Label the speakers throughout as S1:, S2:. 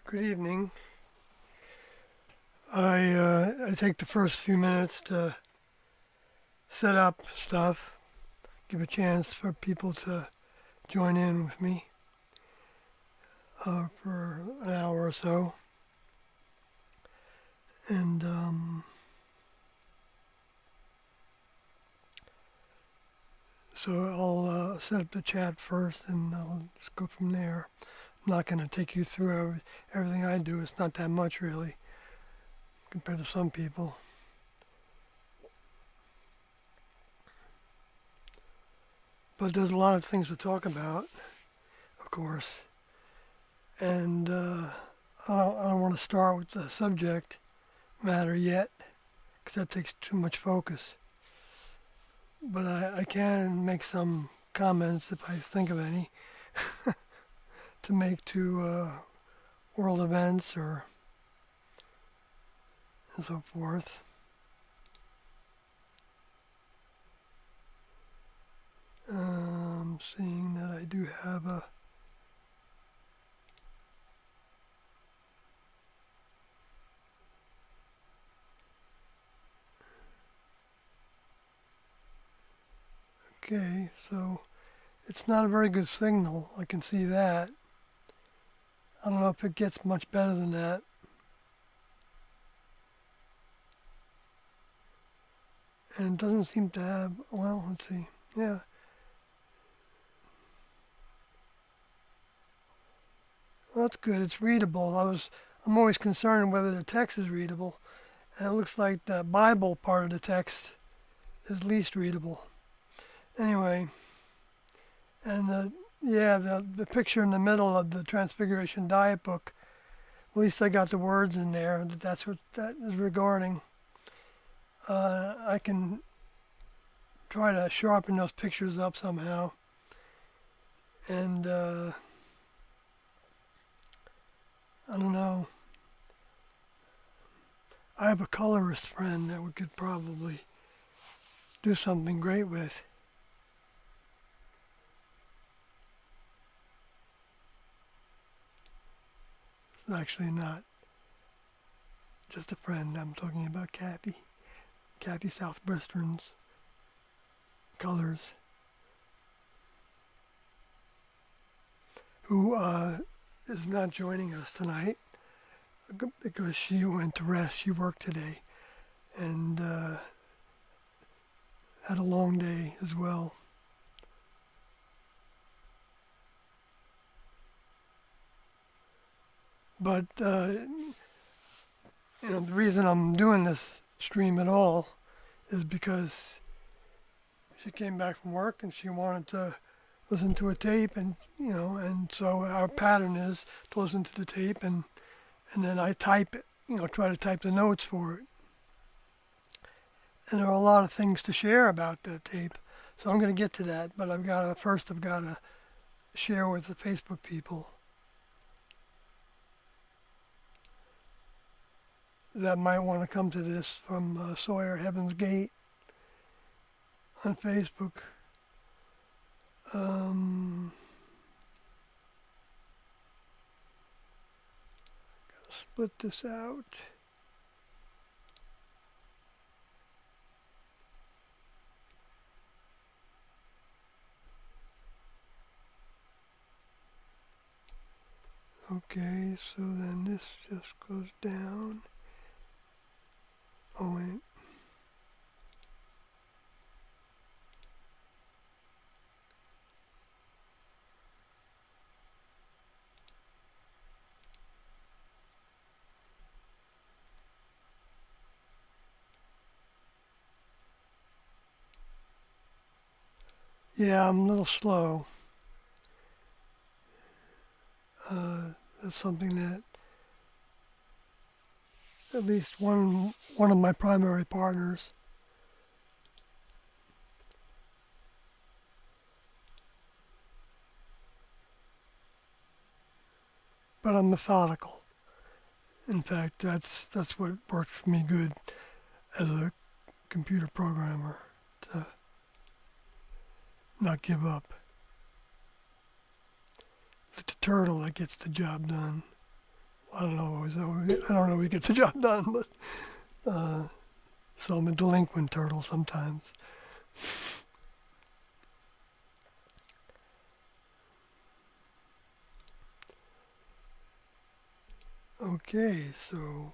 S1: Good evening. I take the first few minutes to set up stuff, give a chance for people to join in with me for an hour or so. And so I'll set up the chat first and I'll just go from there. I'm not going to take you through everything I do. It's not that much really compared to some people. But there's a lot of things to talk about, of course. And I don't want to start with the subject matter yet, because that takes too much focus. But I can make some comments if I think of any to make to world events or and so forth. Seeing that I do have a okay, so it's not a very good signal. I can see that. I don't know if it gets much better than that. And it doesn't seem to have, well, let's see. Yeah. Well, that's good. It's readable. I'm always concerned whether the text is readable. And it looks like the Bible part of the text is least readable. Anyway, and the picture in the middle of the Transfiguration Diet book, at least I got the words in there. That's what that is regarding. I can try to sharpen those pictures up somehow. And I don't know. I have a colorist friend that we could probably do something great with. It's actually not just a friend. I'm talking about Kathy Southwestern's colors, who is not joining us tonight because she went to rest. She worked today and had a long day as well. But the reason I'm doing this stream at all is because she came back from work and she wanted to listen to a tape, and so our pattern is to listen to the tape and then I type it, try to type the notes for it. And there are a lot of things to share about that tape, so I'm going to get to that. But I've got to share with the Facebook people that might want to come to this from Sawyer Heaven's Gate on Facebook. Gotta split this out. Okay, so then this just goes down. Oh wait. Yeah, I'm a little slow. That's something that at least one of my primary partners but I'm methodical. In fact, that's what worked for me good as a computer programmer, to not give up. It's the turtle that gets the job done. I don't know. I don't know if he gets the job done, but so I'm a delinquent turtle sometimes. Okay, so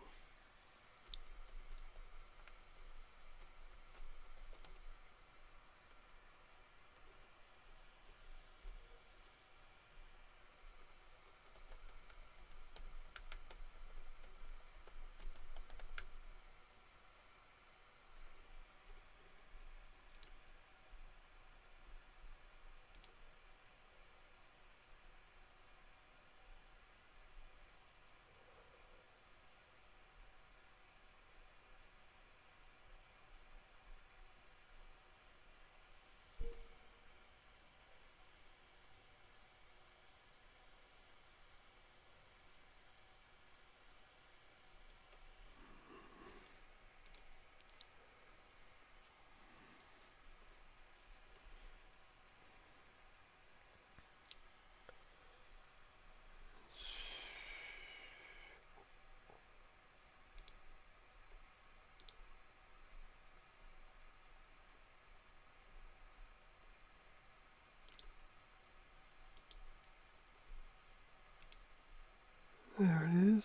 S1: there it is.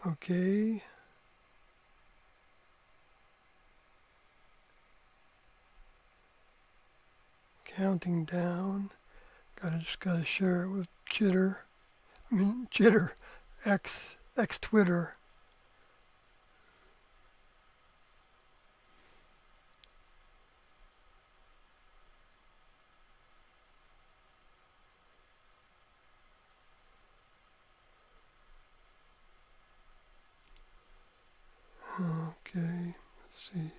S1: Okay. Counting down. Just gotta share it with Jitter, X Twitter. Okay, let's see.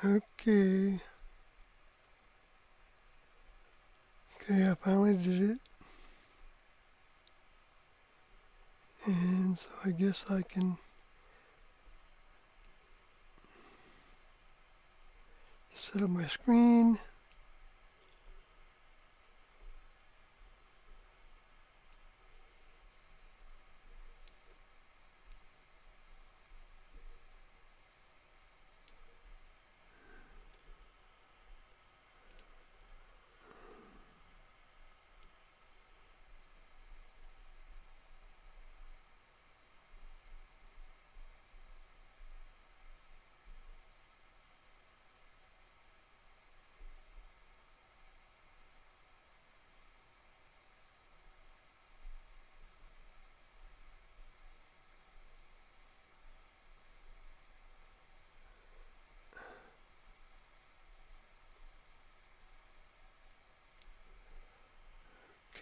S1: Okay. Okay, I finally did it. And so I guess I can set up my screen.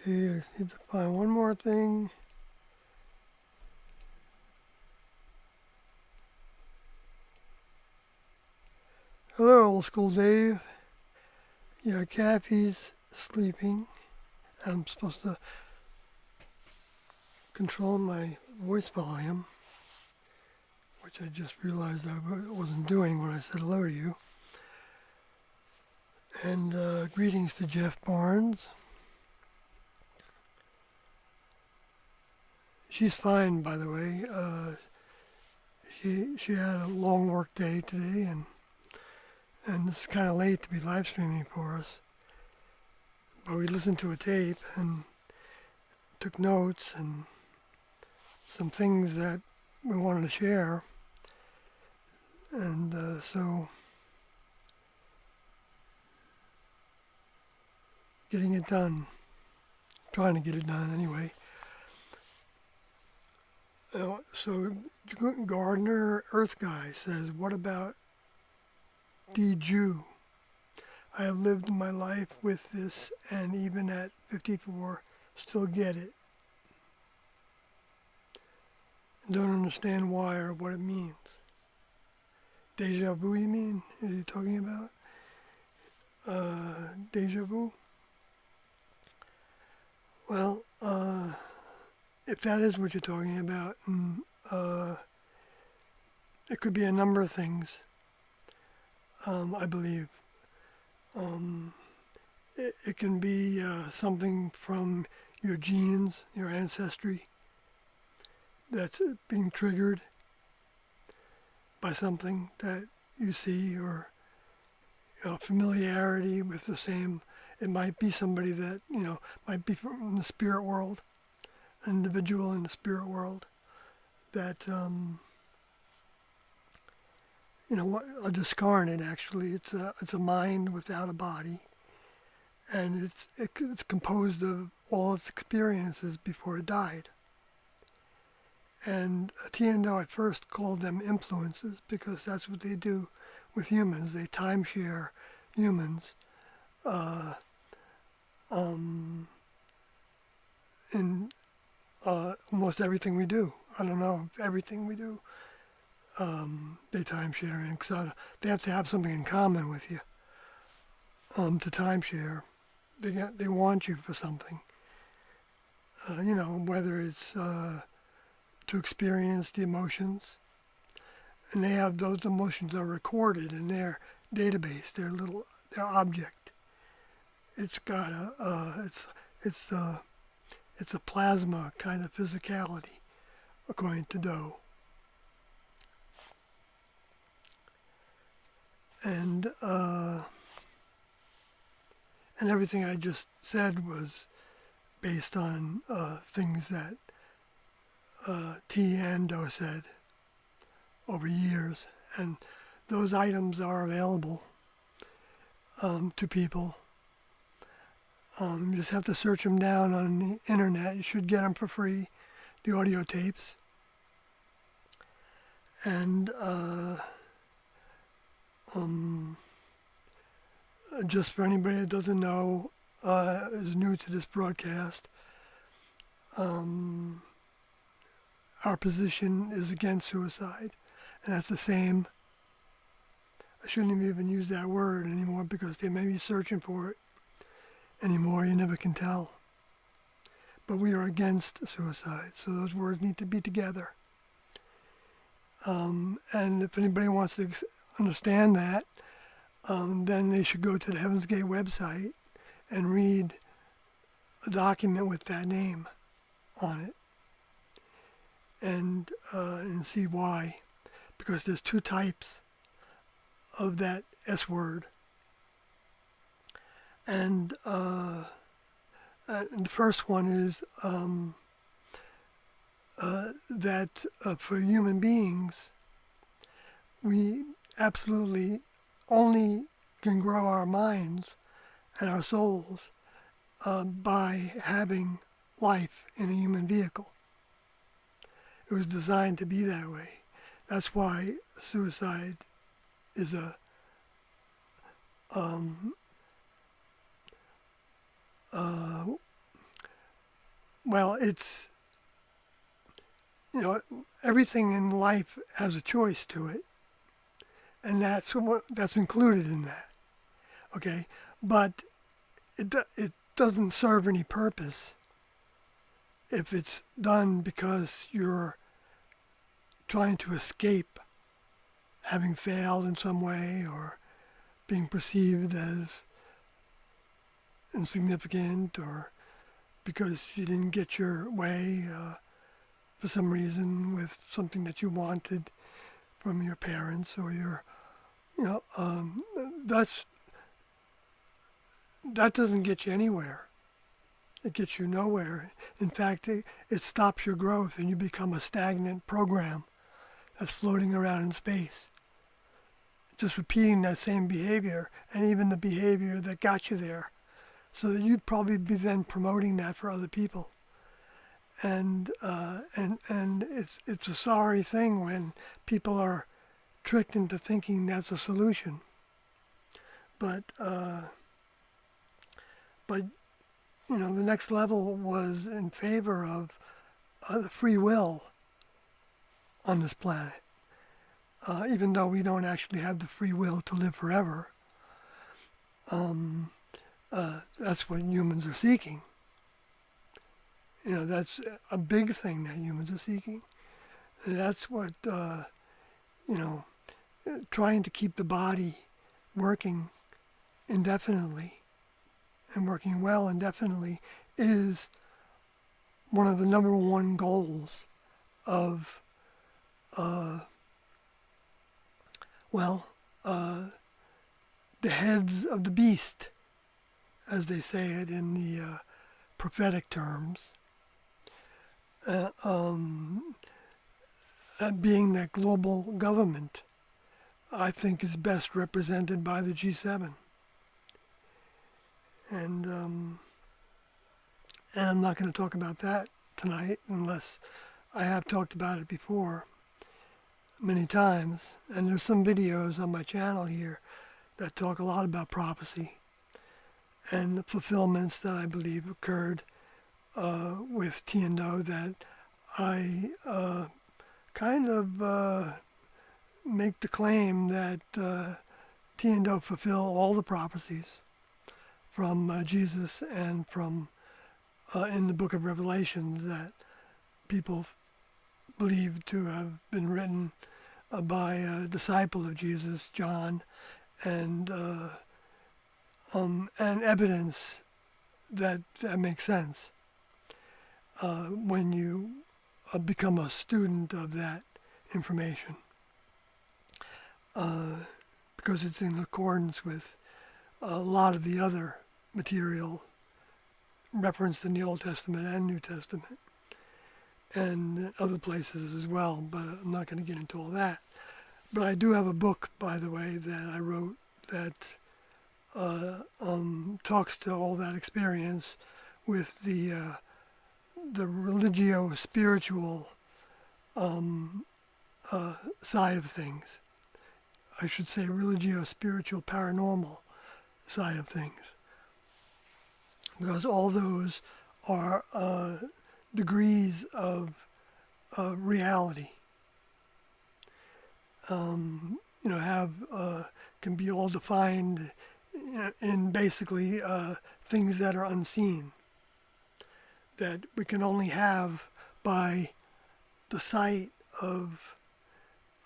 S1: Okay, I need to find one more thing. Hello, old school Dave. Yeah, Kathy's sleeping. I'm supposed to control my voice volume, which I just realized I wasn't doing when I said hello to you. And greetings to Jeff Barnes. She's fine, by the way. She had a long work day today, and it's kind of late to be live streaming for us. But we listened to a tape and took notes and some things that we wanted to share. And so getting it done, trying to get it done anyway. So Gardner Earth Guy says, what about D. Jew? I have lived my life with this and even at 54 still get it. Don't understand why or what it means. Deja vu, you mean? Are you talking about? Deja vu? Well, if that is what you're talking about, it could be a number of things, I believe. It can be something from your genes, your ancestry, that's being triggered by something that you see, or familiarity with the same. It might be somebody that, might be from the spirit world, an individual in the spirit world that, a discarnate actually. It's a mind without a body, and it's composed of all its experiences before it died. And Tiendo at first called them influences because that's what they do with humans. They timeshare humans in almost everything we do. I don't know if everything we do they timeshare in, because they have to have something in common with you to timeshare. They want you for something. Whether it's to experience the emotions, and they have those emotions are recorded in their database, their object. It's got it's a plasma kind of physicality, according to Doe. And everything I just said was based on things that T and Doe said over years, and those items are available to people. You just have to search them down on the internet. You should get them for free, the audio tapes. And just for anybody that doesn't know, is new to this broadcast, our position is against suicide. And that's the same. I shouldn't even use that word anymore because they may be searching for it anymore. You never can tell. But we are against suicide, so those words need to be together. And if anybody wants to understand that, then they should go to the Heaven's Gate website and read a document with that name on it, and see why. Because there's two types of that S word. And the first one is that for human beings, we absolutely only can grow our minds and our souls by having life in a human vehicle. It was designed to be that way. That's why suicide is well, it's, you know, everything in life has a choice to it, and that's included in that. Okay, but it doesn't serve any purpose if it's done because you're trying to escape having failed in some way or being perceived as insignificant or because you didn't get your way for some reason with something that you wanted from your parents or your, you know, that's that doesn't get you anywhere. It gets you nowhere. In fact, it stops your growth and you become a stagnant program that's floating around in space, just repeating that same behavior and even the behavior that got you there, so that you'd probably be then promoting that for other people. And it's a sorry thing when people are tricked into thinking that's a solution. But but you know, the next level was in favor of the free will on this planet. Even though we don't actually have the free will to live forever, that's what humans are seeking. You know, that's a big thing that humans are seeking. And that's what, you know, trying to keep the body working indefinitely and working well indefinitely is one of the number one goals of, the heads of the beast, as they say it in the prophetic terms. Being that global government, I think, is best represented by the G7. And I'm not going to talk about that tonight unless I have talked about it before many times. And there's some videos on my channel here that talk a lot about prophecy and the fulfillments that I believe occurred with T&O that I kind of make the claim that T&O fulfill all the prophecies from Jesus and from in the book of Revelations that people believe to have been written by a disciple of Jesus, John, and evidence that makes sense when you become a student of that information, because it's in accordance with a lot of the other material referenced in the Old Testament and New Testament and other places as well, but I'm not going to get into all that. But I do have a book, by the way, that I wrote that talks to all that experience with the religio-spiritual side of things. I should say religio-spiritual paranormal side of things. Because all those are degrees of reality. You know, can be all defined in basically things that are unseen, that we can only have by the sight of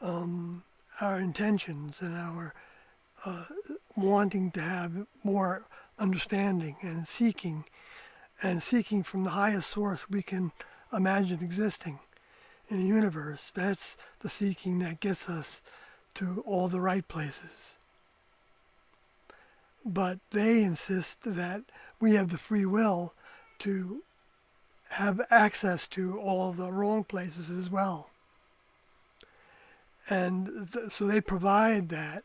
S1: our intentions and our wanting to have more understanding and seeking from the highest source we can imagine existing in the universe. That's the seeking that gets us to all the right places. But they insist that we have the free will to have access to all the wrong places as well. And so they provide that.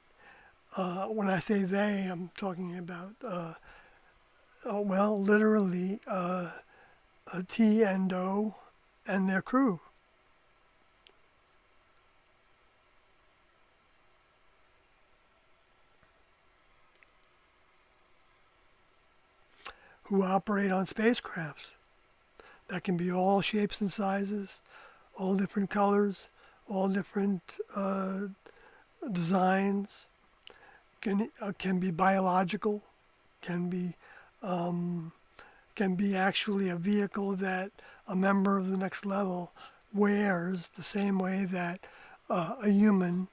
S1: When I say they, I'm talking about, literally T and O and their crew. Who operate on spacecrafts. that can be all shapes and sizes, all different colors, all different designs, can be biological, can be actually a vehicle that a member of the next level wears the same way that a human,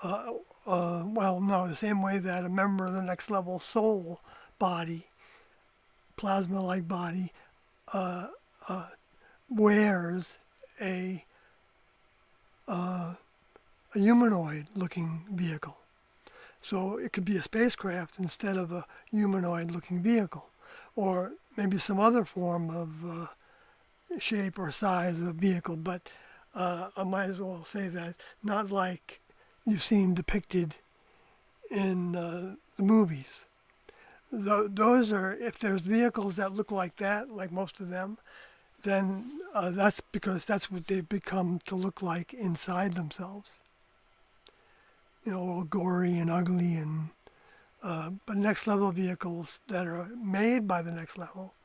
S1: the same way that a member of the next level soul body, plasma-like body, wears a humanoid-looking vehicle. So it could be a spacecraft instead of a humanoid-looking vehicle, or maybe some other form of shape or size of a vehicle. But I might as well say that not like you've seen depicted in the movies. Those are, if there's vehicles that look like that, like most of them, then that's because that's what they've become to look like inside themselves. All gory and ugly, and but next level vehicles that are made by the next level,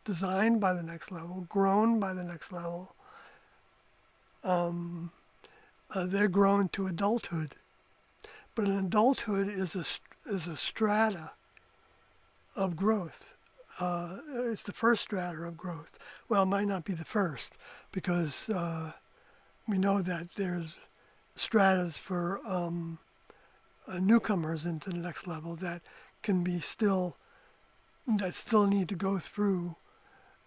S1: designed by the next level, grown by the next level, they're grown to adulthood. But an adulthood is a strata of growth. It's the first strata of growth. Well, it might not be the first, because we know that there's stratas for newcomers into the next level that still need to go through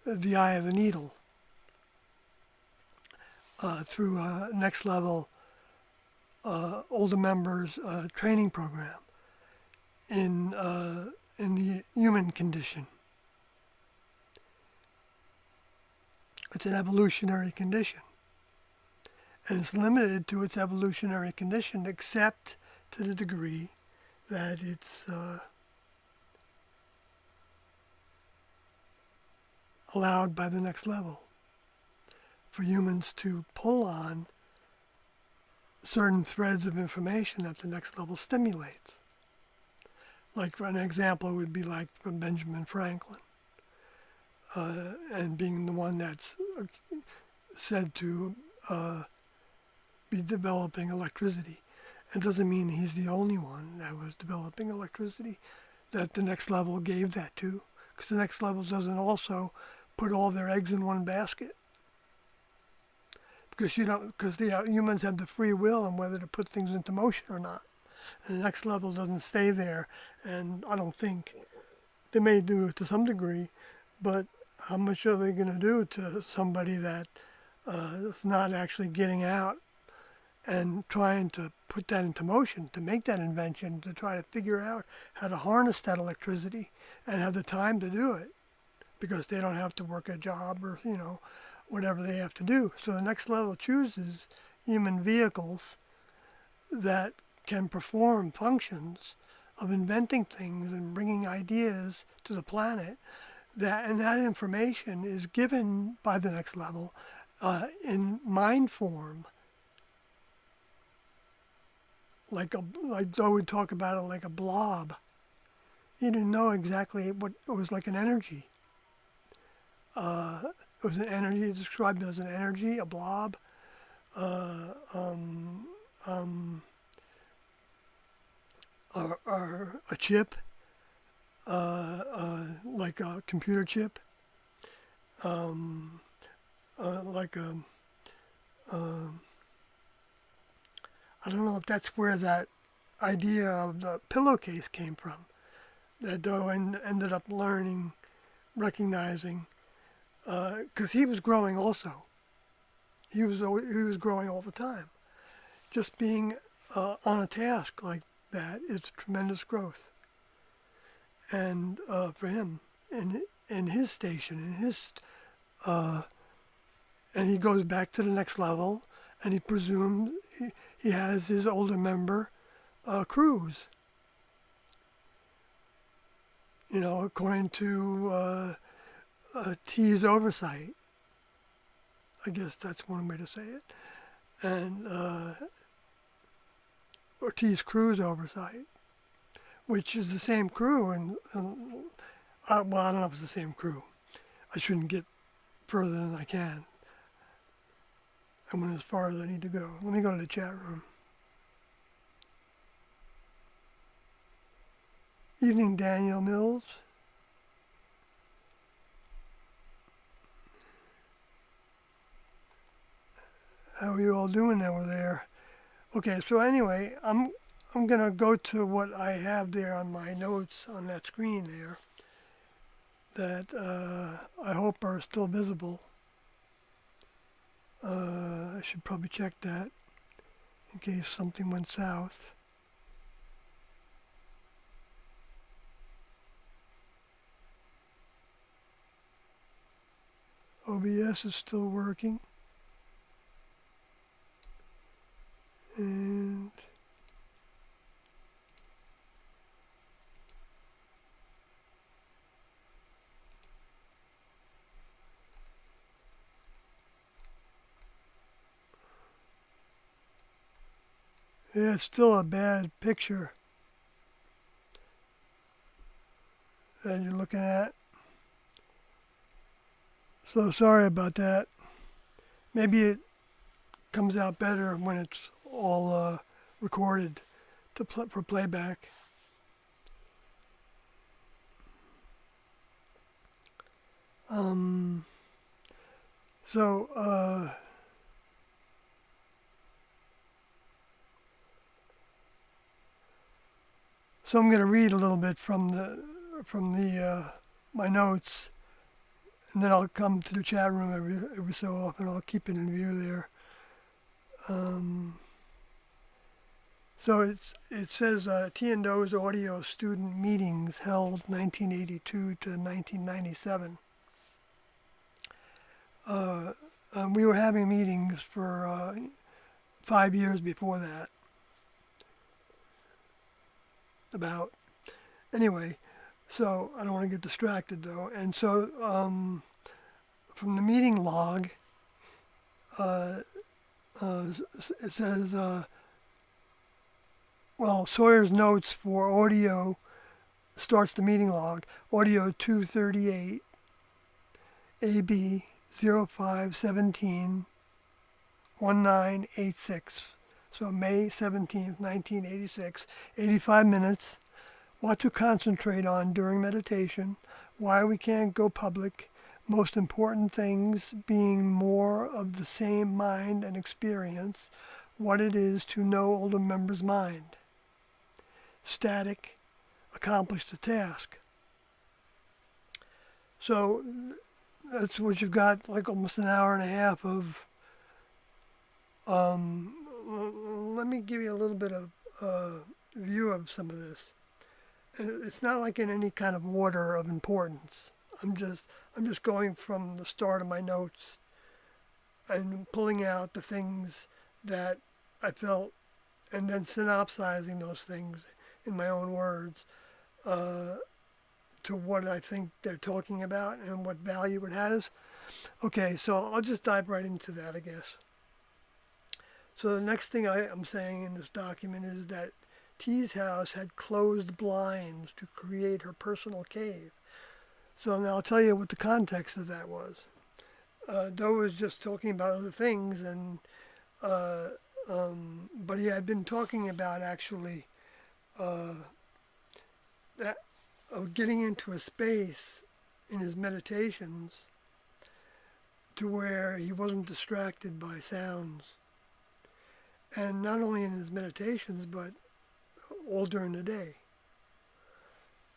S1: the eye of the needle, through a next level older members training program in the human condition. It's an evolutionary condition, and it's limited to its evolutionary condition, except to the degree that it's allowed by the next level for humans to pull on certain threads of information that the next level stimulates. Like, for an example, would be like from Benjamin Franklin, and being the one that's said to be developing electricity. It doesn't mean he's the only one that was developing electricity that the next level gave that to, because the next level doesn't also put all their eggs in one basket. Because the humans have the free will on whether to put things into motion or not. And the next level doesn't stay there, and I don't think they may do it to some degree, but how much are they going to do to somebody that is not actually getting out and trying to put that into motion, to make that invention, to try to figure out how to harness that electricity and have the time to do it, because they don't have to work a job or, whatever they have to do. So the next level chooses human vehicles that can perform functions of inventing things and bringing ideas to the planet, and that information is given by the next level in mind form. Like Joe would talk about it like a blob. He didn't know exactly what it was, like an energy. It was an energy. He described it as an energy, a blob, or a chip, like a computer chip, like a. I don't know if that's where that idea of the pillowcase came from, that Doe ended up recognizing, because he was growing also. He was growing all the time. Just being on a task like that is tremendous growth. And for him, in his station, and he goes back to the next level, and he presumes he has his older member cruise. According to T's oversight. I guess that's one way to say it. And or T's crew's oversight, which is the same crew. And I don't know if it's the same crew. I shouldn't get further than I can. I went as far as I need to go. Let me go to the chat room. Evening, Daniel Mills. How are you all doing over there? Okay, so anyway, I'm gonna go to what I have there on my notes on that screen there that I hope are still visible. I should probably check that in case something went south. OBS is still working. And yeah, it's still a bad picture that you're looking at. So sorry about that. Maybe it comes out better when it's all recorded for playback. So I'm going to read a little bit from the my notes, and then I'll come to the chat room every so often. I'll keep it in view there. So it says T&O's audio student meetings held 1982 to 1997. We were having meetings for 5 years before that. About. Anyway, so I don't want to get distracted though. And so from the meeting log, it says, Sawyer's notes for audio starts the meeting log. Audio 238, AB 0517 1986. So May 17th, 1986, 85 minutes. What to concentrate on during meditation, why we can't go public, most important things being more of the same mind and experience, what it is to know older members' mind. Static, accomplish the task. So that's what you've got, like almost an hour and a half of. Let me give you a little bit of view of some of this. It's not like in any kind of order of importance. I'm just going from the start of my notes and pulling out the things that I felt, and then synopsizing those things in my own words to what I think they're talking about and what value it has. Okay, so I'll just dive right into that, I guess. So the next thing I'm saying in this document is that T's house had closed blinds to create her personal cave. So now I'll tell you what the context of that was. Doe was just talking about other things, and but he had been talking about actually that of getting into a space in his meditations to where he wasn't distracted by sounds. And not only in his meditations, but all during the day.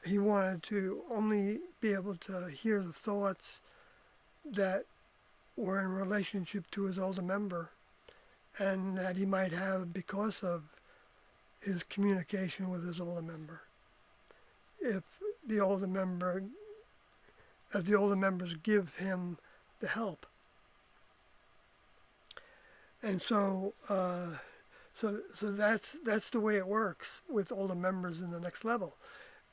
S1: He wanted to only be able to hear the thoughts that were in relationship to his older member and that he might have because of his communication with his older member. If the older member, as the older members give him the help. And so that's the way it works with older members in the next level.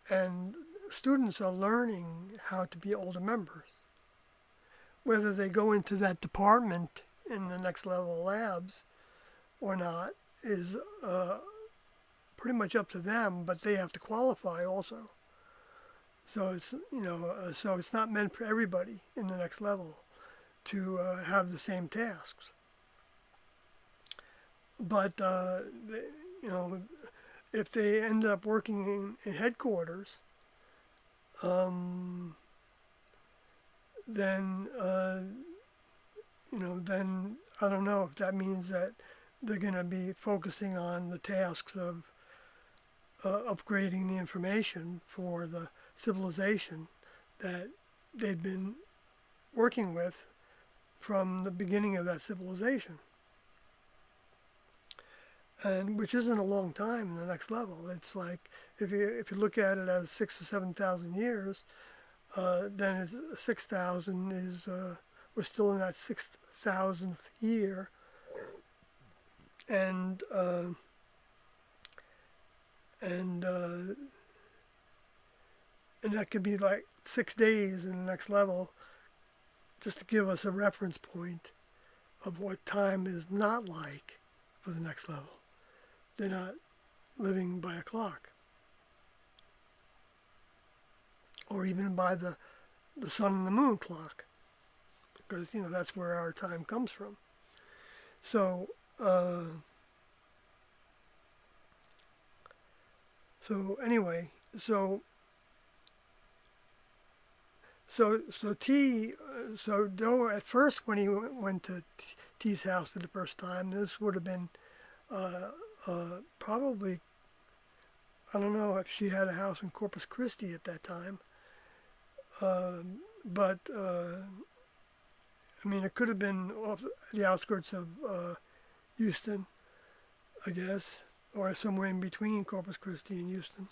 S1: And students are learning how to be older members. Whether they go into that department in the next level labs or not is pretty much up to them, but they have to qualify also. So it's so it's not meant for everybody in the next level. to have the same tasks. But you know, if they end up working in headquarters, um, then then I don't know if that means that they're going to be focusing on the tasks of upgrading the information for the civilization that they've been working with from the beginning of that civilization. And which isn't a long time in the next level. It's like if you look at it as 6 or 7 thousand years, then it's 6,000 is we're still in that 6,000th year, and and uh, and that could be like 6 days in the next level, just to give us a reference point of what time is not like for the next level. They're not living by a clock, or even by the sun and the moon clock, because that's where our time comes from. So anyway, so T, so Doe at first when he went to T's house for the first time, this would have been probably, I don't know if she had a house in Corpus Christi at that time, but I mean it could have been off the outskirts of Houston, I guess, or somewhere in between Corpus Christi and Houston.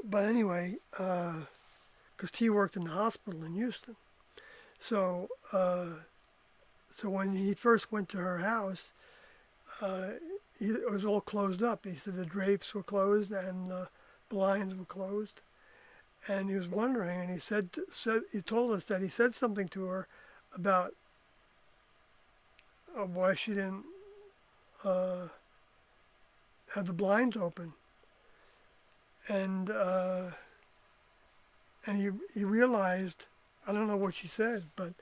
S1: But anyway, because T worked in the hospital in Houston, so so when he first went to her house, it was all closed up. He said the drapes were closed and the blinds were closed, and he was wondering. And he told us that he said something to her about why she didn't have the blinds open, and he realized, I don't know what she said, but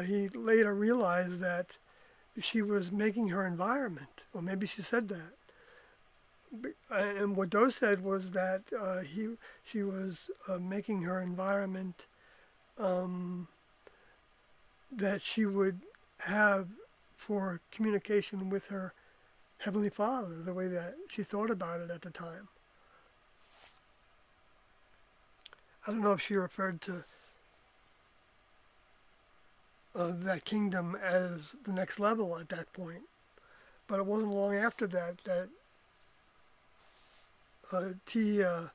S1: he later realized that she was making her environment, or maybe she said that. And what Doe said was that she was making her environment that she would have for communication with her Heavenly Father, the way that she thought about it at the time. I don't know if she referred to that kingdom as the next level at that point, but it wasn't long after that T not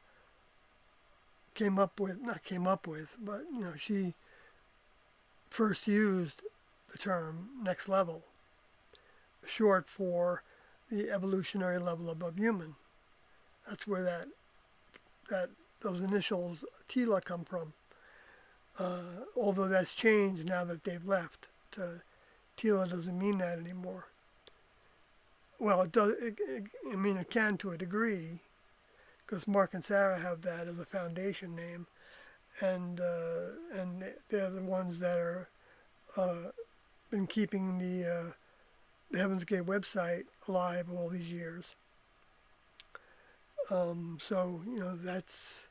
S1: came up with, but she first used the term next level, short for the evolutionary level above human. That's where those initials TILA come from. Although that's changed now that they've left. TILA doesn't mean that anymore. Well, it does. It can to a degree, because Mark and Sarah have that as a foundation name, and they're the ones that are been keeping the Heaven's Gate website alive all these years. So that's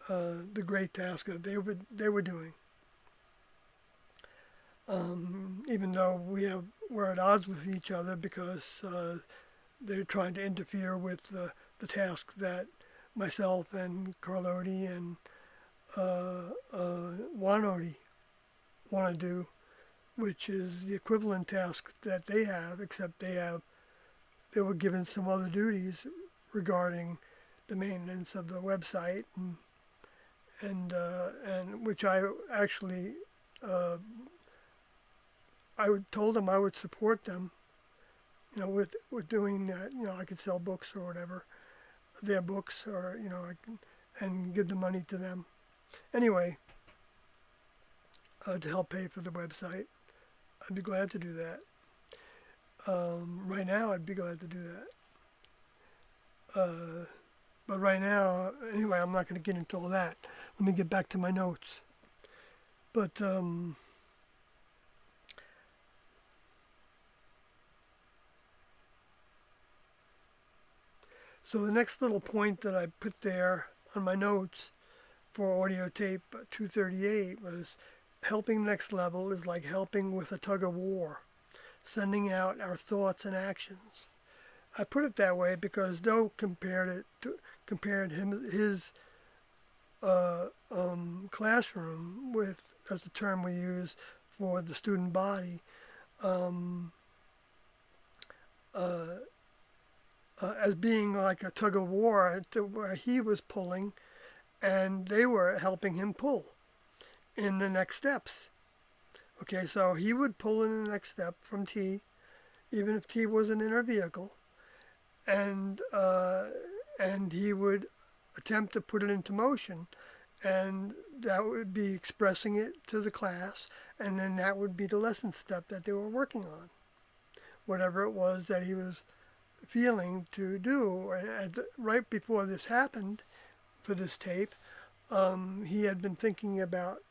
S1: the great task that they were doing. Even though we're at odds with each other, because they're trying to interfere with the task that myself and Carloti and Wanoti want to do, which is the equivalent task that they have, except they were given some other duties regarding the maintenance of the website, and which I actually told them I would support them, with doing that. I could sell books or whatever, their books, or I can, and give the money to them. Anyway, to help pay for the website, I'd be glad to do that. Right now, I'd be glad to do that. But right now, anyway, I'm not going to get into all that. Let me get back to my notes. But So the next little point that I put there on my notes for audio tape 238 was helping next level is like helping with a tug of war, sending out our thoughts and actions. I put it that way because Doe compared his classroom with, that's the term we use for the student body, um, uh, as being like a tug of war where he was pulling and they were helping him pull in the next steps. Okay, so he would pull in the next step from T, even if T wasn't in her vehicle, and he would attempt to put it into motion, and that would be expressing it to the class, and then that would be the lesson step that they were working on, whatever it was that he was feeling to do. Right before this happened, for this tape, he had been thinking about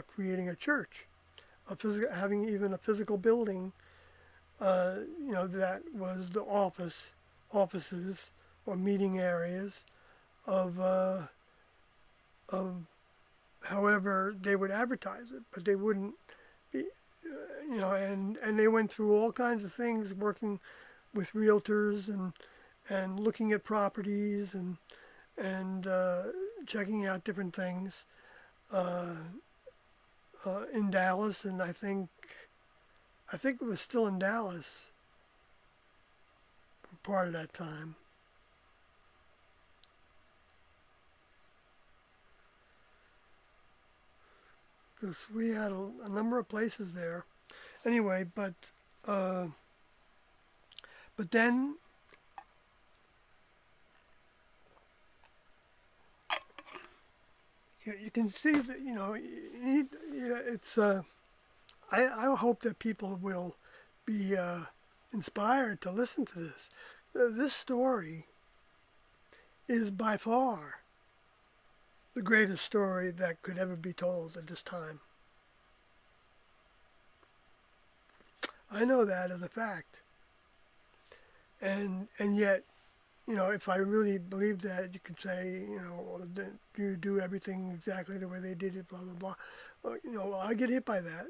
S1: creating a church, having even a physical building, that was the offices or meeting areas of however they would advertise it, but they wouldn't be, and they went through all kinds of things, working with realtors and looking at properties and checking out different things in Dallas, and I think it was still in Dallas for part of that time. Because we had a number of places there. Anyway, but then you can see that it's. I hope that people will be inspired to listen to this. This story is by far the greatest story that could ever be told at this time. I know that as a fact. And yet, if I really believed that, you could say, that you do everything exactly the way they did it, blah, blah, blah. I get hit by that.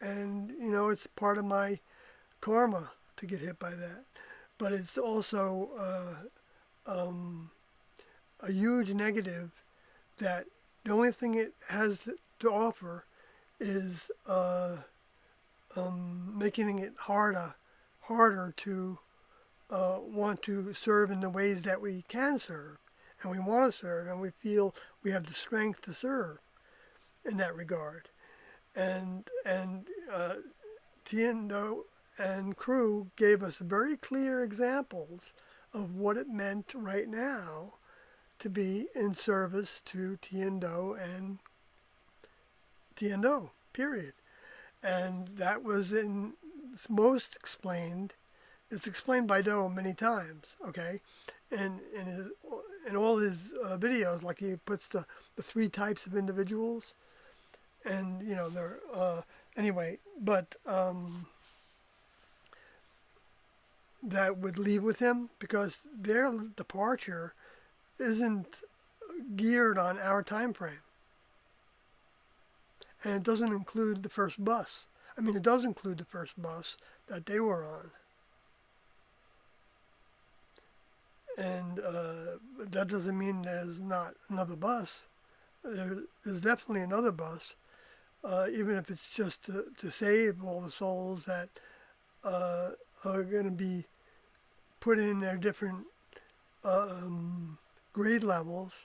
S1: And, it's part of my karma to get hit by that. But it's also a huge negative that the only thing it has to offer is making it harder to want to serve in the ways that we can serve, and we want to serve, and we feel we have the strength to serve in that regard. And Tiendo and crew gave us very clear examples of what it meant right now to be in service to Tiendo and Tiendo, period. And that was most explained. It's explained by Doe many times, okay? And in all his videos, like he puts the three types of individuals, and they're anyway. But that would leave with him because their departure isn't geared on our time frame, and it doesn't include the first bus. I mean, it does include the first bus that they were on. And that doesn't mean there's not another bus. There's definitely another bus, even if it's just to save all the souls that are going to be put in their different grade levels,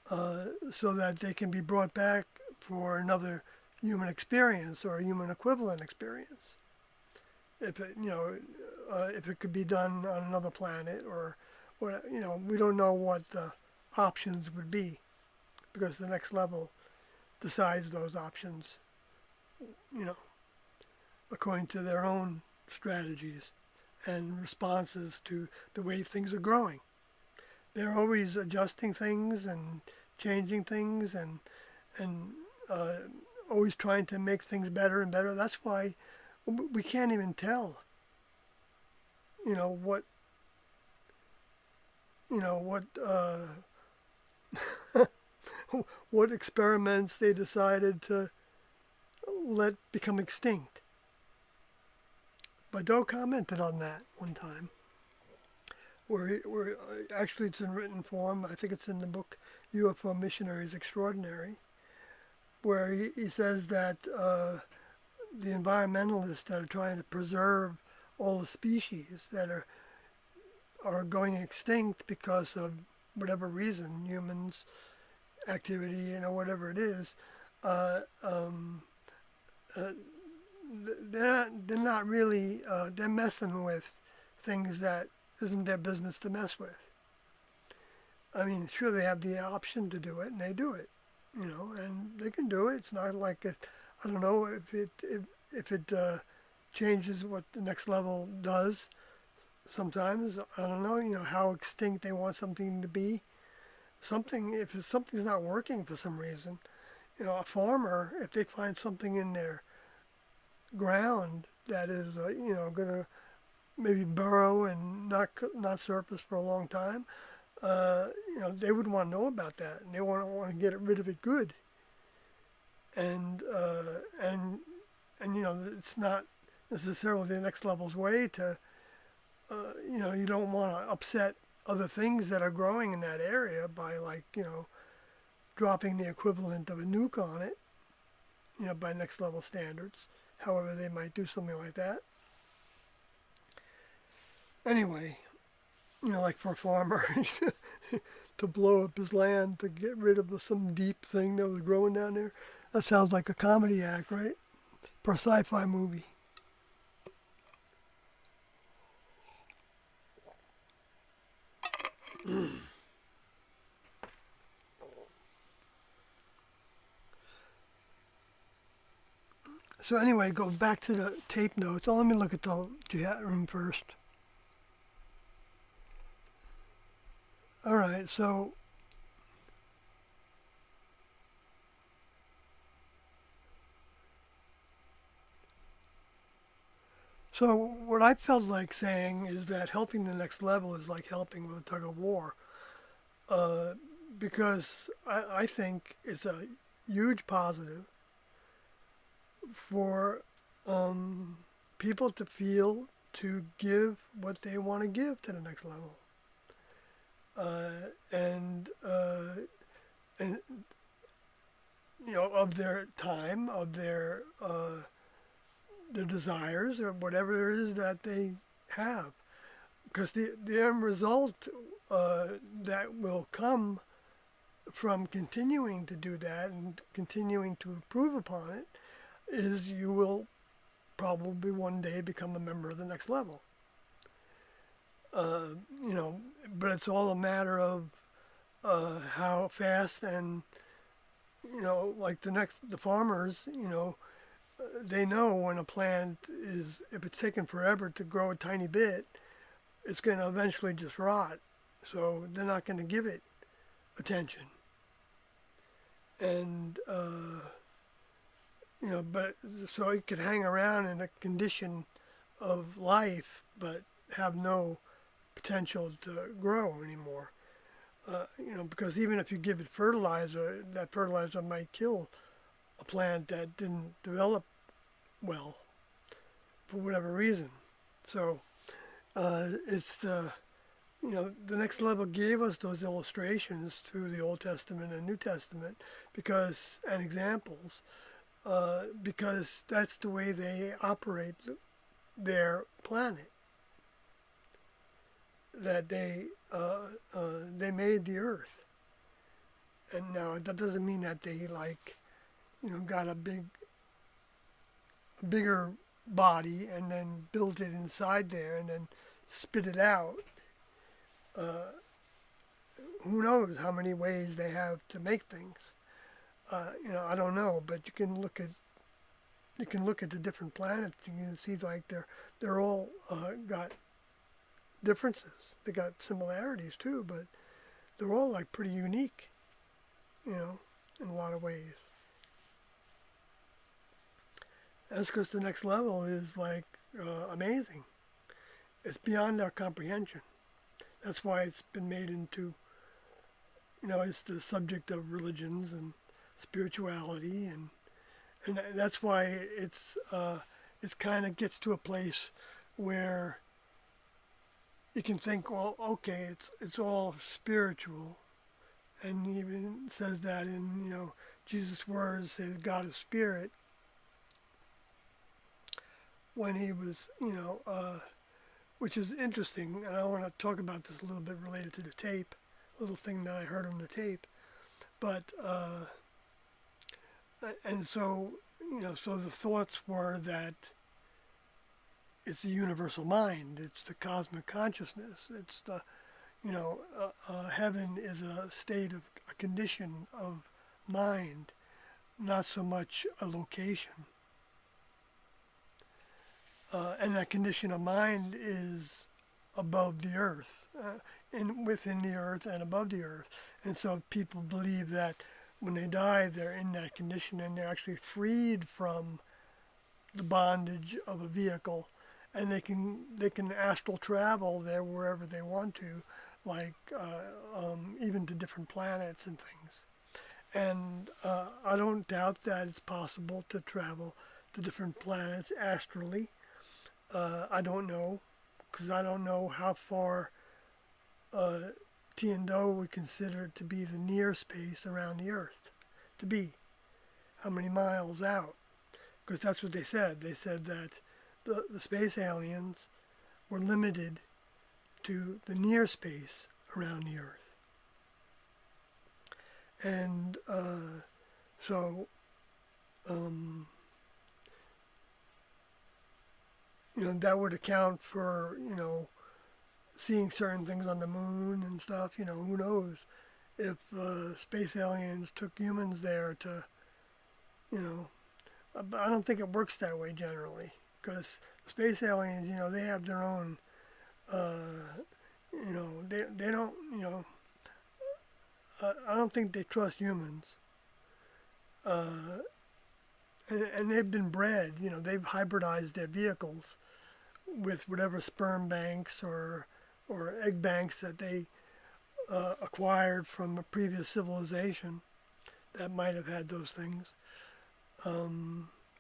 S1: so that they can be brought back for another human experience or a human equivalent experience. If it could be done on another planet, or we don't know what the options would be, because the next level decides those options, according to their own strategies and responses to the way things are growing. They're always adjusting things and changing things and always trying to make things better and better. That's why we can't even tell, what what what experiments they decided to let become extinct. But Doe commented on that one time, where actually it's in written form. I think it's in the book UFO Missionaries Extraordinary, where he says that the environmentalists that are trying to preserve all the species that are going extinct because of whatever reason, humans, activity, whatever it is, uh, um, uh, they're not really they're messing with things that isn't their business to mess with. I mean, sure they have the option to do it, and they do it, and they can do it. It's not like it. I don't know if it changes what the next level does. Sometimes I don't know, how extinct they want something to be. Something if something's not working for some reason, a farmer, if they find something in their ground that is gonna maybe burrow and not surface for a long time, they would want to know about that, and they want to get rid of it good. And it's not necessarily the next level's way to you don't want to upset other things that are growing in that area by like dropping the equivalent of a nuke on it, by next level standards. However, they might do something like that. Anyway, like for a farmer to blow up his land to get rid of some deep thing that was growing down there. That sounds like a comedy act, right? For a sci-fi movie. So anyway, go back to the tape notes. Oh, let me look at the chat room first. All right, so what I felt like saying is that helping the next level is like helping with a tug of war, uh, because I think it's a huge positive for people to feel to give what they want to give to the next level, uh, and uh, and of their time, of their desires, or whatever it is that they have, because the end result that will come from continuing to do that and continuing to improve upon it is you will probably one day become a member of the next level. Uh, you know, but it's all a matter of how fast and like the farmers, they know when a plant is, if it's taken forever to grow a tiny bit, it's going to eventually just rot. So they're not going to give it attention. And but so it could hang around in a condition of life, but have no potential to grow anymore. Because even if you give it fertilizer, that fertilizer might kill a plant that didn't develop well for whatever reason. So it's the next level gave us those illustrations through the Old Testament and New Testament and examples because that's the way they operate their planet. That they made the Earth, and now that doesn't mean that they got a bigger body and then built it inside there and then spit it out. Uh, who knows how many ways they have to make things? I don't know, but you can look at the different planets and you can see like they're all got differences. They got similarities too, but they're all like pretty unique, in a lot of ways. That's because the next level is like amazing. It's beyond our comprehension. That's why it's been made into, it's the subject of religions and spirituality, and that's why it's kind of gets to a place where you can think, well, okay, it's all spiritual, and he even says that in Jesus' words, says God is spirit, when he was which is interesting, and I want to talk about this a little bit related to the tape, a little thing that I heard on the tape, but and so so the thoughts were that it's the universal mind, it's the cosmic consciousness, it's the heaven is a state of a condition of mind, not so much a location. And that condition of mind is above the earth, within the earth and above the earth. And so people believe that when they die, they're in that condition and they're actually freed from the bondage of a vehicle, and they can astral travel there wherever they want to, like even to different planets and things. And I don't doubt that it's possible to travel to different planets astrally. I don't know, because I don't know how far Tiendo would consider to be the near space around the Earth, to be. How many miles out? Because that's what they said. They said that the space aliens were limited to the near space around the Earth. And so, that would account for, seeing certain things on the moon and stuff. Who knows if space aliens took humans there to, but I don't think it works that way generally, because space aliens, they have their own, they don't, I don't think they trust humans. And they've been bred, they've hybridized their vehicles with whatever sperm banks or egg banks that they acquired from a previous civilization that might have had those things,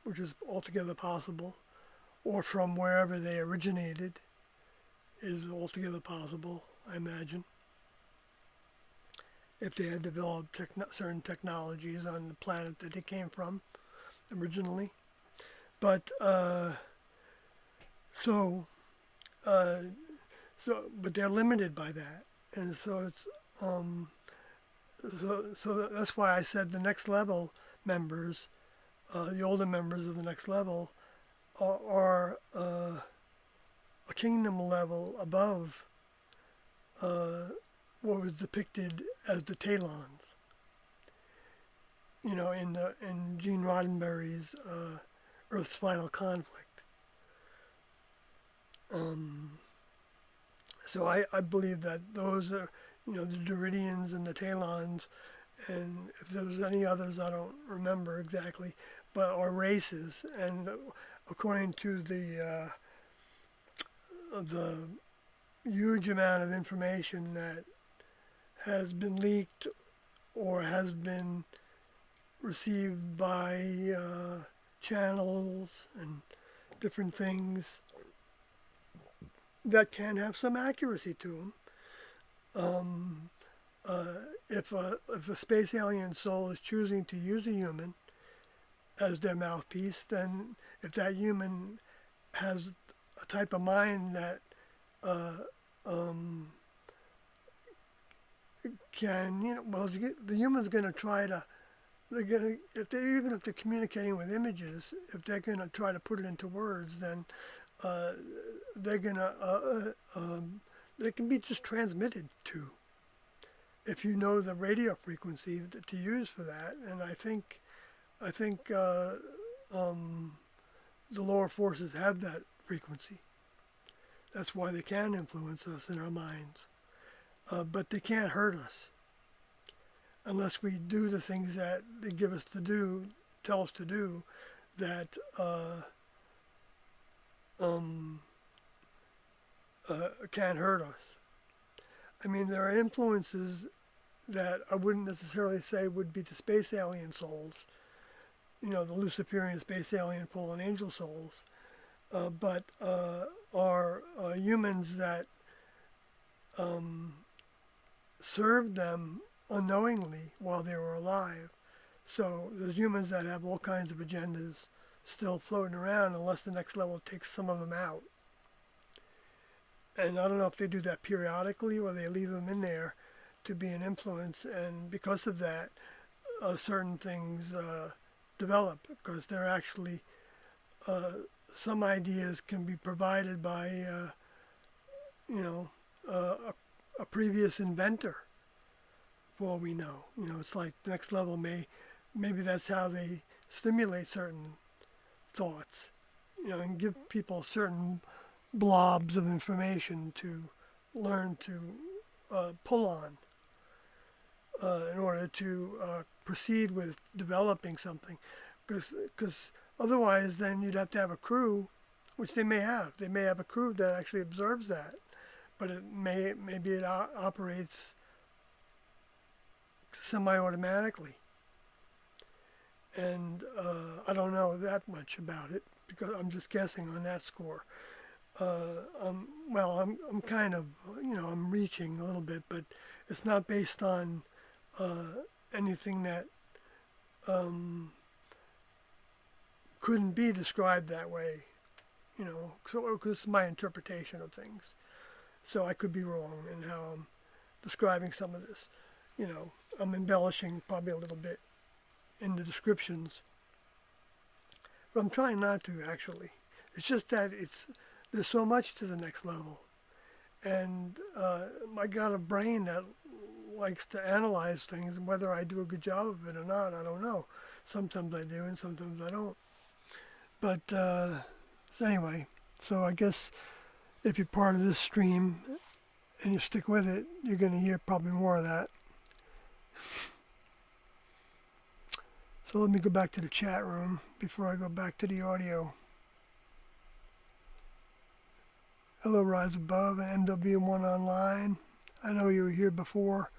S1: which is altogether possible, or from wherever they originated is altogether possible, I imagine, if they had developed certain technologies on the planet that they came from originally. But but they're limited by that, and so it's so that's why I said the next level members, the older members of the next level, are a kingdom level above what was depicted as the Talons. In Gene Roddenbury's Earth's Final Conflict. So I believe that those are, the Duridians and the Talons, and if there was any others, I don't remember exactly, but are races, and according to the huge amount of information that has been leaked or has been received by channels and different things that can have some accuracy to them. If a space alien soul is choosing to use a human as their mouthpiece, then if that human has a type of mind that can, the human's going to try to, even if they're communicating with images, if they're going to try to put it into words, then they're going to, they can be just transmitted to, if you know the radio frequency to use for that. And I think the lower forces have that frequency. That's why they can influence us in our minds. But they can't hurt us unless we do the things that they give us to do, tell us to do, that can't hurt us. I mean, there are influences that I wouldn't necessarily say would be the space alien souls, the Luciferian space alien fallen angel souls, but are humans that served them unknowingly while they were alive. So there's humans that have all kinds of agendas still floating around unless the next level takes some of them out. And I don't know if they do that periodically or they leave them in there to be an influence. And because of that, certain things develop because they're actually, some ideas can be provided by, a previous inventor, for all we know. It's like the next level maybe that's how they stimulate certain thoughts, and give people certain blobs of information to learn to pull on in order to proceed with developing something. Because otherwise, then you'd have to have a crew, which they may have. They may have a crew that actually observes that, but maybe it operates semi-automatically. And I don't know that much about it because I'm just guessing on that score. I'm kind of, I'm reaching a little bit, but it's not based on anything that couldn't be described that way, because it's my interpretation of things. So I could be wrong in how I'm describing some of this. I'm embellishing probably a little bit in the descriptions, but I'm trying not to actually. It's just that there's so much to the next level, and I got a brain that likes to analyze things, and whether I do a good job of it or not, I don't know. Sometimes I do, and sometimes I don't. But anyway, so I guess if you're part of this stream and you stick with it, you're going to hear probably more of that. So let me go back to the chat room before I go back to the audio. Hello, Rise Above and MW1 Online. I know you were here before.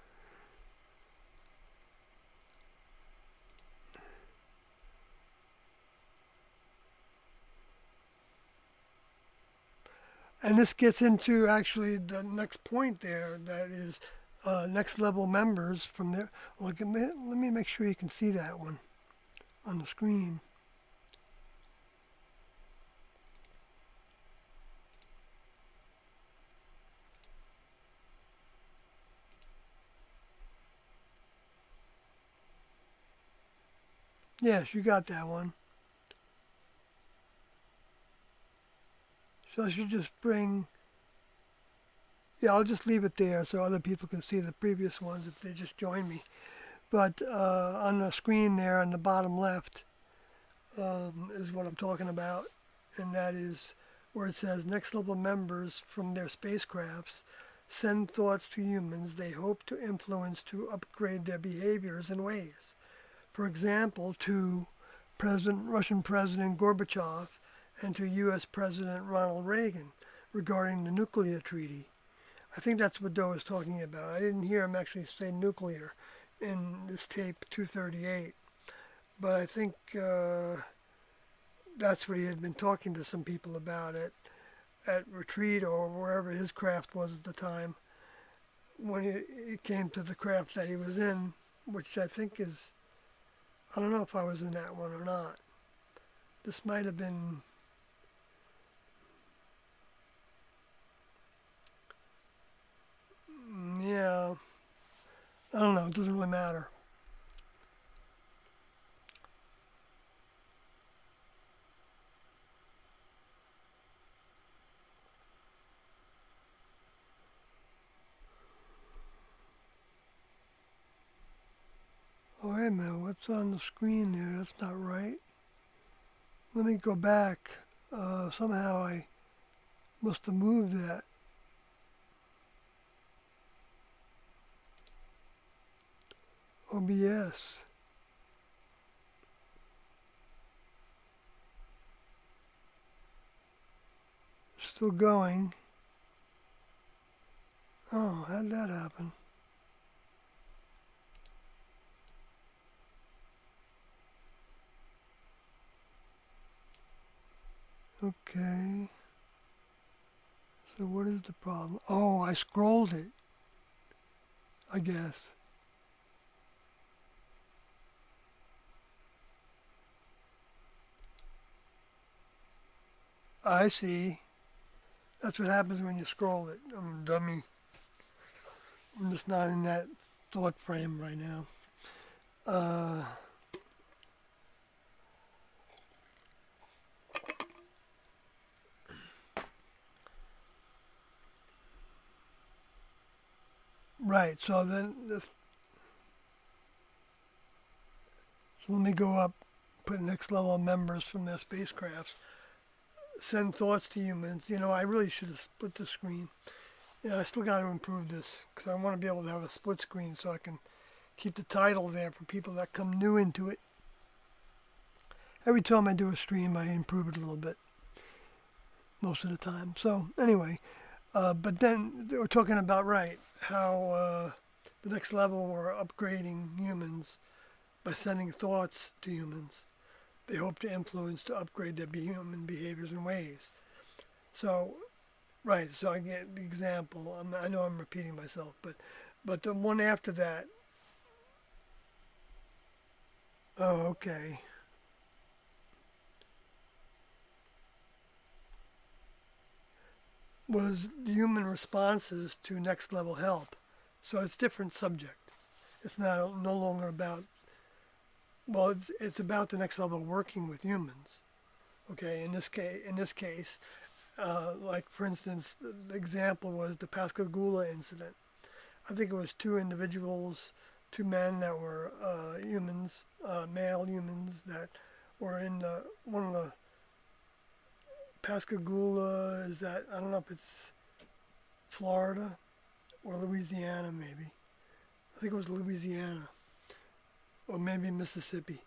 S1: And this gets into actually the next point there, that is next level members from there. Let me make sure you can see that one on the screen. Yes, you got that one. So I should just I'll just leave it there so other people can see the previous ones if they just join me. But on the screen there on the bottom left is what I'm talking about, and that is where it says next level members from their spacecrafts send thoughts to humans they hope to influence to upgrade their behaviors and ways. For example, to Russian President Gorbachev and to U.S. President Ronald Reagan regarding the nuclear treaty. I think that's what Doe was talking about. I didn't hear him actually say nuclear in this tape 238, but I think that's what he had been talking to some people about at retreat or wherever his craft was at the time when he came to the craft that he was in, which I think is, I don't know if I was in that one or not. This might have been, yeah, I don't know, it doesn't really matter. Oh, wait a minute, what's on the screen there? That's not right. Let me go back. Somehow I must have moved that. OBS. Still going. Oh, how'd that happen? Okay. So what is the problem? Oh, I scrolled it, I guess. I see. That's what happens when you scroll it. I'm a dummy. I'm just not in that thought frame right now. Uh, right. So let me go up, put next level members from their spacecrafts. Send thoughts to humans. I really should have split the screen. I still got to improve this because I want to be able to have a split screen so I can keep the title there for people that come new into it. Every time I do a stream, I improve it a little bit most of the time. So anyway, but then they were talking about right how the next level we're upgrading humans by sending thoughts to humans. They hope to influence to upgrade their human behaviors and ways. So right, so I get the example. I know I'm repeating myself, but the one after that. Oh, okay. Was human responses to next level help. So it's a different subject. It's not no longer about, well, it's about the next level working with humans. Okay, in this case, like for instance, the example was the Pascagoula incident. I think it was two individuals, two men that were humans, male humans that were in one of the Pascagoula. Is that, I don't know if it's Florida or Louisiana maybe. I think it was Louisiana or maybe Mississippi,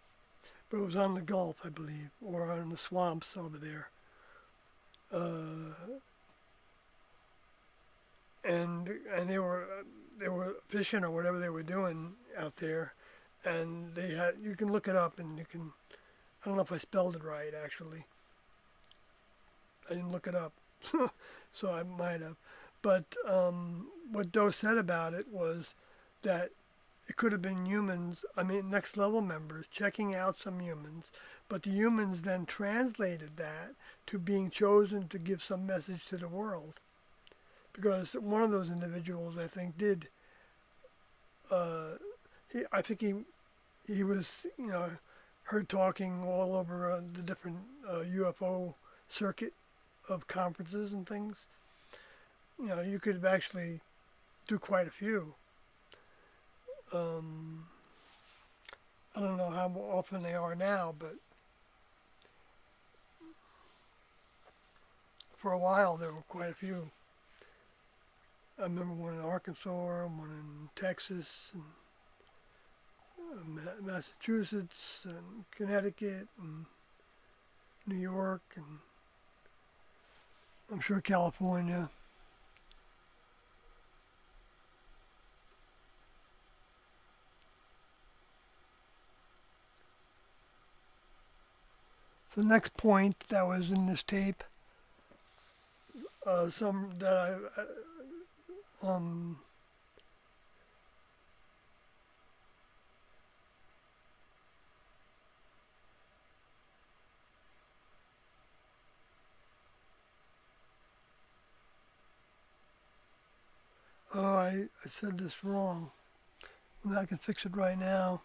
S1: but it was on the Gulf, I believe, or on the swamps over there. Uh, and they were fishing or whatever they were doing out there, and they had, you can look it up and you can, I don't know if I spelled it right actually. I didn't look it up, so I might have. But what Doe said about it was that it could have been humans, I mean, next level members checking out some humans, but the humans then translated that to being chosen to give some message to the world. Because one of those individuals, I think, did, uh, I think he was, heard talking all over the different UFO circuit of conferences and things. You could actually do quite a few. Um, I don't know how often they are now, but for a while there were quite a few. I remember one in Arkansas, one in Texas, and Massachusetts, and Connecticut, and New York, and I'm sure California. So the next point that was in this tape, some that um, oh, I said this wrong. I can fix it right now.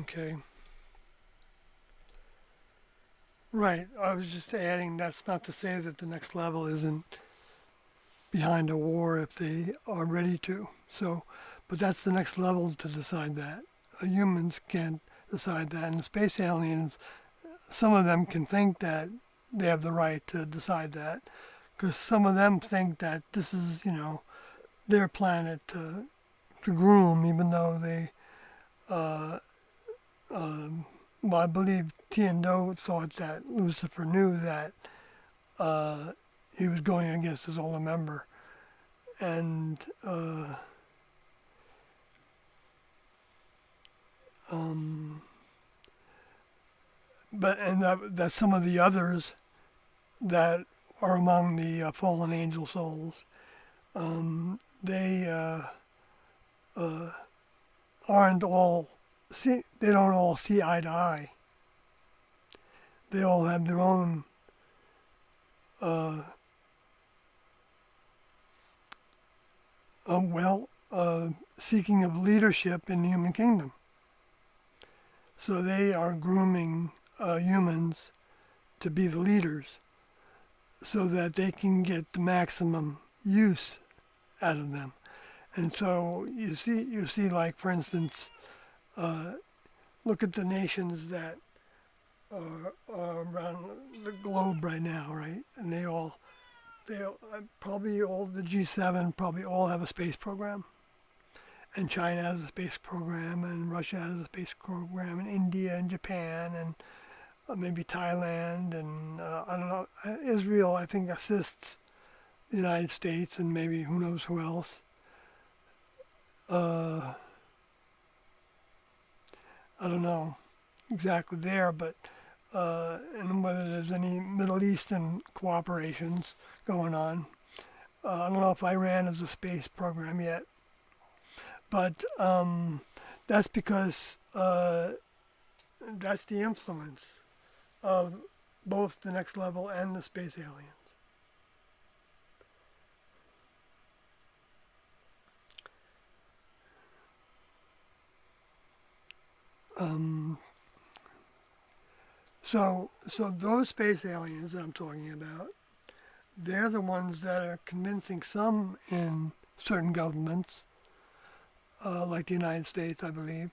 S1: Okay. Right. I was just adding that's not to say that the next level isn't behind a war if they are ready to. So, but that's the next level to decide that. Humans can't decide that. And space aliens, some of them can think that they have the right to decide that because some of them think that this is, their planet to groom, even though they, uh, well, I believe Tiendo thought that Lucifer knew that uh, he was going against his older member. And um, that some of the others that are among the fallen angel souls, they uh, aren't all they don't all see eye to eye. They all have their own uh, seeking of leadership in the human kingdom. So they are grooming humans to be the leaders so that they can get the maximum use out of them. And so you see, like for instance, look at the nations that are around the globe right now, right? And they probably all the G7 probably all have a space program. And China has a space program, and Russia has a space program, and India and Japan, and maybe Thailand, and I don't know, Israel, I think, assists the United States, and maybe who knows who else. I don't know exactly there, but and whether there's any Middle Eastern cooperations going on. I don't know if Iran has a space program yet, but that's because that's the influence of both the next level and the space aliens. Um, so those space aliens that I'm talking about, they're the ones that are convincing some in certain governments, like the United States, I believe,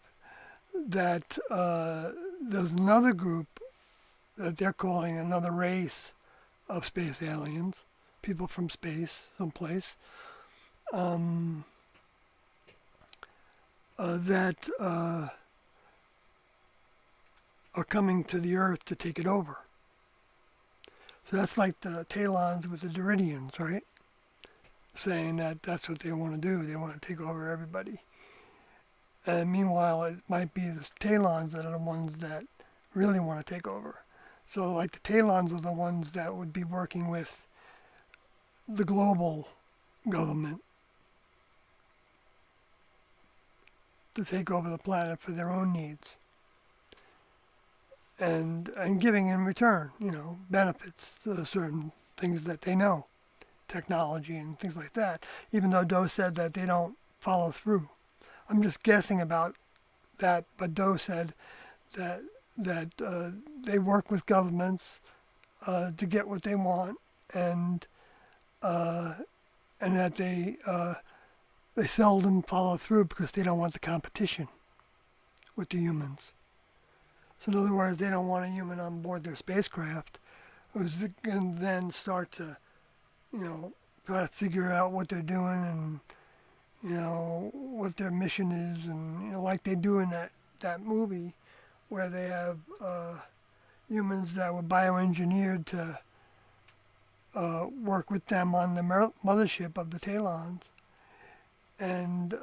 S1: that there's another group that they're calling another race of space aliens, people from space, someplace, that are coming to the Earth to take it over. So that's like the Talons with the Duridians, right? Saying that that's what they want to do. They want to take over everybody. And meanwhile, it might be the Talons that are the ones that really want to take over. So like the Talons are the ones that would be working with the global government to take over the planet for their own needs. And giving in return, benefits to certain things that they know, technology and things like that, even though Doe said that they don't follow through. I'm just guessing about that, but Doe said that they work with governments to get what they want, and that they seldom follow through because they don't want the competition with the humans. So in other words, they don't want a human on board their spacecraft who's going to then start to, try to figure out what they're doing and, what their mission is. And, like they do in that movie where they have humans that were bioengineered to work with them on the mothership of the Talons. And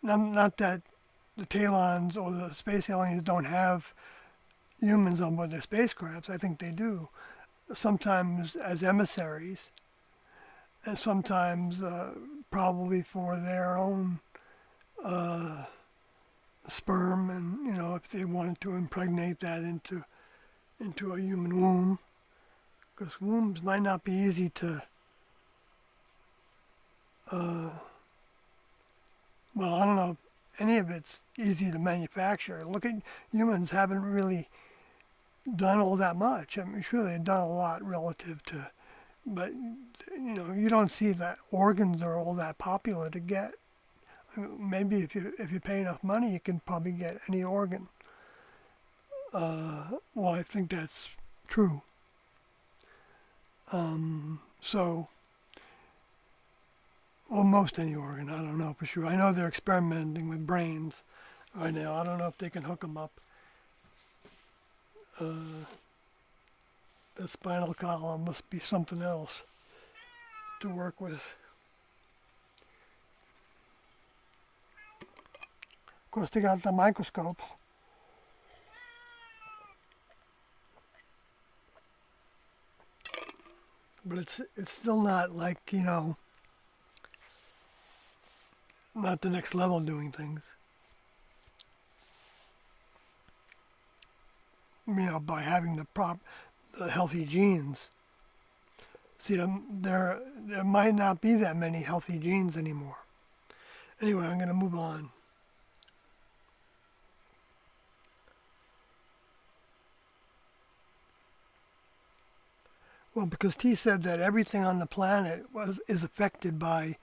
S1: not that the Talons or the space aliens don't have humans on board their spacecrafts. I think they do. Sometimes as emissaries, and sometimes probably for their own sperm, and if they wanted to impregnate that into a human womb, because wombs might not be easy to Well, I don't know if any of it's easy to manufacture. Look at humans haven't really done all that much. I mean, sure they've done a lot relative to, but you don't see that organs are all that popular to get. I mean, maybe if you pay enough money, you can probably get any organ. Well, I think that's true. So, well, most any organ. I don't know for sure. I know they're experimenting with brains right now. I don't know if they can hook them up. The spinal column must be something else to work with. Of course, they got the microscopes. But it's still not like, not the next level doing things. By having the healthy genes. See, there might not be that many healthy genes anymore. Anyway, I'm going to move on. Well, because T said that everything on the planet is affected by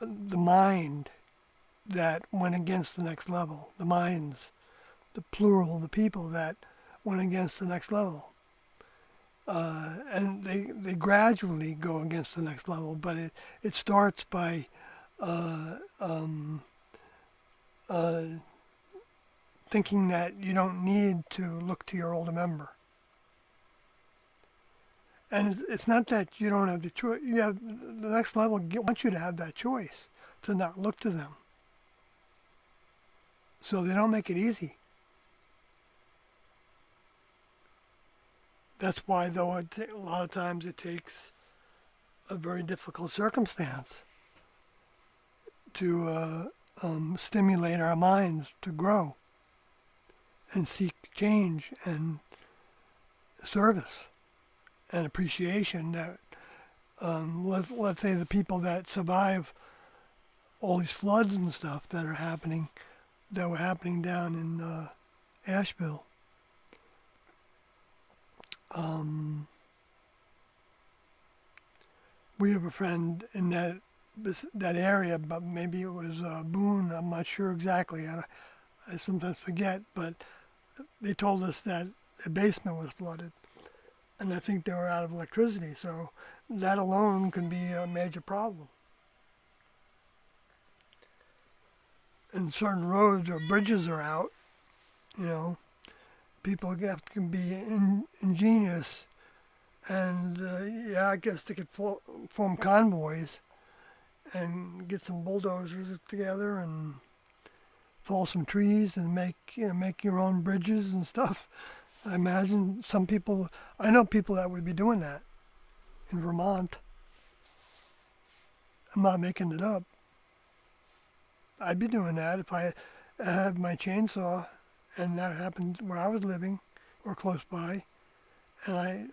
S1: the mind that went against the next level. The minds, the plural, the people that went against the next level. And they gradually go against the next level, but it starts by thinking that you don't need to look to your older member. And it's not that you don't have the choice. You have the next level wants you to have that choice to not look to them. So they don't make it easy. That's why, though, a lot of times it takes a very difficult circumstance to stimulate our minds to grow and seek change and service and appreciation that, let's say, the people that survive all these floods and stuff that were happening down in Asheville. We have a friend in that area, but maybe it was Boone. I'm not sure exactly. I sometimes forget, but they told us that the basement was flooded, and I think they were out of electricity. So that alone can be a major problem. And certain roads or bridges are out. People can be ingenious, and I guess they could form convoys and get some bulldozers together and fall some trees and make your own bridges and stuff. I imagine I know people that would be doing that in Vermont. I'm not making it up. I'd be doing that if I had my chainsaw and that happened where I was living or close by. And I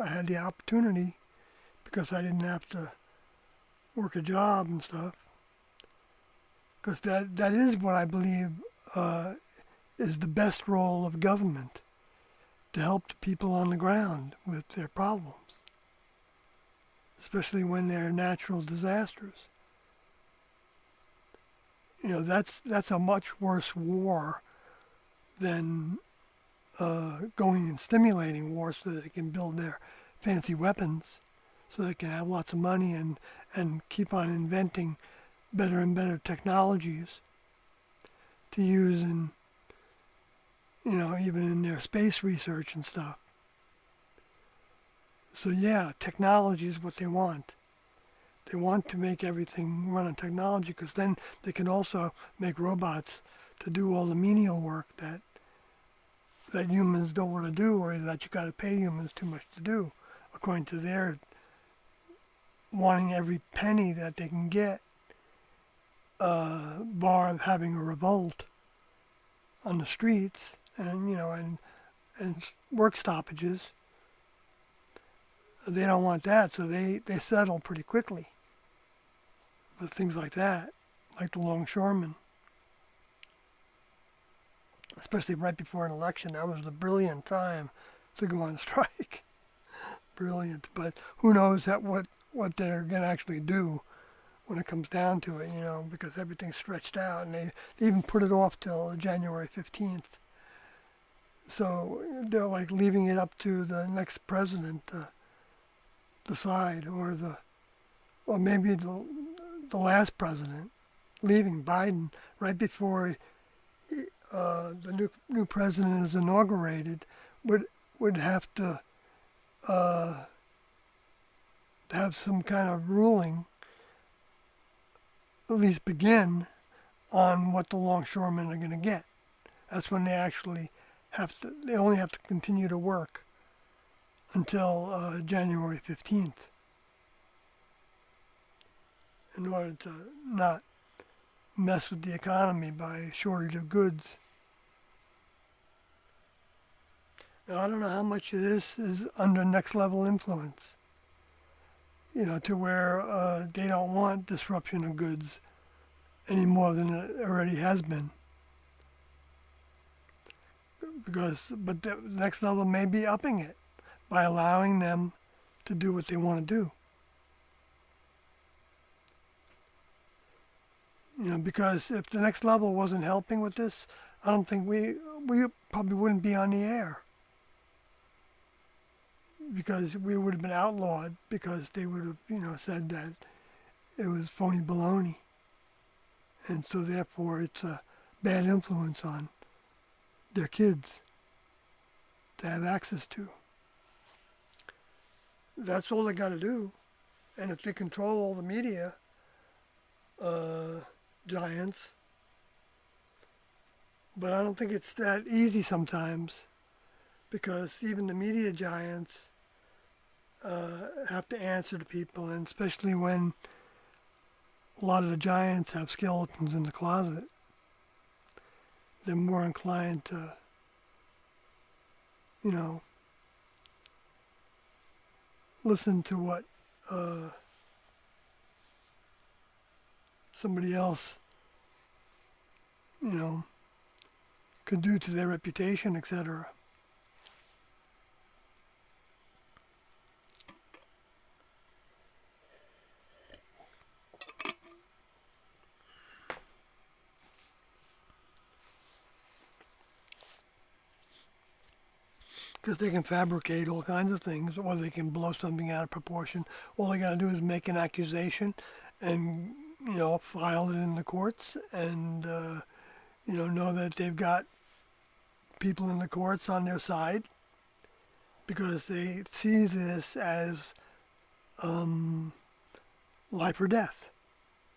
S1: had the opportunity because I didn't have to work a job and stuff. Because that is what I believe is the best role of government, to help the people on the ground with their problems, especially when they're natural disasters. That's a much worse war than going and stimulating war so that they can build their fancy weapons, so they can have lots of money and keep on inventing better and better technologies to use in, even in their space research and stuff. So yeah, technology is what they want. They want to make everything run on technology because then they can also make robots to do all the menial work that humans don't want to do, or that you got to pay humans too much to do, according to their wanting every penny that they can get, bar of having a revolt on the streets and work stoppages. They don't want that, so they settle pretty quickly with things like that. like the longshoremen, especially right before an election. That was a brilliant time to go on strike. Brilliant, but who knows what they're going to actually do when it comes down to it, because everything's stretched out, and they even put it off till January 15th. So they're like leaving it up to the next president to decide, or maybe the last president leaving, Biden, right before the new president is inaugurated, would have to have some kind of ruling, at least begin, on what the longshoremen are going to get. That's when they actually they only have to continue to work until January 15th in order to not mess with the economy by shortage of goods. Now, I don't know how much of this is under next level influence, to where they don't want disruption of goods any more than it already has been. But the next level may be upping it by allowing them to do what they want to do. Because if the next level wasn't helping with this, I don't think we probably wouldn't be on the air. Because we would have been outlawed, because they would have, said that it was phony baloney. And so therefore it's a bad influence on their kids to have access to. That's all they got to do. And if they control all the media giants, but I don't think it's that easy sometimes, because even the media giants have to answer to people, and especially when a lot of the giants have skeletons in the closet, they're more inclined to, listen to what somebody else, could do to their reputation, etc. Because they can fabricate all kinds of things, or they can blow something out of proportion. All they got to do is make an accusation and, file it in the courts, and, know that they've got people in the courts on their side, because they see this as life or death.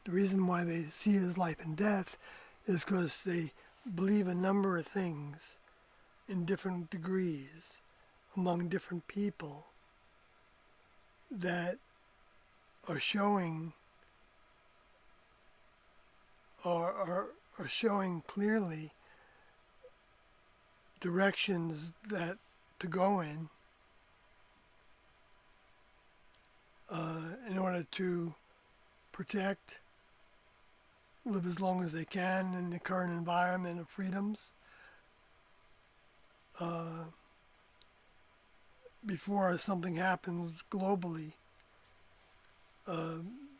S1: The reason why they see it as life and death is because they believe a number of things in different degrees among different people that are showing are showing clearly directions that to go in order to protect, live as long as they can in the current environment of freedoms, before something happens globally,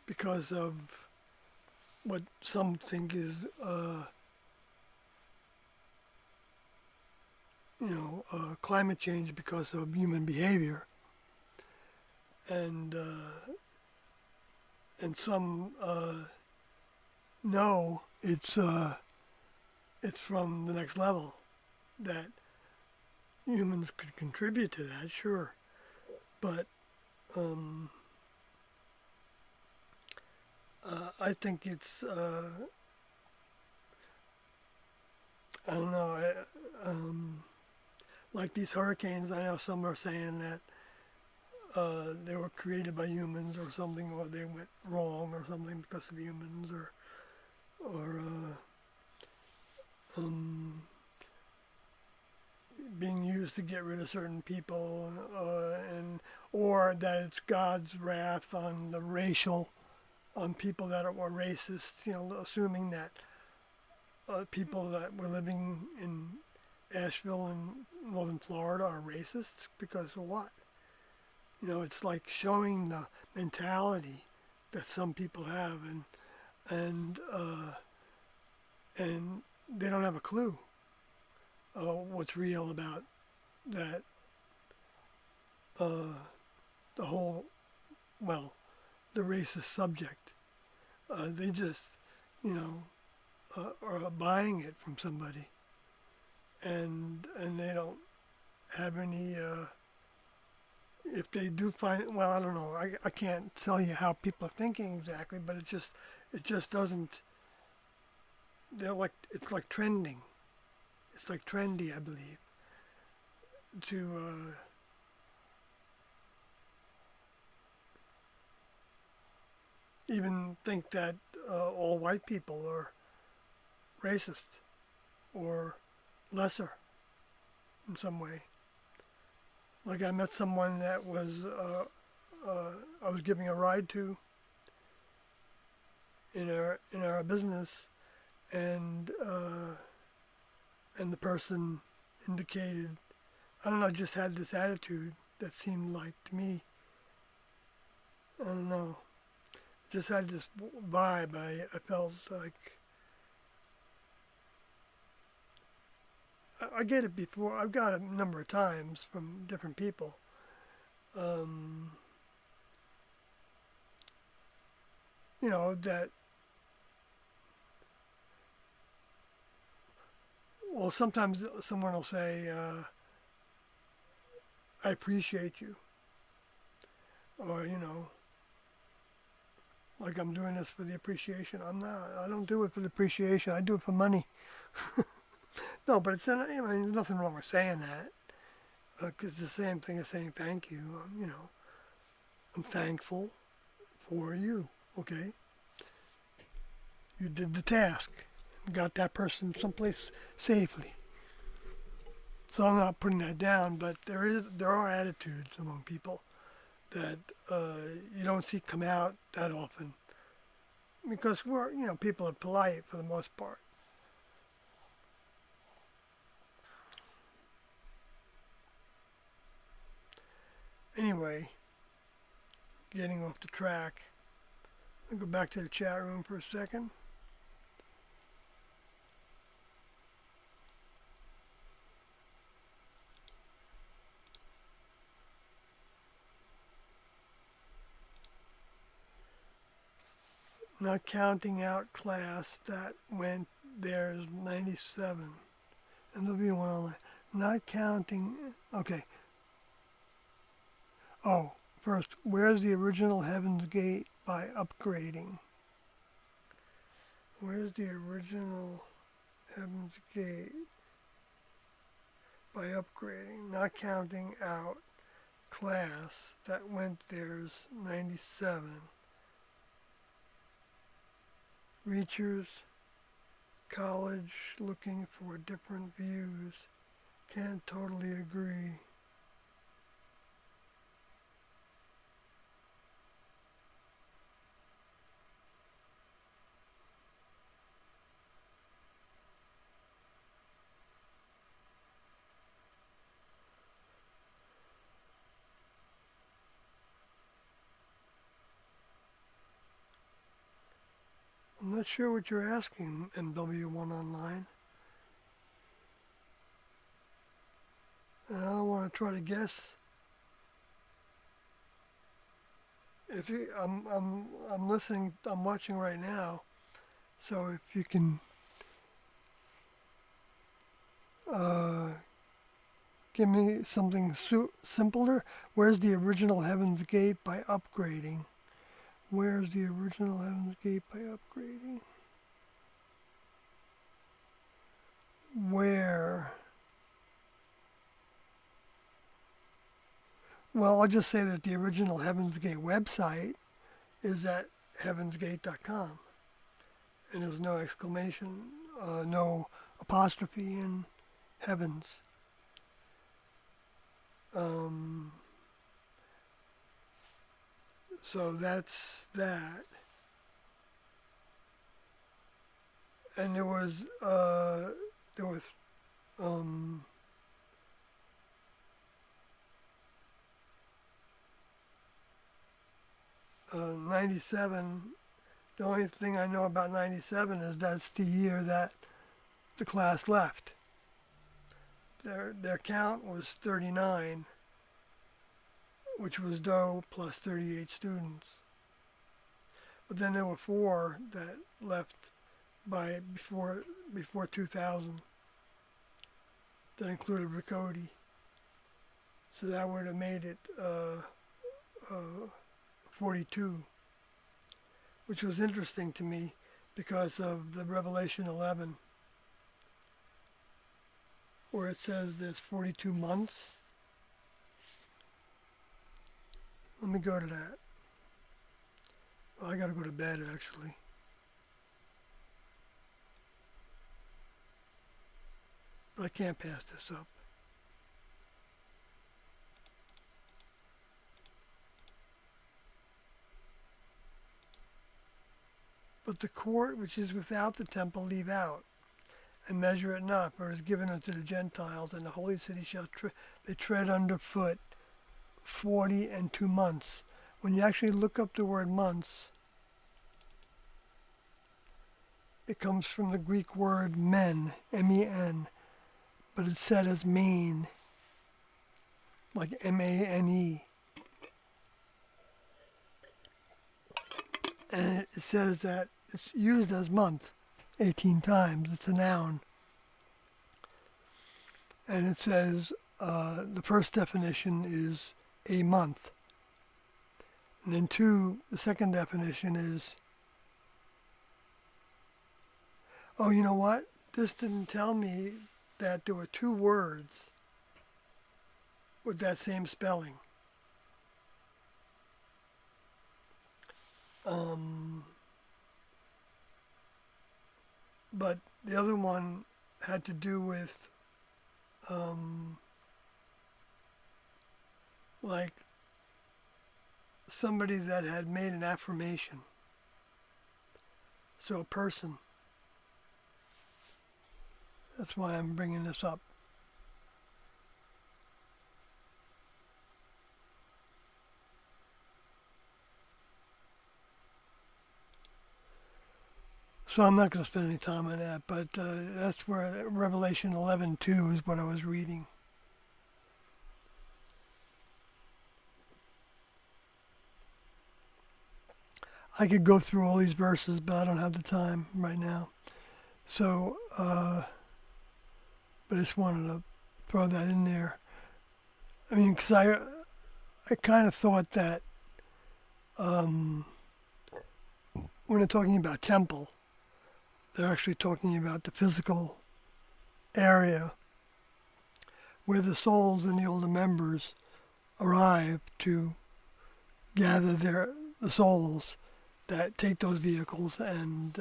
S1: because of what some think is, climate change because of human behavior, and some know it's from the next level, that humans could contribute to that, sure, but I think it's I don't know, like these hurricanes. I know some are saying that they were created by humans or something, or they went wrong or something because of humans, or being used to get rid of certain people, or that it's God's wrath on the racial on people that were racist, assuming that people that were living in Asheville and northern Florida are racists because of what? It's like showing the mentality that some people have, and and they don't have a clue what's real about that. The whole, well, the racist subject. They just, are buying it from somebody, and they don't have any. If they do find, well, I don't know. I can't tell you how people are thinking exactly, but it just doesn't. It's like trending. It's like trendy, I believe, to even think that all white people are racist or lesser in some way. Like I met someone that was I was giving a ride to in our business, and the person indicated, I don't know, just had this attitude that seemed like to me, I don't know, just had this vibe. I felt like I get it before. I've got it a number of times from different people. Um, that, well, sometimes someone will say, I appreciate you. Or, like I'm doing this for the appreciation. I'm not. I don't do it for the appreciation. I do it for money. No, but there's nothing wrong with saying that. Because it's the same thing as saying thank you. I'm thankful for you. Okay? You did the task. Got that person someplace safely. So I'm not putting that down, but there are attitudes among people that you don't see come out that often, because people are polite for the most part. Anyway, getting off the track. I'll go back to the chat room for a second. Not counting out class that went there's 97. And there'll be one online. Not counting, okay. Oh, first, where's the original Heaven's Gate by upgrading? Where's the original Heaven's Gate by upgrading? Not counting out class that went there's 97. Reachers, college looking for different views. Can't totally agree. I'm not sure what you're asking, MW1 Online. And I don't want to try to guess. If you, I'm listening. I'm watching right now. So if you can give me something simpler, where's the original Heaven's Gate by upgrading? Where's the original Heaven's Gate by upgrading? Where? Well, I'll just say that the original Heaven's Gate website is at heavensgate.com. And there's no exclamation, no apostrophe in heavens. So that's that. and there was um, 97. The only thing I know about 97 is that's the year that the class left. Their count was 39, which was Doe plus 38 students. But then there were 4 that left by before 2000. That included Riccoti. So that would have made it 42, which was interesting to me because of the Revelation 11, where it says there's 42 months. Let me go to that. Well, I got to go to bed, actually. But I can't pass this up. But the court which is without the temple leave out, and measure it not, for it is given unto the Gentiles, and the holy city shall they tread underfoot 42 months. When you actually look up the word months, it comes from the Greek word men, M-E-N, but it's said as main, like M-A-N-E. And it says that it's used as month 18 times. It's a noun. And it says the first definition is a month. And then the second definition is, oh, you know what? This didn't tell me that there were 2 words with that same spelling. But the other one had to do with like somebody that had made an affirmation. So a person. That's why I'm bringing this up. So I'm not going to spend any time on that, but that's where Revelation 11:2 is what I was reading. I could go through all these verses, but I don't have the time right now. So, but I just wanted to throw that in there. I mean, because I kind of thought that when they're talking about temple, they're actually talking about the physical area where the souls and the older members arrive to gather the souls that take those vehicles and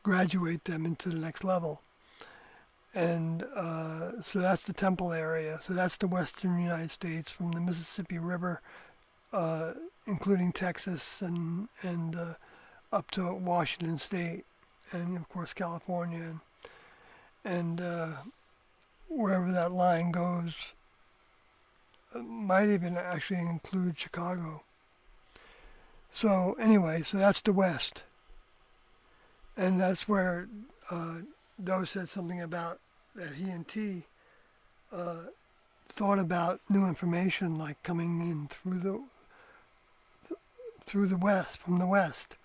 S1: graduate them into the next level. And so that's the temple area. So that's the western United States from the Mississippi River, including Texas and up to Washington State, and of course California, and wherever that line goes, might even actually include Chicago. So anyway, so that's the West, and that's where Doe said something about that he and T thought about new information like coming in through the West, from the West,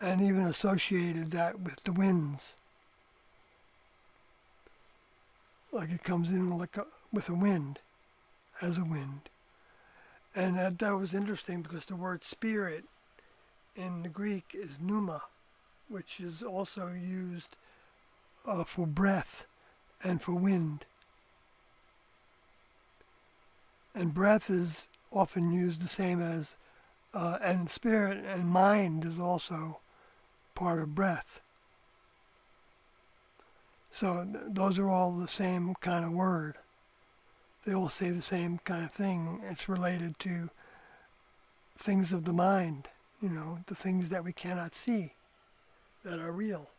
S1: and even associated that with the winds. Like it comes in with a wind, as a wind. And that was interesting because the word spirit in the Greek is pneuma, which is also used for breath and for wind. And breath is often used the same as, and spirit and mind is also part of breath. So those are all the same kind of word. They all say the same kind of thing. It's related to things of the mind, the things that we cannot see that are real.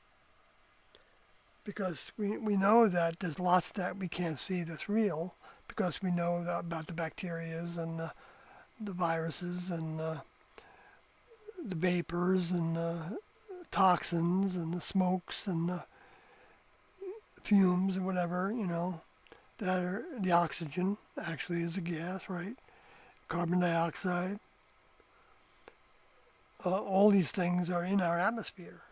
S1: because we know that there's lots that we can't see that's real, because we know about the bacterias and the viruses and the vapors and the toxins and the smokes and the fumes or whatever, that are the oxygen actually is a gas, right? Carbon dioxide. All these things are in our atmosphere.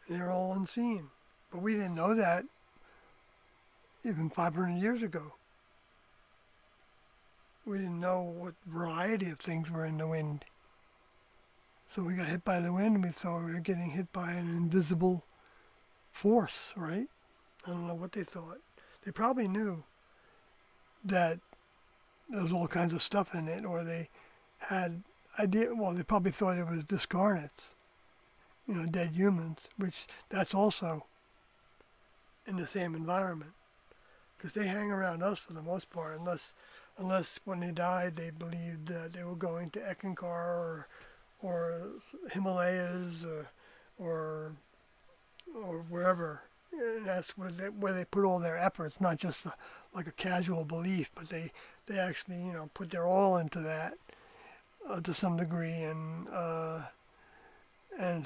S1: They're all unseen. But we didn't know that even 500 years ago. We didn't know what variety of things were in the wind. So we got hit by the wind and we thought we were getting hit by an invisible force, right? I don't know what they thought. They probably knew that there was all kinds of stuff in it, or they had idea. Well, they probably thought it was discarnates, dead humans, which that's also in the same environment, because they hang around us for the most part, unless when they died they believed that they were going to Ekankar or Himalayas or wherever. And that's where they put all their efforts, not just like a casual belief, but they actually put their all into that to some degree, and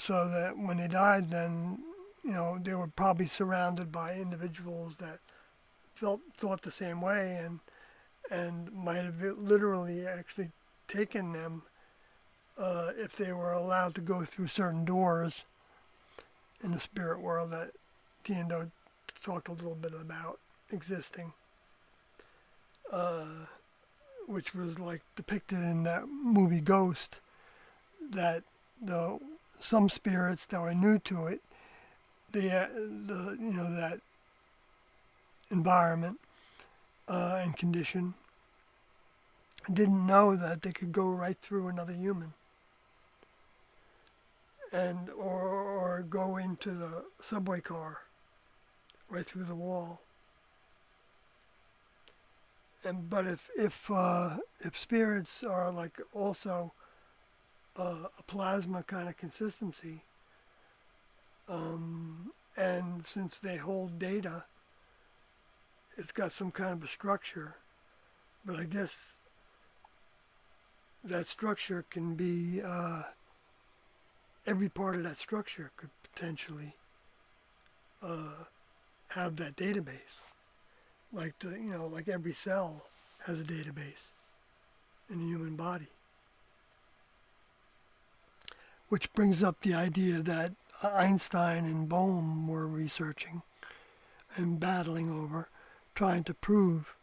S1: so that when they died, then they were probably surrounded by individuals that thought the same way, and might have literally actually taken them if they were allowed to go through certain doors in the spirit world that Tiendo talked a little bit about existing, which was like depicted in that movie Ghost, that some spirits that were new to it, that environment and condition, didn't know that they could go right through another human, and or go into the subway car right through the wall. But if spirits are like also a plasma kind of consistency, and since they hold data, it's got some kind of a structure. But I guess that structure can be every part of that structure could potentially have that database. Like like every cell has a database in the human body. Which brings up the idea that Einstein and Bohm were researching and battling over, trying to prove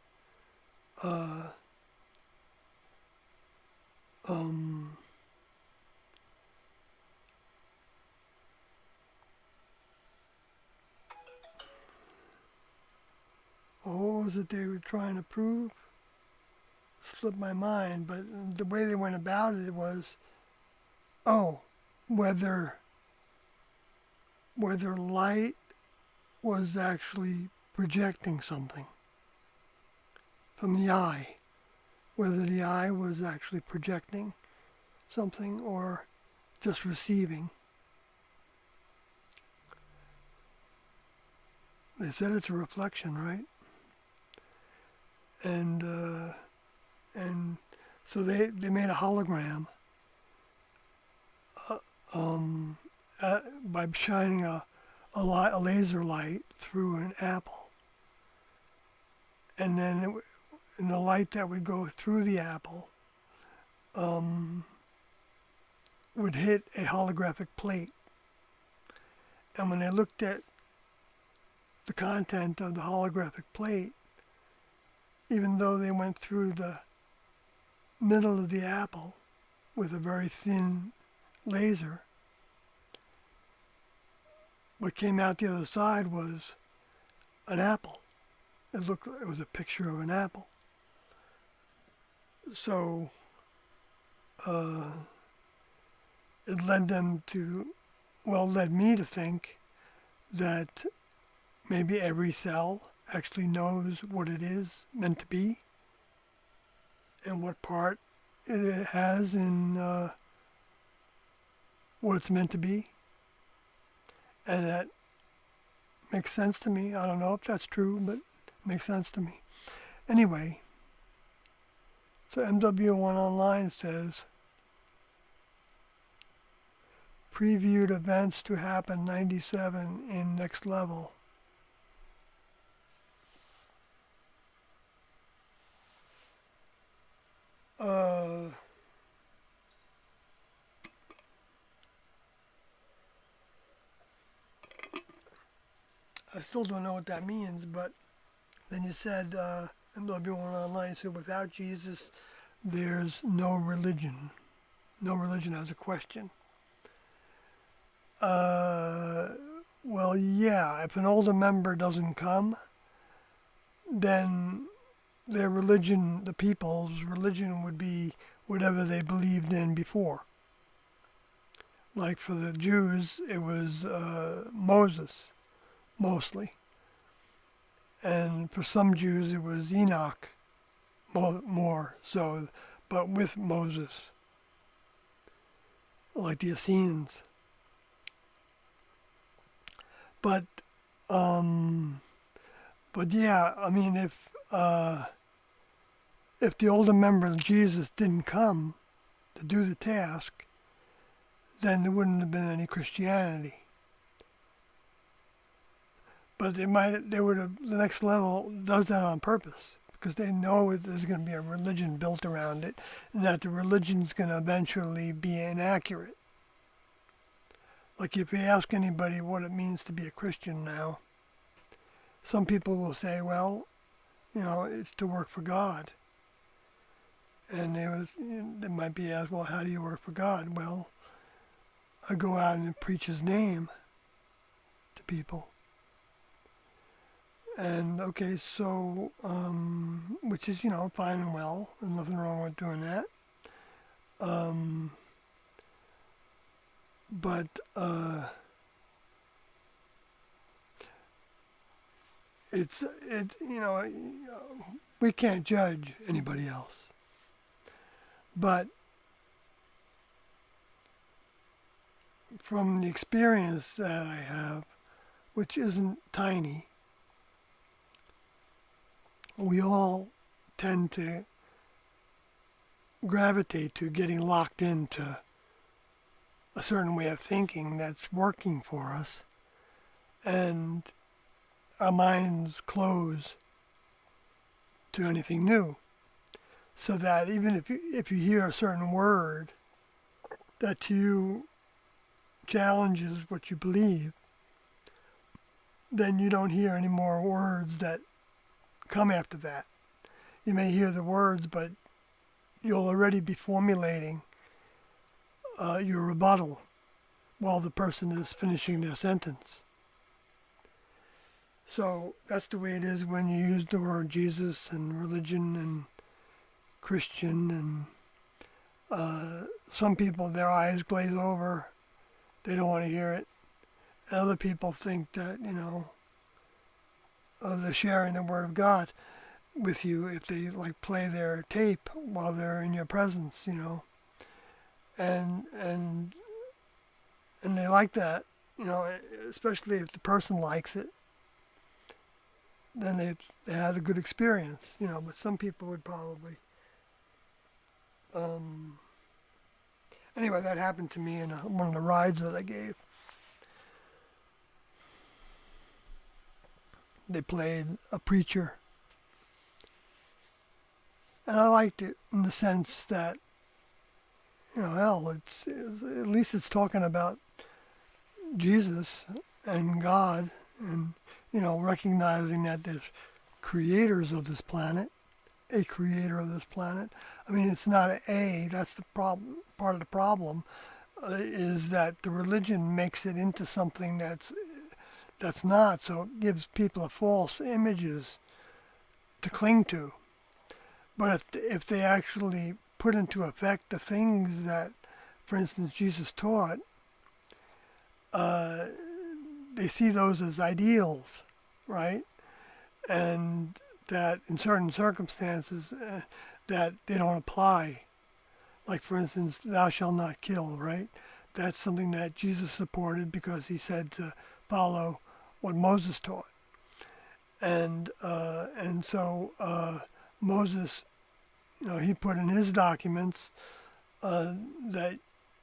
S1: what was it they were trying to prove? Slipped my mind, but the way they went about it was, whether light was actually projecting something from the eye, whether the eye was actually projecting something or just receiving. They said it's a reflection, right? And so they made a hologram by shining a laser light through an apple, and then and the light that would go through the apple would hit a holographic plate, and when they looked at the content of the holographic plate, even though they went through the middle of the apple with a very thin laser, what came out the other side was an apple. It was a picture of an apple. So it led me to think that maybe every cell actually knows what it is meant to be and what part it has in what it's meant to be. And that makes sense to me. I don't know if that's true, but it makes sense to me. Anyway, so MW1 Online says, previewed events to happen 97 in next level. I still don't know what that means, but then you said, MW1 Online said, without Jesus, there's no religion. No religion as a question. Well, yeah, if an older member doesn't come, then their religion, the people's religion, would be whatever they believed in before. Like for the Jews, it was Moses, mostly. And for some Jews, it was Enoch, more so, but with Moses, like the Essenes. But yeah, I mean, if the older member of Jesus didn't come to do the task, then there wouldn't have been any Christianity. But the next level does that on purpose because they know there's going to be a religion built around it, and that the religion's going to eventually be inaccurate. Like if you ask anybody what it means to be a Christian now, some people will say, well, it's to work for God. And they might be asked, well, how do you work for God? Well, I go out and preach His name to people. And okay, so, which is, fine and well, there's nothing wrong with doing that. But we can't judge anybody else. But from the experience that I have, which isn't tiny, we all tend to gravitate to getting locked into a certain way of thinking that's working for us, and our minds close to anything new. So that even if you hear a certain word that to you challenges what you believe, then you don't hear any more words that come after that. You may hear the words, but you'll already be formulating your rebuttal while the person is finishing their sentence. So that's the way it is when you use the word Jesus and religion and Christian, and some people, their eyes glaze over. They don't want to hear it. And other people think that, they're sharing the Word of God with you if they play their tape while they're in your presence, and they like that, especially if the person likes it, then they had a good experience, but some people would probably, anyway, that happened to me in one of the rides that I gave. They played a preacher. And I liked it in the sense that, it's at least it's talking about Jesus and God, and, recognizing that there's creators of this planet, a creator of this planet. I mean, it's not that's the problem. Part of the problem is that the religion makes it into something that's not, so it gives people false images to cling to. But if they actually put into effect the things that, for instance, Jesus taught, they see those as ideals, right? And that in certain circumstances that they don't apply. Like, for instance, thou shalt not kill, right? That's something that Jesus supported because he said to follow what Moses taught. And so Moses, he put in his documents that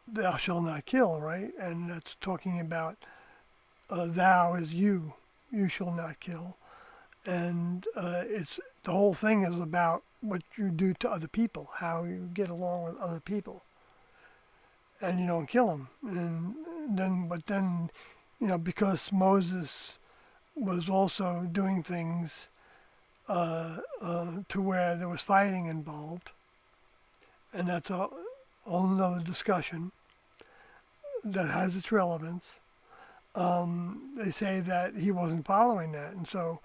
S1: thou shalt not kill, right? And that's talking about thou is you. You shall not kill. And it's the whole thing is about what you do to other people, how you get along with other people, and you don't kill them. But then, because Moses was also doing things to where there was fighting involved, and that's a whole other discussion that has its relevance. They say that he wasn't following that, and so,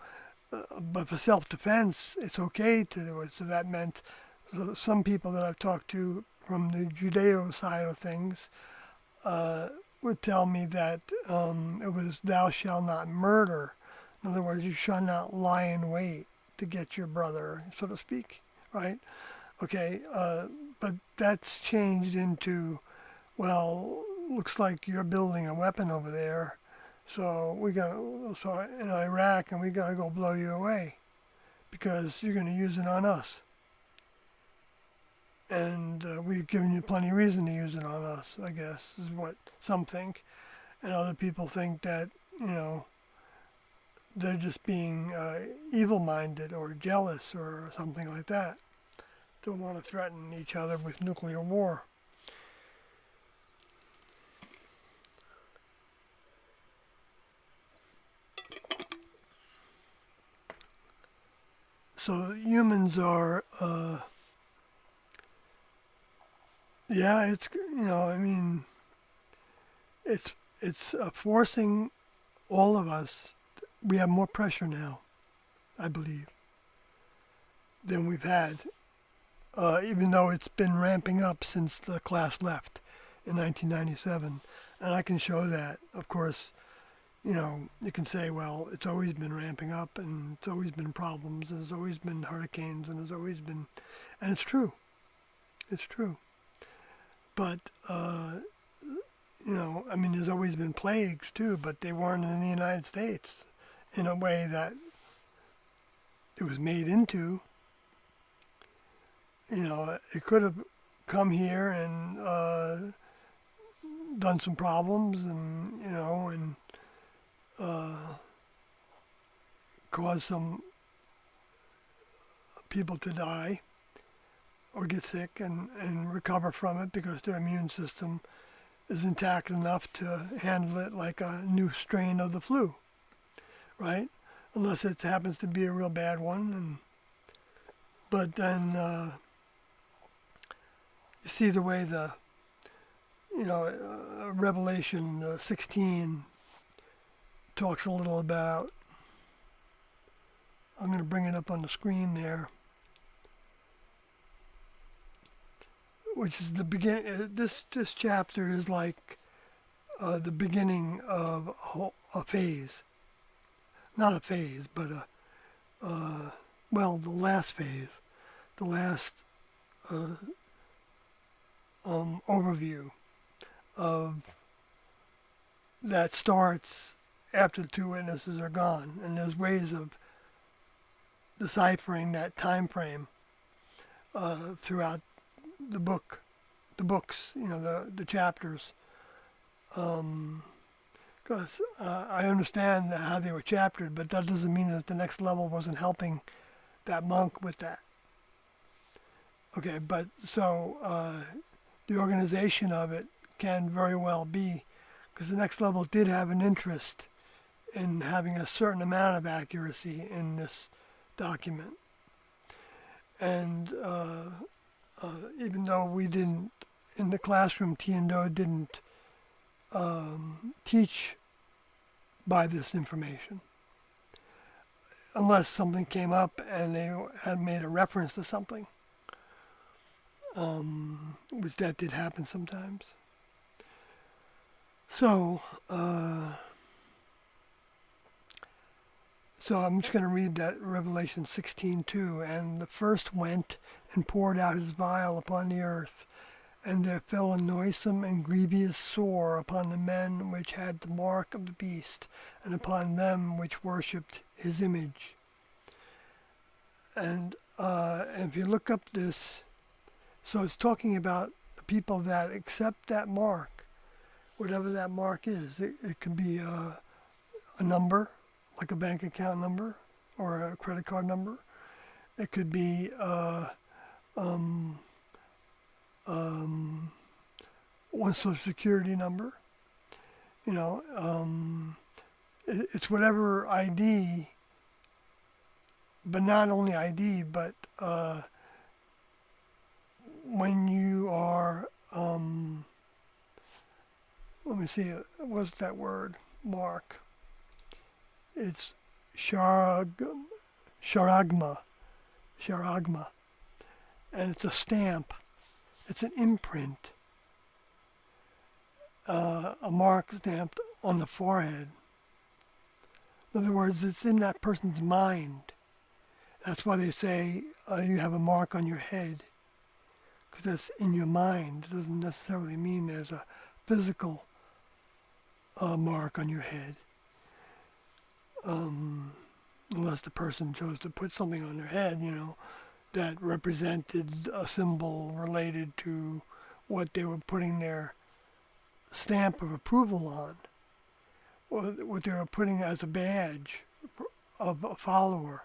S1: but for self-defense, it's okay to do it. So that meant some people that I've talked to from the Judeo side of things would tell me that it was thou shalt not murder. In other words, you shall not lie in wait to get your brother, so to speak, right? Okay, but that's changed into, well, looks like you're building a weapon over there, so in Iraq, and we gotta go blow you away because you're gonna use it on us. And we've given you plenty of reason to use it on us, I guess, is what some think. And other people think that, they're just being evil-minded or jealous or something like that. Don't want to threaten each other with nuclear war. So humans are, it's, it's forcing all of us. We have more pressure now, I believe, than we've had, even though it's been ramping up since the class left in 1997. And I can show that, of course. You can say, well, it's always been ramping up, and it's always been problems, and there's always been hurricanes, and there's always been, and it's true. It's true. But, there's always been plagues too, but they weren't in the United States in a way that it was made into. It could have come here and done some problems and cause some people to die or get sick and recover from it because their immune system is intact enough to handle it like a new strain of the flu, right? Unless it happens to be a real bad one. But then you see the way Revelation 16 talks a little about, I'm going to bring it up on the screen there, which is the beginning. This chapter is like the beginning of a phase. Not a phase, but the last phase, the last overview of that starts after the two witnesses are gone, and there's ways of deciphering that time frame throughout the books, the chapters. Because I understand how they were chaptered, but that doesn't mean that the next level wasn't helping that monk with that. Okay, but so the organization of it can very well be, because the next level did have an interest in having a certain amount of accuracy in this document. And even though we didn't, in the classroom, Tiendo didn't teach by this information, unless something came up and they had made a reference to something, which that did happen sometimes. So I'm just going to read that Revelation 16:2. And the first went and poured out his vial upon the earth, And there fell a noisome and grievous sore upon the men which had the mark of the beast, and upon them which worshipped his image. And if you look up this, so it's talking about the people that accept that mark, whatever that mark is. It could be a number, like a bank account number or a credit card number. It could be one social security number. You know, it's whatever ID, but not only ID, but when you are, let me see, what's that word? Mark. It's charagma, and it's a stamp. It's an imprint, a mark stamped on the forehead. In other words, it's in that person's mind. That's why they say you have a mark on your head, because that's in your mind. It doesn't necessarily mean there's a physical mark on your head, unless the person chose to put something on their head, you know, that represented a symbol related to what they were putting their stamp of approval on, or what they were putting as a badge of a follower.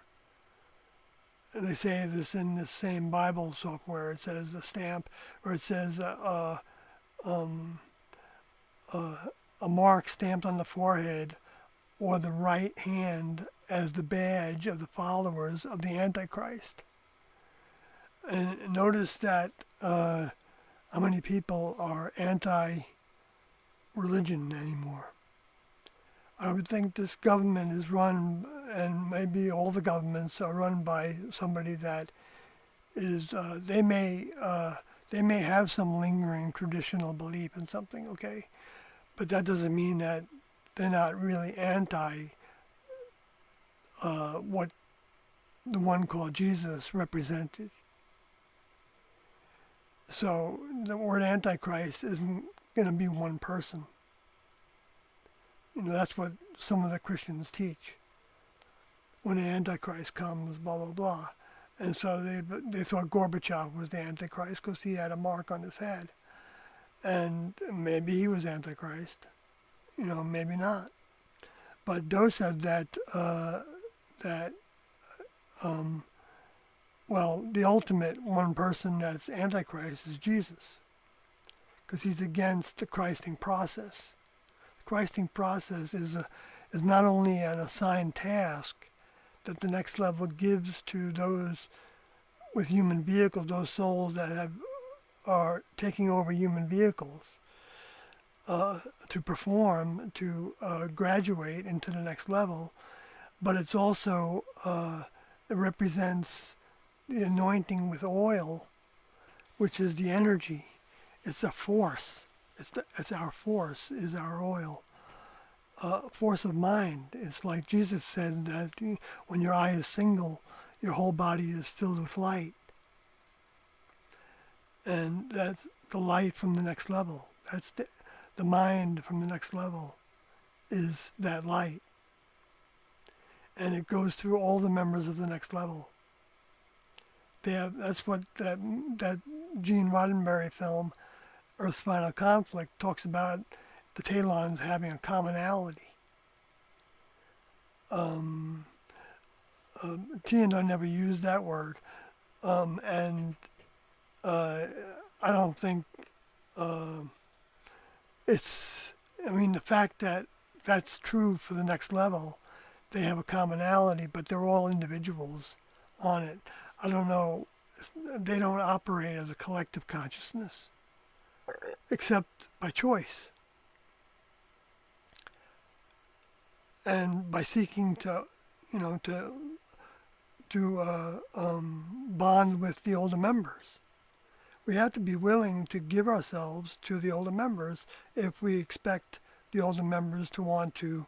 S1: And they say this in the same Bible software. It says a stamp, or it says a mark stamped on the forehead or the right hand as the badge of the followers of the Antichrist. And notice that how many people are anti-religion anymore. I would think this government is run, and maybe all the governments are run by somebody that is, they may have some lingering traditional belief in something, okay? But that doesn't mean that they're not really anti what the one called Jesus represented. So the word Antichrist isn't going to be one person. You know, that's what some of the Christians teach. When the Antichrist comes, blah, blah, blah. And so they thought Gorbachev was the Antichrist because he had a mark on his head. And maybe he was Antichrist. You know, maybe not. But Doe said that, well, the ultimate one person that's Antichrist is Jesus, because he's against the Christing process. The Christing process is not only an assigned task that the next level gives to those with human vehicles, those souls that are taking over human vehicles, to perform, to graduate into the next level, but it's also, it represents the anointing with oil, which is the energy. It's a force. It's our force, is our oil. Force of mind. It's like Jesus said that when your eye is single, your whole body is filled with light. And that's the light from the next level. That's the mind from the next level is that light. And it goes through all the members of the next level. That's what that Gene Roddenbury film, Earth's Final Conflict, talks about the Talons having a commonality. Tiano never used that word. And I don't think it's, I mean, the fact that that's true for the next level, they have a commonality, but they're all individuals on it. I don't know, they don't operate as a collective consciousness, except by choice. And by seeking to, you know, to bond with the older members. We have to be willing to give ourselves to the older members if we expect the older members to want to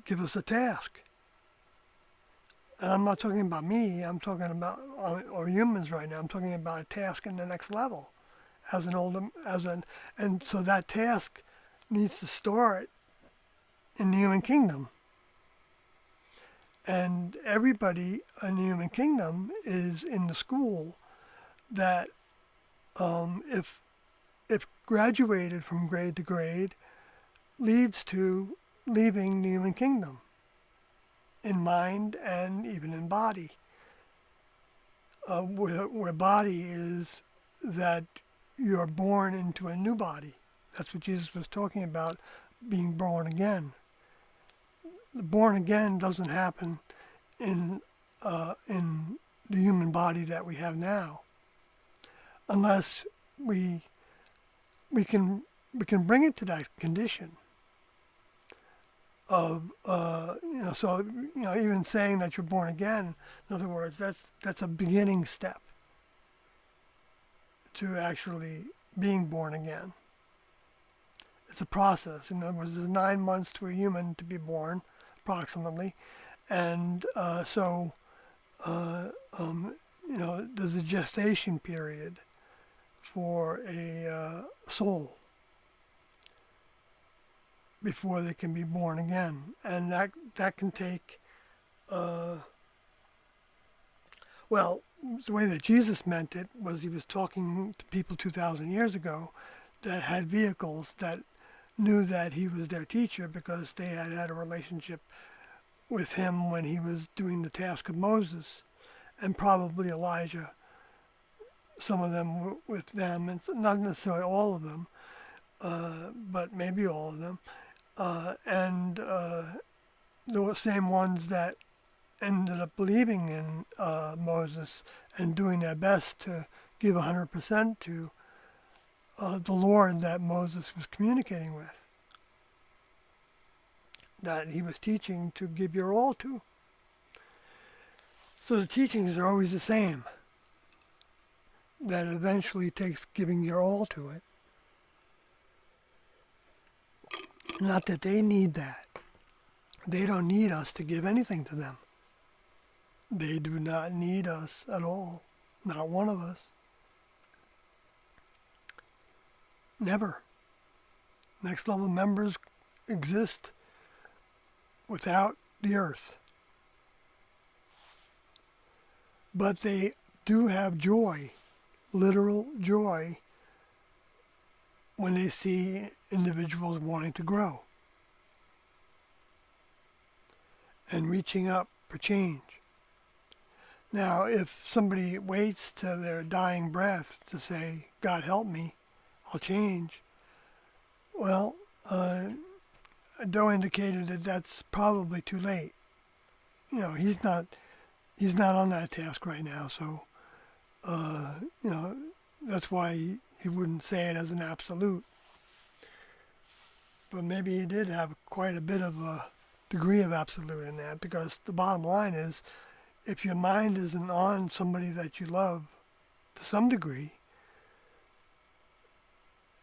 S1: give us a task. And I'm not talking about me, I'm talking about, or humans right now, I'm talking about a task in the next level. as an old as an and so that task needs to start in the human kingdom. And everybody in the human kingdom is in the school that if graduated from grade to grade leads to leaving the human kingdom in mind and even in body. Where body is that you're born into a new body. That's what Jesus was talking about, being born again. The born again doesn't happen in the human body that we have now, unless we can bring it to that condition of so even saying that you're born again, in other words, that's a beginning step to actually being born again. It's a process. In other words, there's 9 months to a human to be born, approximately, and there's a gestation period for a soul before they can be born again, and that can take well, the way that Jesus meant it was he was talking to people 2,000 years ago that had vehicles that knew that he was their teacher because they had had a relationship with him when he was doing the task of Moses, and probably Elijah, some of them with them, and not necessarily all of them, but maybe all of them, and the same ones that ended up believing in Moses and doing their best to give 100% to the Lord that Moses was communicating with, that he was teaching to give your all to. So the teachings are always the same, that eventually takes giving your all to it. Not that they need that. They don't need us to give anything to them. They do not need us at all. Not one of us. Never. Next level members exist without the earth. But they do have joy, literal joy, when they see individuals wanting to grow and reaching up for change. Now, if somebody waits to their dying breath to say, God help me, I'll change, well, Doe indicated that that's probably too late. He's not on that task right now, so, that's why he wouldn't say it as an absolute. But maybe he did have quite a bit of a degree of absolute in that, because the bottom line is, if your mind isn't on somebody that you love to some degree,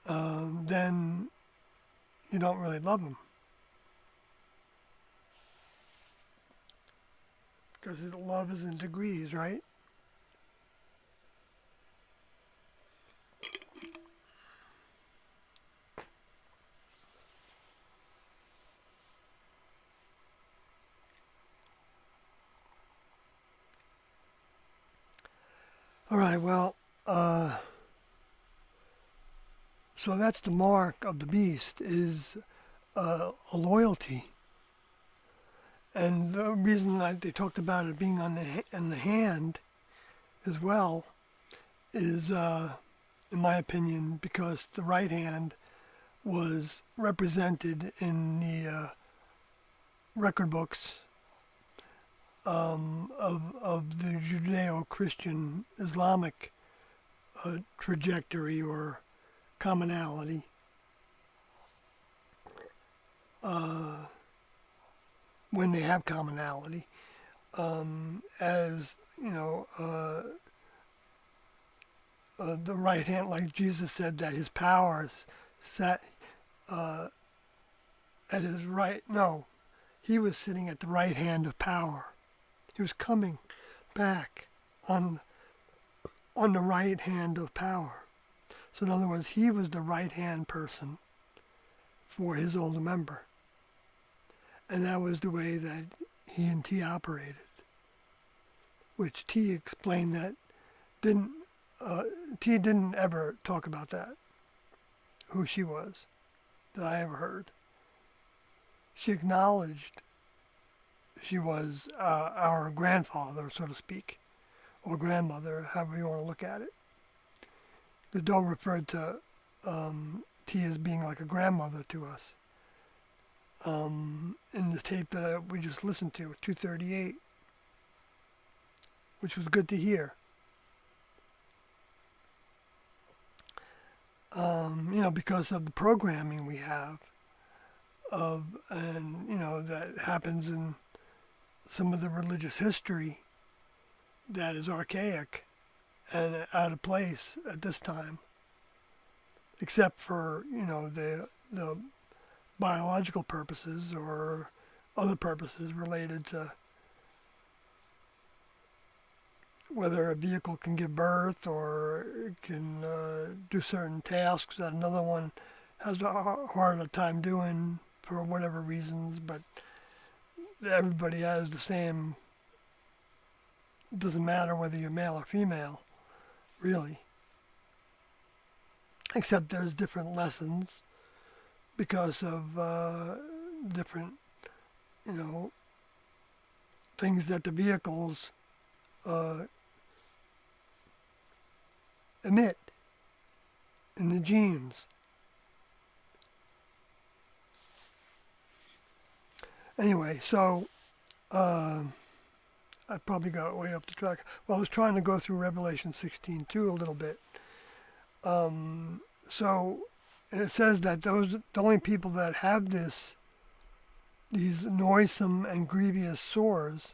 S1: then you don't really love them. Because love is in degrees, right? All right, well, so that's the mark of the beast, is a loyalty. And the reason that they talked about it being on the hand as well is, in my opinion, because the right hand was represented in the record books of the Judeo-Christian Islamic trajectory or commonality. When they have commonality, as the right hand, like Jesus said that his powers sat at his right. No, he was sitting at the right hand of power. He was coming back on the right hand of power. So in other words, he was the right-hand person for his older member. And that was the way that he and T operated, which T explained that didn't, T didn't ever talk about that, who she was, that I ever heard. She acknowledged she was our grandfather, so to speak, or grandmother, however you want to look at it. The doe referred to T as being like a grandmother to us. In the tape that we just listened to, 238, which was good to hear. Because of the programming we have that happens in some of the religious history that is archaic and out of place at this time, except for, the biological purposes or other purposes related to whether a vehicle can give birth or it can do certain tasks that another one has a harder time doing for whatever reasons, but everybody has the same, doesn't matter whether you're male or female, really. Except there's different lessons because of different, things that the vehicles emit in the genes. Anyway, so I probably got way up the track. Well, I was trying to go through Revelation 16:2 a little bit. So it says that the only people that have these noisome and grievous sores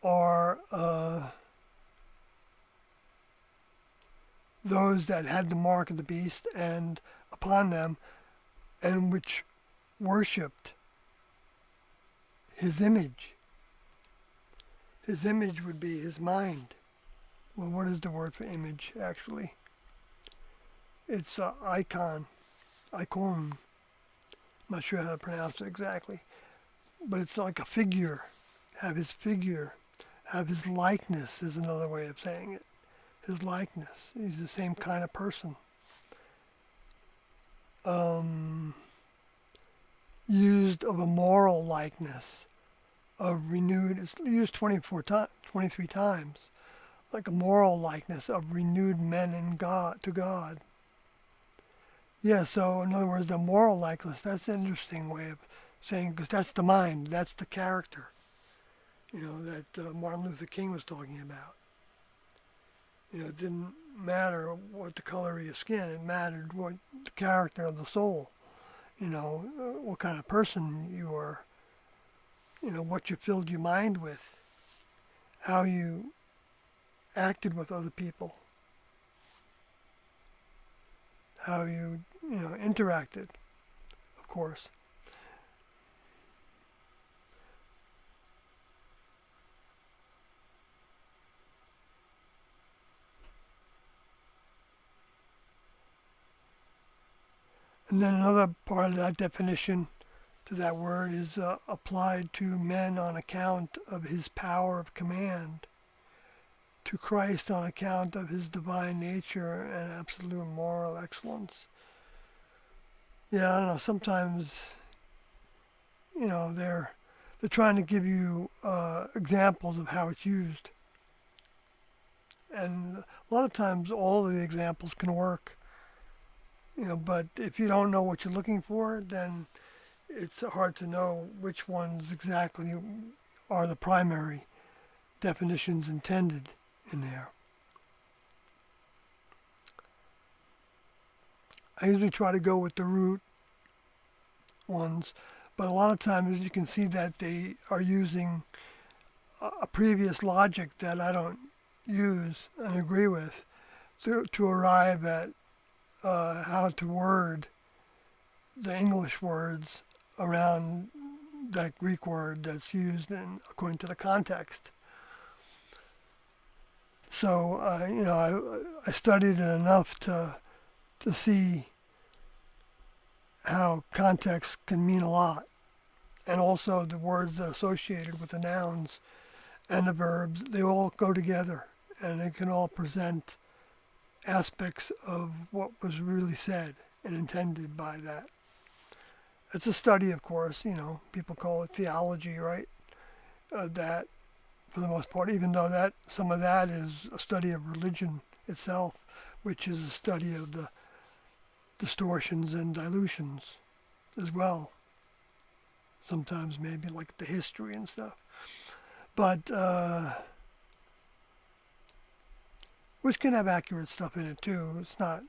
S1: are those that had the mark of the beast and upon them, and which worshipped his image. His image would be his mind. Well, what is the word for image, actually? It's icon. I'm not sure how to pronounce it exactly. But it's like a figure. Have his figure. Have his likeness is another way of saying it. His likeness. He's the same kind of person. Used of a moral likeness. Of renewed. It's used 23 times. Like a moral likeness of renewed men in God to God. Yeah, so in other words, the moral likeness, that's an interesting way of saying, because that's the mind, that's the character, that Martin Luther King was talking about. It didn't matter what the color of your skin, it mattered what the character of the soul, what kind of person you are, what you filled your mind with, how you acted with other people, how you, interacted, of course. And then another part of that definition to that word is applied to men on account of his power of command, to Christ on account of his divine nature and absolute moral excellence. Yeah, I don't know, sometimes, they're trying to give you examples of how it's used. And a lot of times all of the examples can work. But if you don't know what you're looking for, then it's hard to know which ones exactly are the primary definitions intended in there. I usually try to go with the root ones, but a lot of times you can see that they are using a previous logic that I don't use and agree with to arrive at how to word the English words around that Greek word that's used according to the context. So, I studied it enough to see how context can mean a lot, and also the words associated with the nouns and the verbs, they all go together, and they can all present aspects of what was really said and intended by that. It's a study, of course, people call it theology, right? That, for the most part, even though that some of that is a study of religion itself, which is a study of the distortions and dilutions as well. Sometimes maybe like the history and stuff. But, which can have accurate stuff in it too. It's not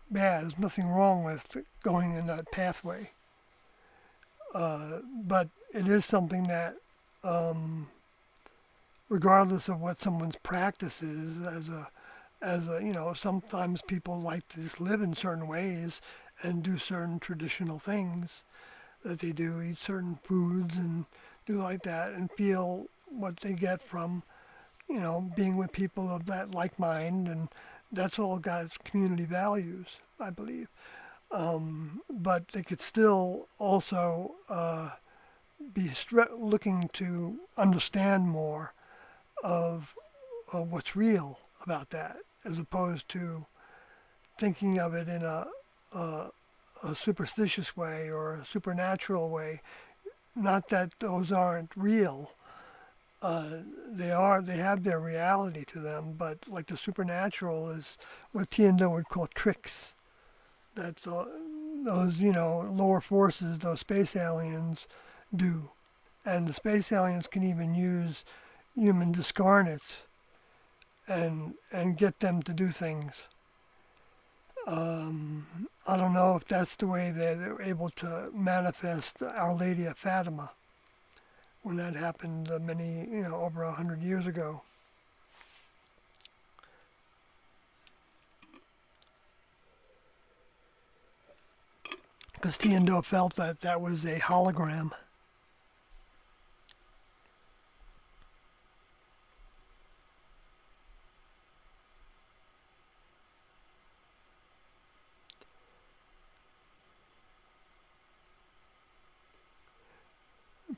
S1: bad. There's nothing wrong with going in that pathway. But it is something that, regardless of what someone's practice is, sometimes people like to just live in certain ways and do certain traditional things that they do, eat certain foods and do like that, and feel what they get from, being with people of that like mind, and that's all God's community values, I believe. But they could still also be looking to understand more of what's real about that, as opposed to thinking of it in a superstitious way or a supernatural way. Not that those aren't real. They are. They have their reality to them, but like the supernatural is what Tiendo would call tricks. That those lower forces, those space aliens, do, and the space aliens can even use human discarnates and get them to do things. I don't know if that's the way they're able to manifest Our Lady of Fatima when that happened over 100 years ago. Because Tiendo felt that that was a hologram.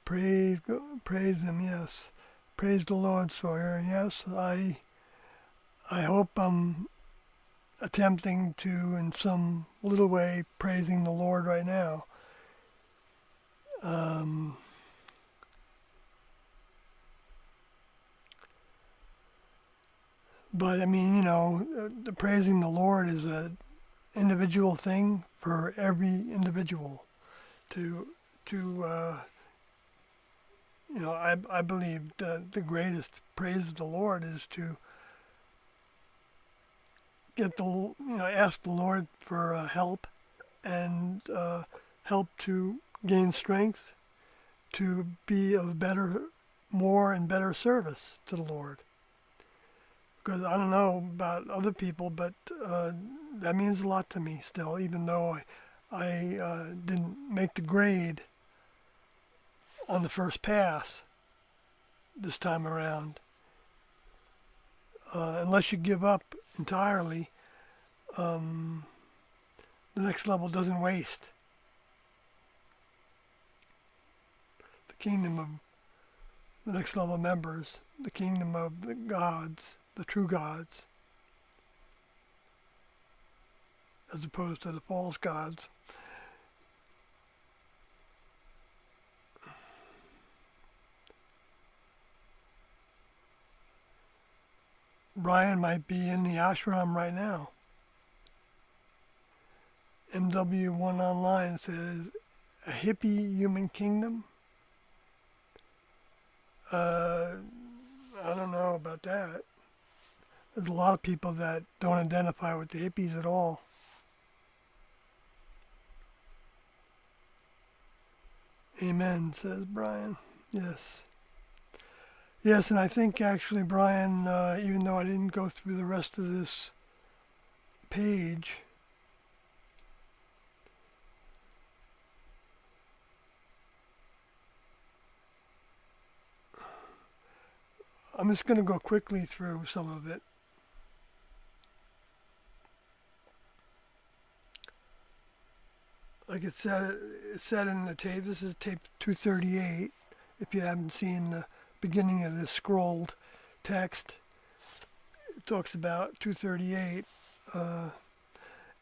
S1: Praise him, yes. Praise the Lord, Sawyer. Yes, I hope I'm attempting to, in some little way, praising the Lord right now. But I mean, the praising the Lord is a individual thing for every individual to I believe the greatest praise of the Lord is to ask the Lord for help, and help to gain strength to be of more and better service to the Lord. Because I don't know about other people, but that means a lot to me still, even though I didn't make the grade on the first pass this time around. Unless you give up entirely, the next level doesn't waste. The kingdom of the next level members, the kingdom of the gods, the true gods, as opposed to the false gods. Brian might be in the ashram right now. MW1 Online says, a hippie human kingdom? I don't know about that. There's a lot of people that don't identify with the hippies at all. Amen, says Brian. Yes. Yes, and I think actually, Brian, even though I didn't go through the rest of this page, I'm just going to go quickly through some of it. like it said in the tape. This is tape 238. If you haven't seen the beginning of this scrolled text, it talks about 238,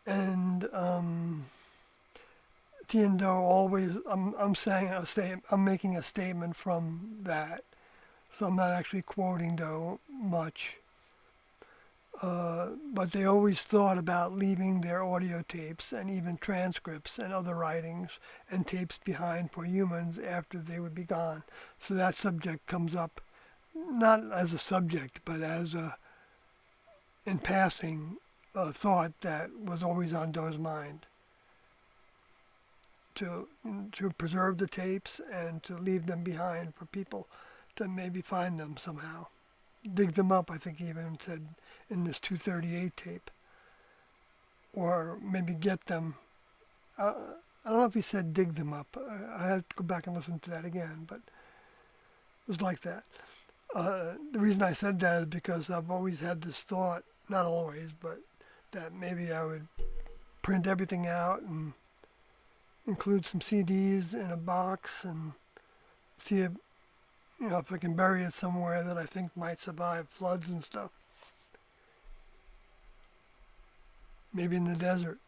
S1: and Tiendo always. I'm saying a statement. I'm making a statement from that, so I'm not actually quoting Do much. But they always thought about leaving their audio tapes and even transcripts and other writings and tapes behind for humans after they would be gone. So that subject comes up not as a subject, but as a, in passing, a thought that was always on Doe's mind. To, to preserve the tapes and to leave them behind for people to maybe find them somehow. Dig them up, I think he even said in this 238 tape. Or maybe get them. I don't know if he said dig them up. I had to go back and listen to that again, but it was like that. The reason I said that is because I've always had this thought, not always, but that maybe I would print everything out and include some CDs in a box and see if, if I can bury it somewhere that I think might survive floods and stuff. Maybe in the desert.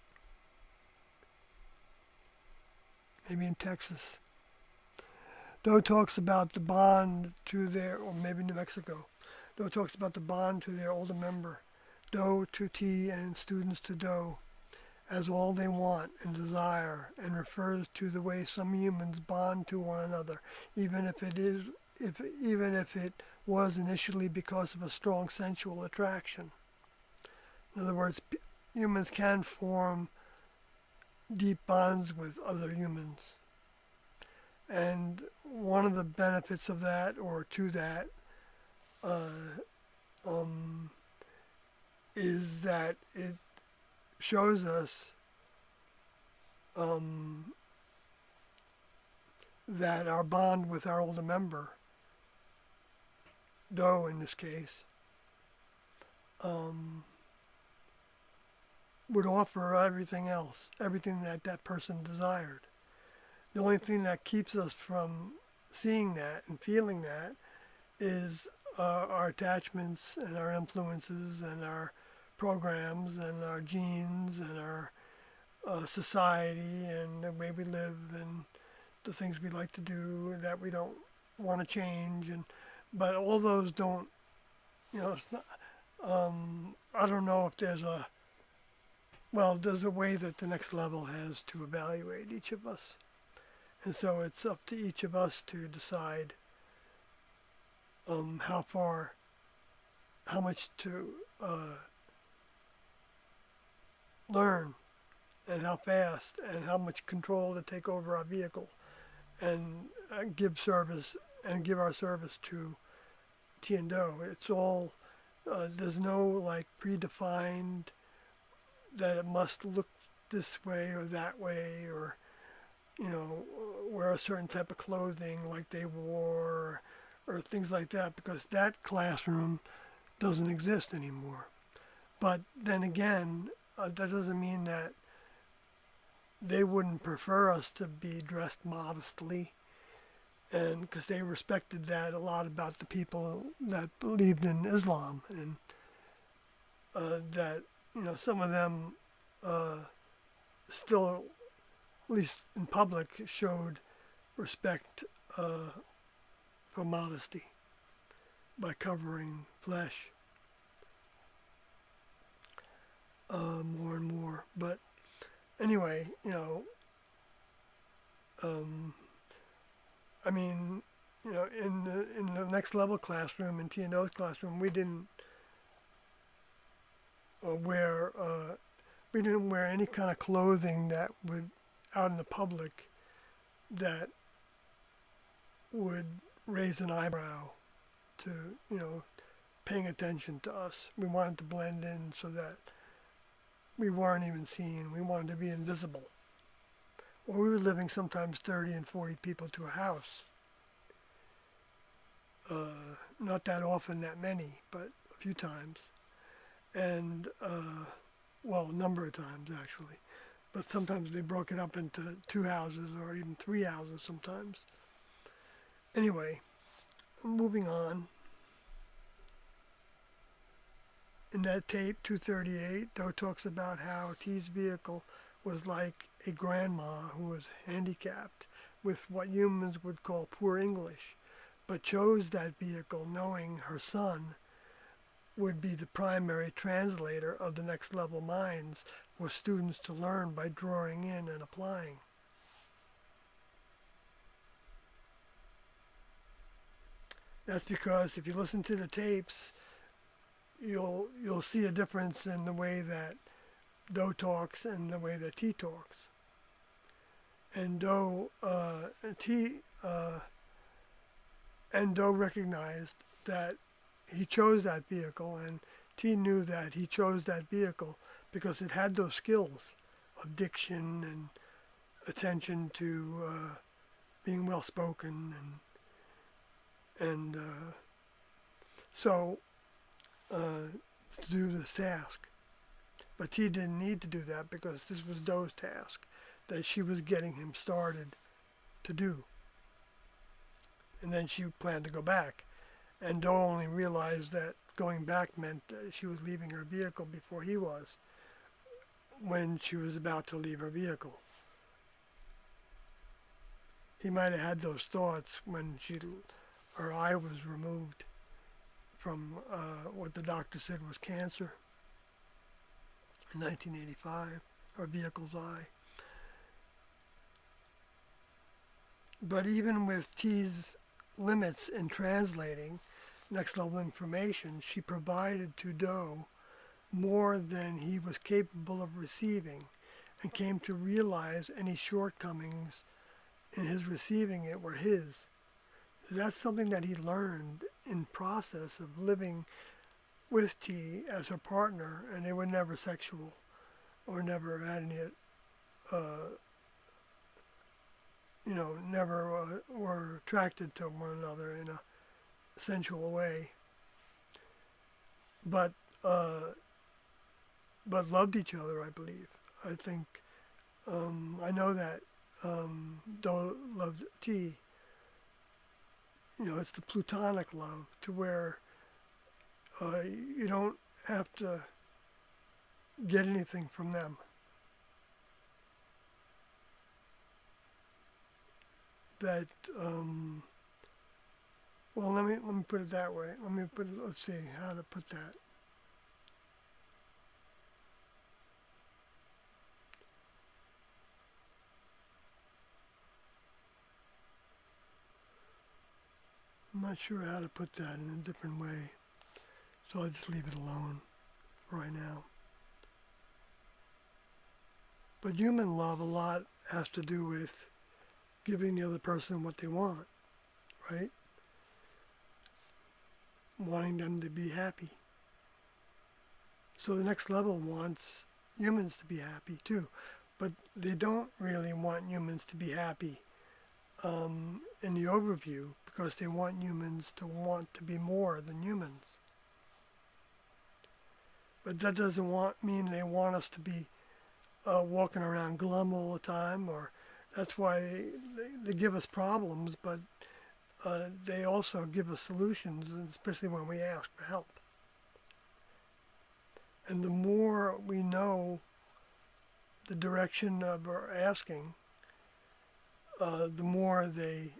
S1: Maybe in Texas. Doe talks about the bond to their, or maybe New Mexico. Doe talks about the bond to their older member. Doe to T and students to Doe as all they want and desire, and refers to the way some humans bond to one another, even if it was initially because of a strong sensual attraction. In other words, humans can form deep bonds with other humans. And one of the benefits of that, or to that, is that it shows us that our bond with our older member, Doe in this case, would offer everything else, everything that that person desired. The only thing that keeps us from seeing that and feeling that is our attachments and our influences and our programs and our genes and our society and the way we live and the things we like to do that we don't want to change. And but all those don't, it's not, I don't know if there's there's a way that the next level has to evaluate each of us. And so it's up to each of us to decide how much to learn, and how fast, and how much control to take over our vehicle, and give our service to T and Do. It's all, there's no predefined that it must look this way or that way, or wear a certain type of clothing like they wore, or things like that, because that classroom doesn't exist anymore. But then again, that doesn't mean that they wouldn't prefer us to be dressed modestly, and because they respected that a lot about the people that believed in Islam, and that some of them still, at least in public, showed respect for modesty by covering flesh more and more. But anyway, in the next level classroom, in T&O's classroom, we didn't wear any kind of clothing that would, out in the public, that would raise an eyebrow to, paying attention to us. We wanted to blend in so that we weren't even seen. We wanted to be invisible. Well, we were living sometimes 30 and 40 people to a house. Not that often, that many, but a few times. And, a number of times, actually. but sometimes they broke it up into two houses or even three houses sometimes. Anyway, moving on. In that tape, 238, Doe talks about how T's vehicle was like a grandma who was handicapped with what humans would call poor English, but chose that vehicle knowing her son would be the primary translator of the next level minds for students to learn by drawing in and applying. That's because if you listen to the tapes, you'll see a difference in the way that Doe talks and the way that T talks. And Doe recognized that he chose that vehicle, and T knew that he chose that vehicle because it had those skills of diction and attention to being well spoken, and so to do this task. But T didn't need to do that because this was Doe's task that she was getting him started to do. And then she planned to go back. And Doe only realized that going back meant that she was leaving her vehicle before he was, when she was about to leave her vehicle. He might have had those thoughts when her eye was removed from what the doctor said was cancer in 1985, her vehicle's eye. But even with T's limits in translating next level information, she provided to Doe more than he was capable of receiving, and came to realize any shortcomings in his receiving it were his. So that's something that he learned in process of living with T as her partner, and they were never sexual or never had any, never were attracted to one another in a sensual way, but loved each other, I believe. I think, I know that Doe loved T. It's the platonic love, to where you don't have to get anything from them. That, well, let me put it that way. Let's see how to put that. I'm not sure how to put that in a different way, so I'll just leave it alone right now. But human love a lot has to do with giving the other person what they want, right? Wanting them to be happy. So the next level wants humans to be happy too, but they don't really want humans to be happy in the overview, because they want humans to want to be more than humans. But that doesn't mean they want us to be walking around glum all the time, or that's why they give us problems, but they also give us solutions, especially when we ask for help. And the more we know the direction of our asking, the more they,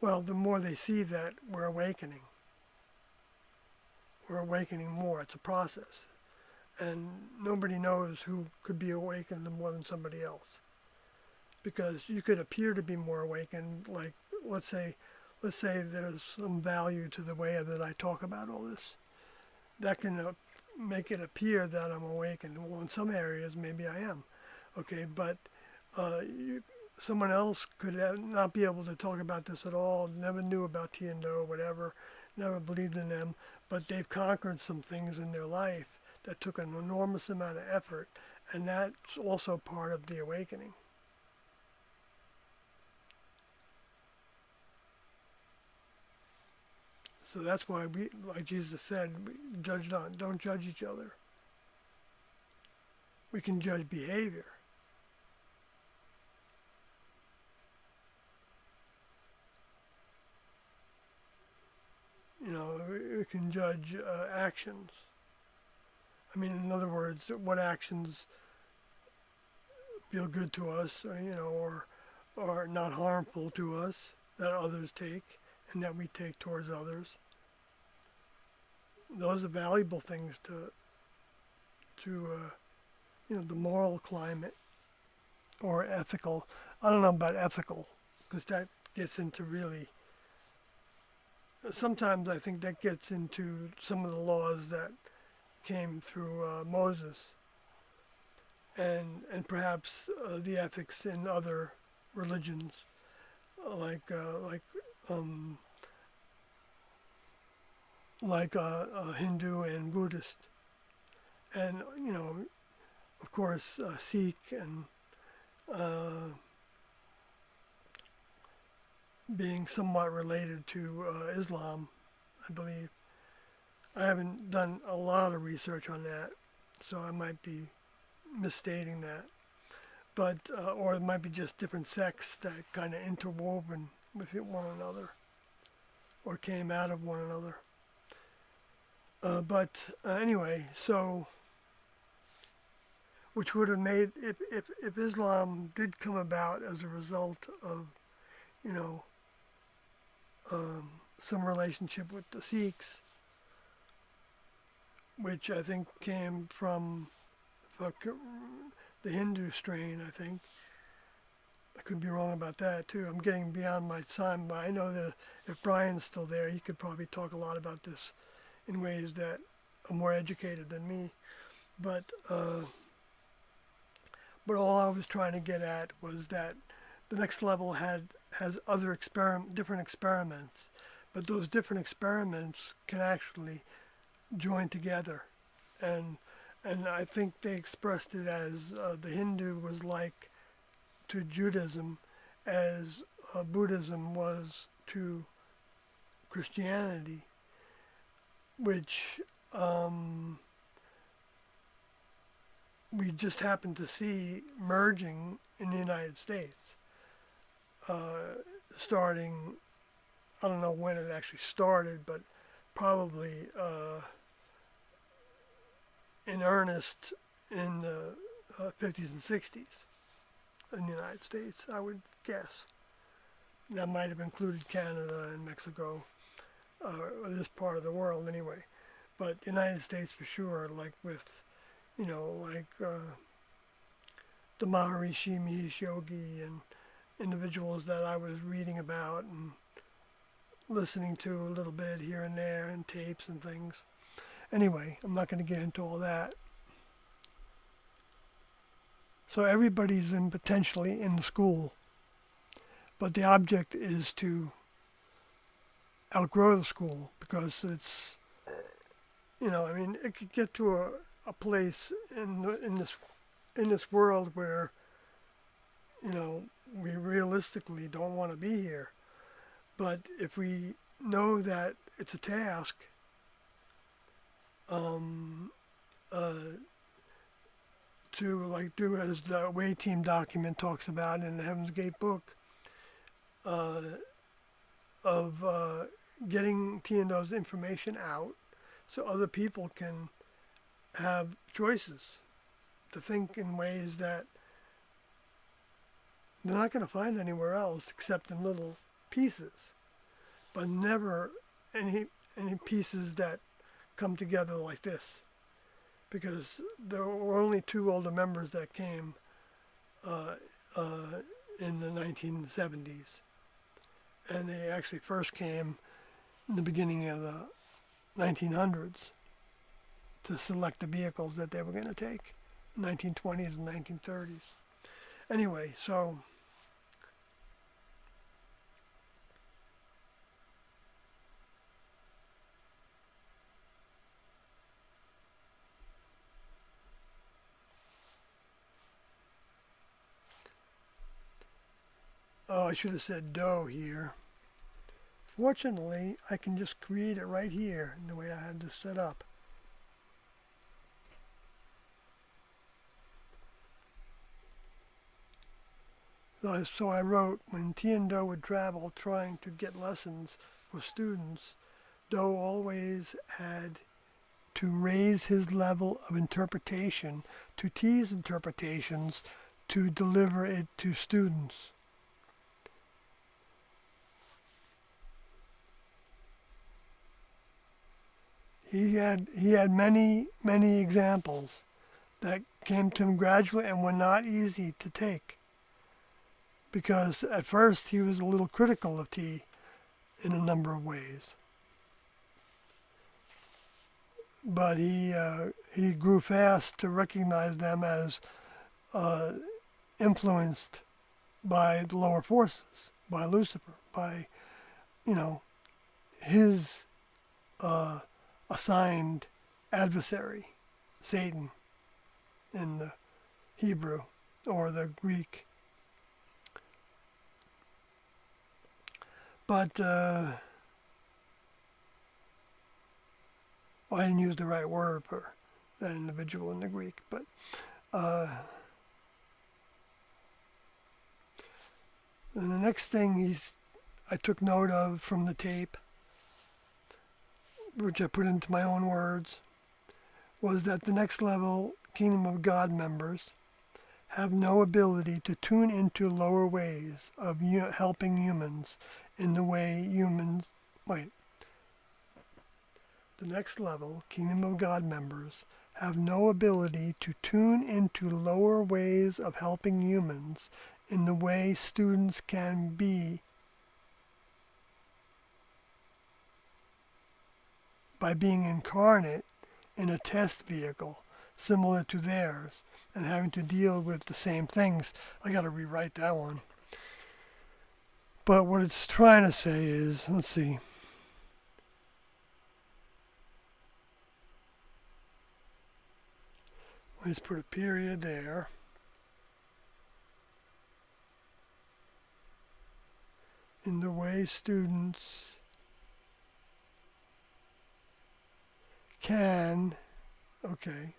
S1: the more they see that we're awakening. We're awakening more. It's a process. And nobody knows who could be awakened more than somebody else. Because you could appear to be more awakened, like, let's say there's some value to the way that I talk about all this. That can make it appear that I'm awakened. Well, in some areas, maybe I am. Okay, but someone else could not be able to talk about this at all, never knew about T and O, whatever, never believed in them, but they've conquered some things in their life that took an enormous amount of effort, and that's also part of the awakening. So that's why we, like Jesus said, we judge not, don't judge each other. We can judge behavior. You know, we can judge actions. I mean, in other words, what actions feel good to us, or, you know, or are not harmful to us that others take and that we take towards others. Those are valuable things to you know, the moral climate or ethical. I don't know about ethical because that gets into really. Sometimes I think that gets into some of the laws that came through Moses, and perhaps the ethics in other religions, like um, Hindu and Buddhist, and you know, of course, Sikh and uh, being somewhat related to Islam, I believe. I haven't done a lot of research on that, so I might be misstating that. But or it might be just different sects that kind of interwoven with one another or came out of one another. But anyway, so which would have made if Islam did come about as a result of, you know, some relationship with the Sikhs, which I think came from the Hindu strain, I think. I could be wrong about that too. I'm getting beyond my time, but I know that if Brian's still there, he could probably talk a lot about this in ways that are more educated than me. But all I was trying to get at was that the next level has other different experiments, but those different experiments can actually join together, and I think they expressed it as the Hindu was like to Judaism, as Buddhism was to Christianity, which we just happen to see merging in the United States, starting, I don't know when it actually started, but probably in earnest in the 50s and 60s in the United States, I would guess. That might have included Canada and Mexico, or this part of the world anyway. But United States for sure, like with, you know, like the Maharishi Mahesh Yogi and individuals that I was reading about and listening to a little bit here and there and tapes and things. Anyway, I'm not going to get into all that. So everybody's potentially in the school, but the object is to outgrow the school because it's, you know, I mean, it could get to a place in this world where, you know, we realistically don't want to be here. But if we know that it's a task, to like do as the Away Team document talks about in the Heaven's Gate book, of getting T&O's information out so other people can have choices, to think in ways that they're not going to find anywhere else except in little pieces, but never any pieces that come together like this. Because there were only two older members that came in the 1970s. And they actually first came in the beginning of the 1900s to select the vehicles that they were going to take, 1920s and 1930s. Anyway, so I should have said dough here fortunately, I can just create it right here in the way I have this set up. So I wrote, when T and Doe would travel trying to get lessons for students, Doe always had to raise his level of interpretation to T's interpretations to deliver it to students. He had many examples that came to him gradually and were not easy to take, because at first he was a little critical of T in a number of ways. But he grew fast to recognize them as influenced by the lower forces, by Lucifer, by, his assigned adversary, Satan, in the Hebrew or the Greek. But I didn't use the right word for that individual in the Greek, but and the next thing I took note of from the tape, which I put into my own words, was that the next level Kingdom of God members have no ability to tune into lower ways of helping humans in the way humans might. The next level Kingdom of God members have no ability to tune into lower ways of helping humans in the way students can be by being incarnate in a test vehicle similar to theirs and having to deal with the same things. I got to rewrite that one. But what it's trying to say is, let's see. Let's put a period there. In the way students can, okay,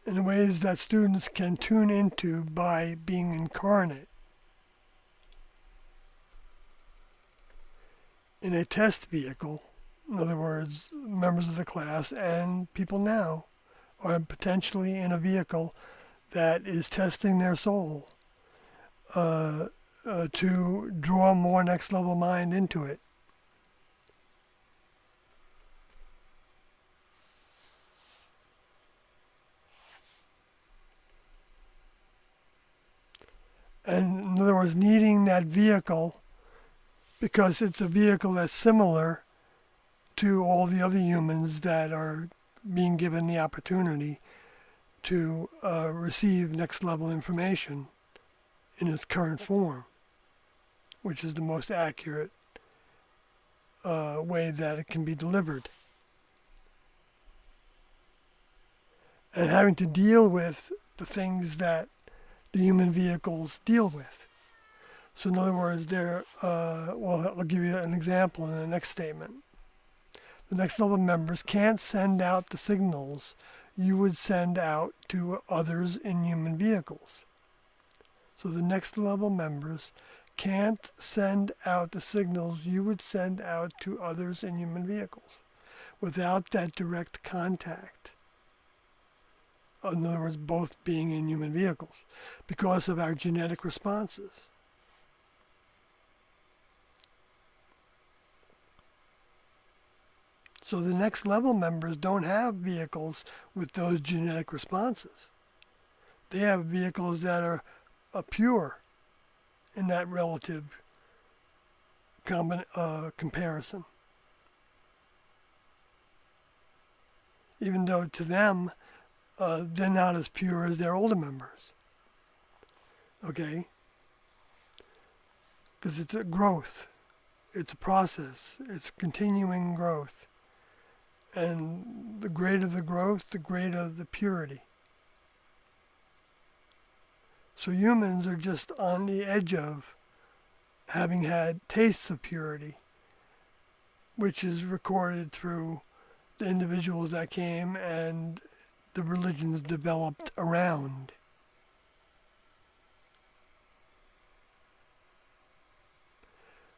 S1: in ways that students can tune into by being incarnate in a test vehicle. In other words, members of the class and people now are potentially in a vehicle that is testing their soul to draw more next level mind into it. And in other words, needing that vehicle because it's a vehicle that's similar to all the other humans that are being given the opportunity to receive next level information in its current form, which is the most accurate way that it can be delivered. And having to deal with the things that the human vehicles deal with. So in other words, I'll give you an example in the next statement. The next level members can't send out the signals you would send out to others in human vehicles. So the next level members can't send out the signals you would send out to others in human vehicles without that direct contact. In other words, both being in human vehicles, because of our genetic responses. So the next level members don't have vehicles with those genetic responses. They have vehicles that are pure in that relative comparison. Even though to them, they're not as pure as their older members. Okay? Because it's a growth. it's a process. It's continuing growth. And the greater the growth, the greater the purity. So humans are just on the edge of having had tastes of purity, which is recorded through the individuals that came and the religions developed around.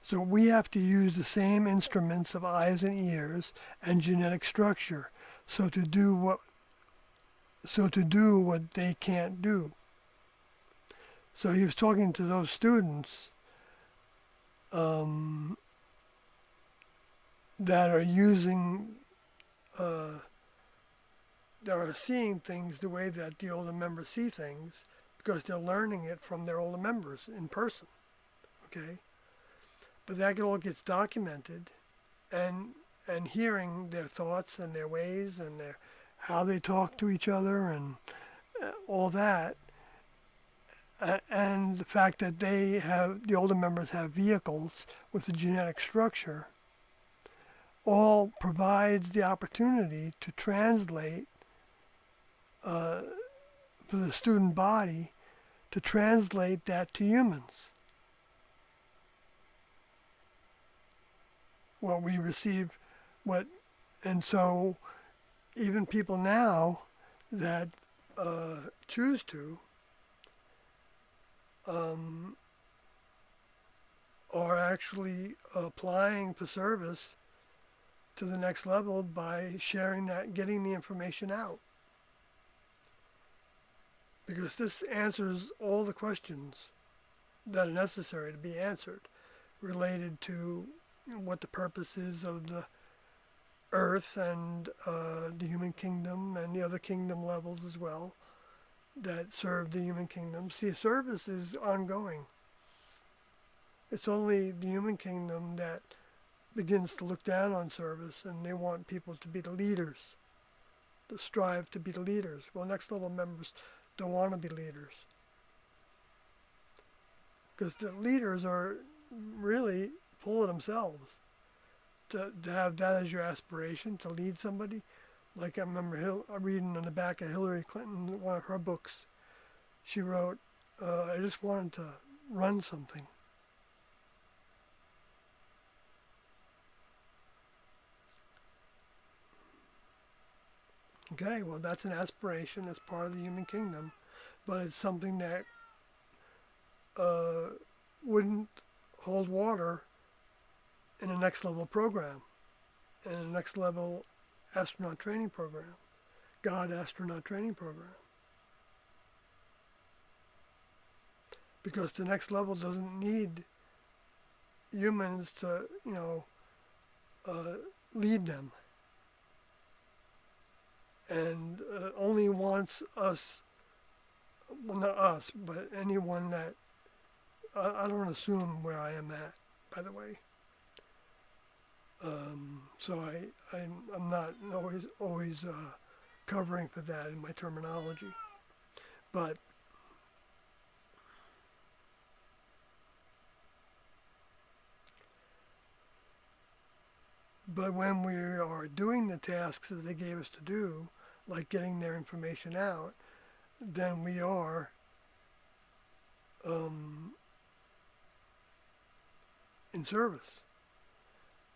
S1: So we have to use the same instruments of eyes and ears and genetic structure so to do what they can't do. So he was talking to those students that are using, that are seeing things the way that the older members see things because they're learning it from their older members in person. Okay? But that all gets documented, and hearing their thoughts and their ways and their how they talk to each other and all that, and the fact that the older members have vehicles with a genetic structure, all provides the opportunity to translate for the student body to translate that to humans. What we receive, and so even people now that choose to are actually applying for service to the next level by sharing that, getting the information out. Because this answers all the questions that are necessary to be answered related to what the purpose is of the earth and the human kingdom and the other kingdom levels as well that serve the human kingdom. See, service is ongoing. It's only the human kingdom that begins to look down on service, and they want people to be the leaders, to strive to be the leaders. Well, next level members don't want to be leaders, because the leaders are really full of themselves. To have that as your aspiration, to lead somebody. Like I remember reading on the back of Hillary Clinton, one of her books, she wrote, I just wanted to run something. Okay, well, that's an aspiration as part of the human kingdom, but it's something that wouldn't hold water in a next level program, in a next level astronaut training program, God astronaut training program. Because the next level doesn't need humans to, lead them. And only wants us, well, not us, but anyone that, I don't assume where I am at, by the way. So I'm not always covering for that in my terminology. But when we are doing the tasks that they gave us to do, like getting their information out, then we are in service.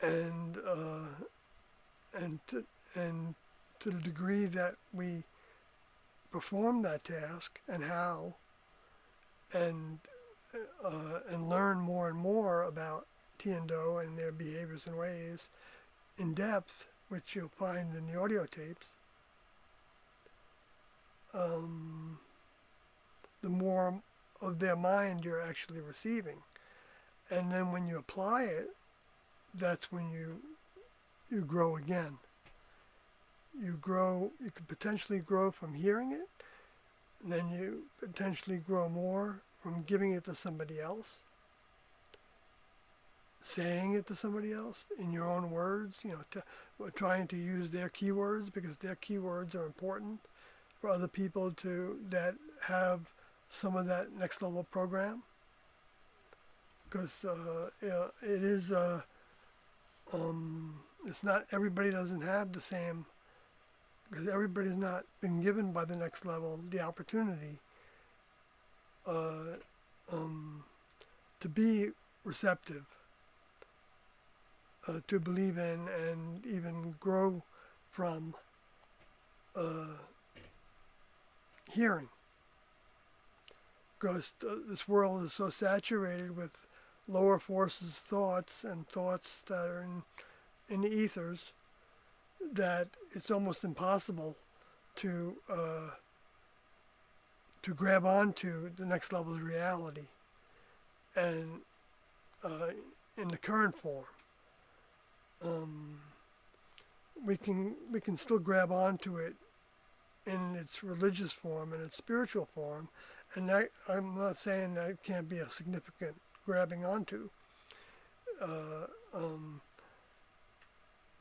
S1: And to the degree that we perform that task and how, and learn more and more about Tiendo and their behaviors and ways in depth, which you'll find in the audio tapes, the more of their mind you're actually receiving. And then when you apply it, that's when you grow again. You could potentially grow from hearing it, and then you potentially grow more from giving it to somebody else, saying it to somebody else in your own words, trying to use their keywords, because their keywords are important for other people that have some of that next level program. Because it is It's not, everybody doesn't have the same, because everybody's not been given by the next level the opportunity uh, um, to be receptive, to believe in, and even grow from uh, hearing. Because this world is so saturated with lower forces thoughts and thoughts that are in the ethers that it's almost impossible to grab onto the next level's reality and in the current form. We can still grab onto it in its religious form and its spiritual form, and that, I'm not saying that it can't be a significant grabbing onto, uh, um,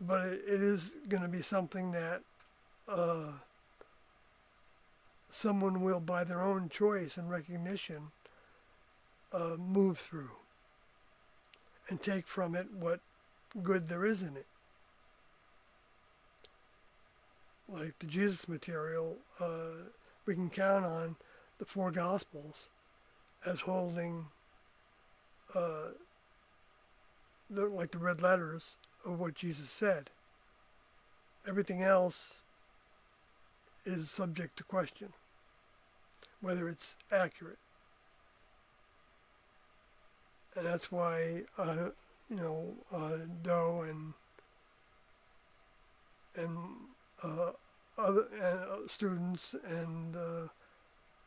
S1: but it is going to be something that someone will, by their own choice and recognition, move through and take from it what good there is in it. Like the Jesus material, we can count on the four Gospels as holding like the red letters of what Jesus said. Everything else is subject to question, whether it's accurate. And that's why, Doe and other students and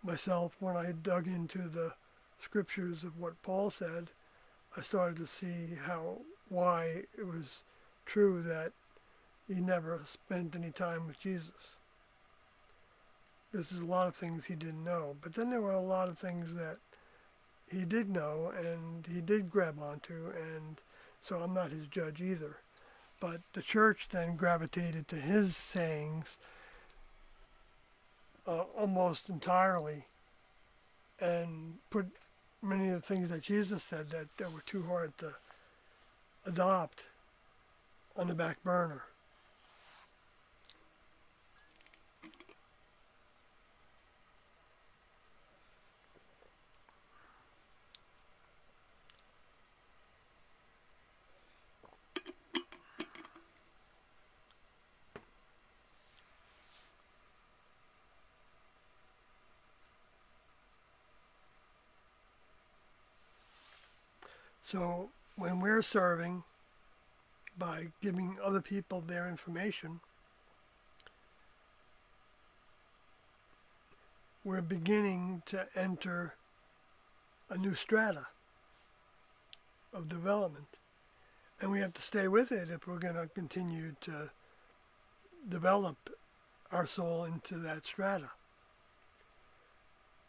S1: myself, when I dug into the scriptures of what Paul said, I started to see why it was true that he never spent any time with Jesus. This is a lot of things he didn't know. But then there were a lot of things that he did know and he did grab onto, and so I'm not his judge either. But the church then gravitated to his sayings almost entirely and put many of the things that Jesus said that were too hard to adopt on the back burner. So when we're serving by giving other people their information, we're beginning to enter a new strata of development. And we have to stay with it if we're going to continue to develop our soul into that strata.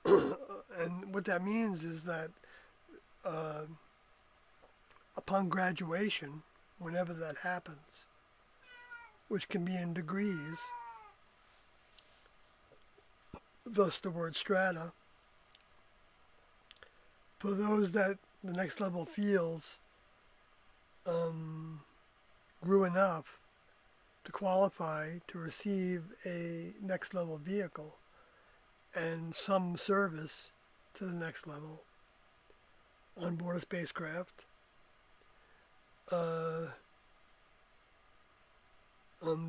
S1: And what that means is that upon graduation, whenever that happens, which can be in degrees, thus the word strata, for those that the next level feels grew enough to qualify to receive a next level vehicle and some service to the next level on board a spacecraft,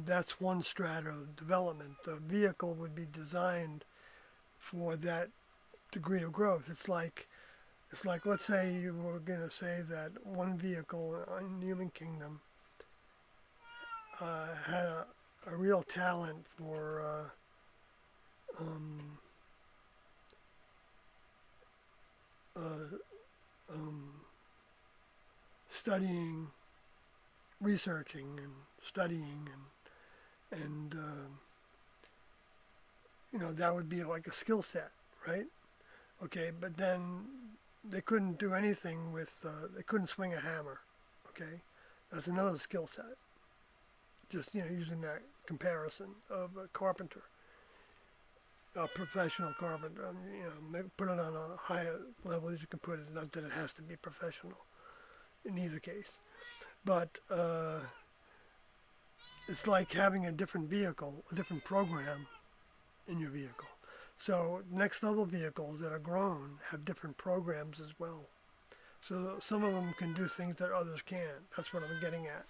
S1: that's one strata of development. The vehicle would be designed for that degree of growth. It's like let's say you were going to say that one vehicle in the human kingdom had a real talent for studying, researching, and studying, and that would be like a skill set, right? Okay, but then they couldn't do anything with, they couldn't swing a hammer, okay? That's another skill set. Just, using that comparison of a carpenter, a professional carpenter, put it on a higher level as you can put it, not that it has to be professional in either case. but it's like having a different vehicle, a different program in your vehicle. So next level vehicles that are grown have different programs as well. So some of them can do things that others can't. That's what I'm getting at.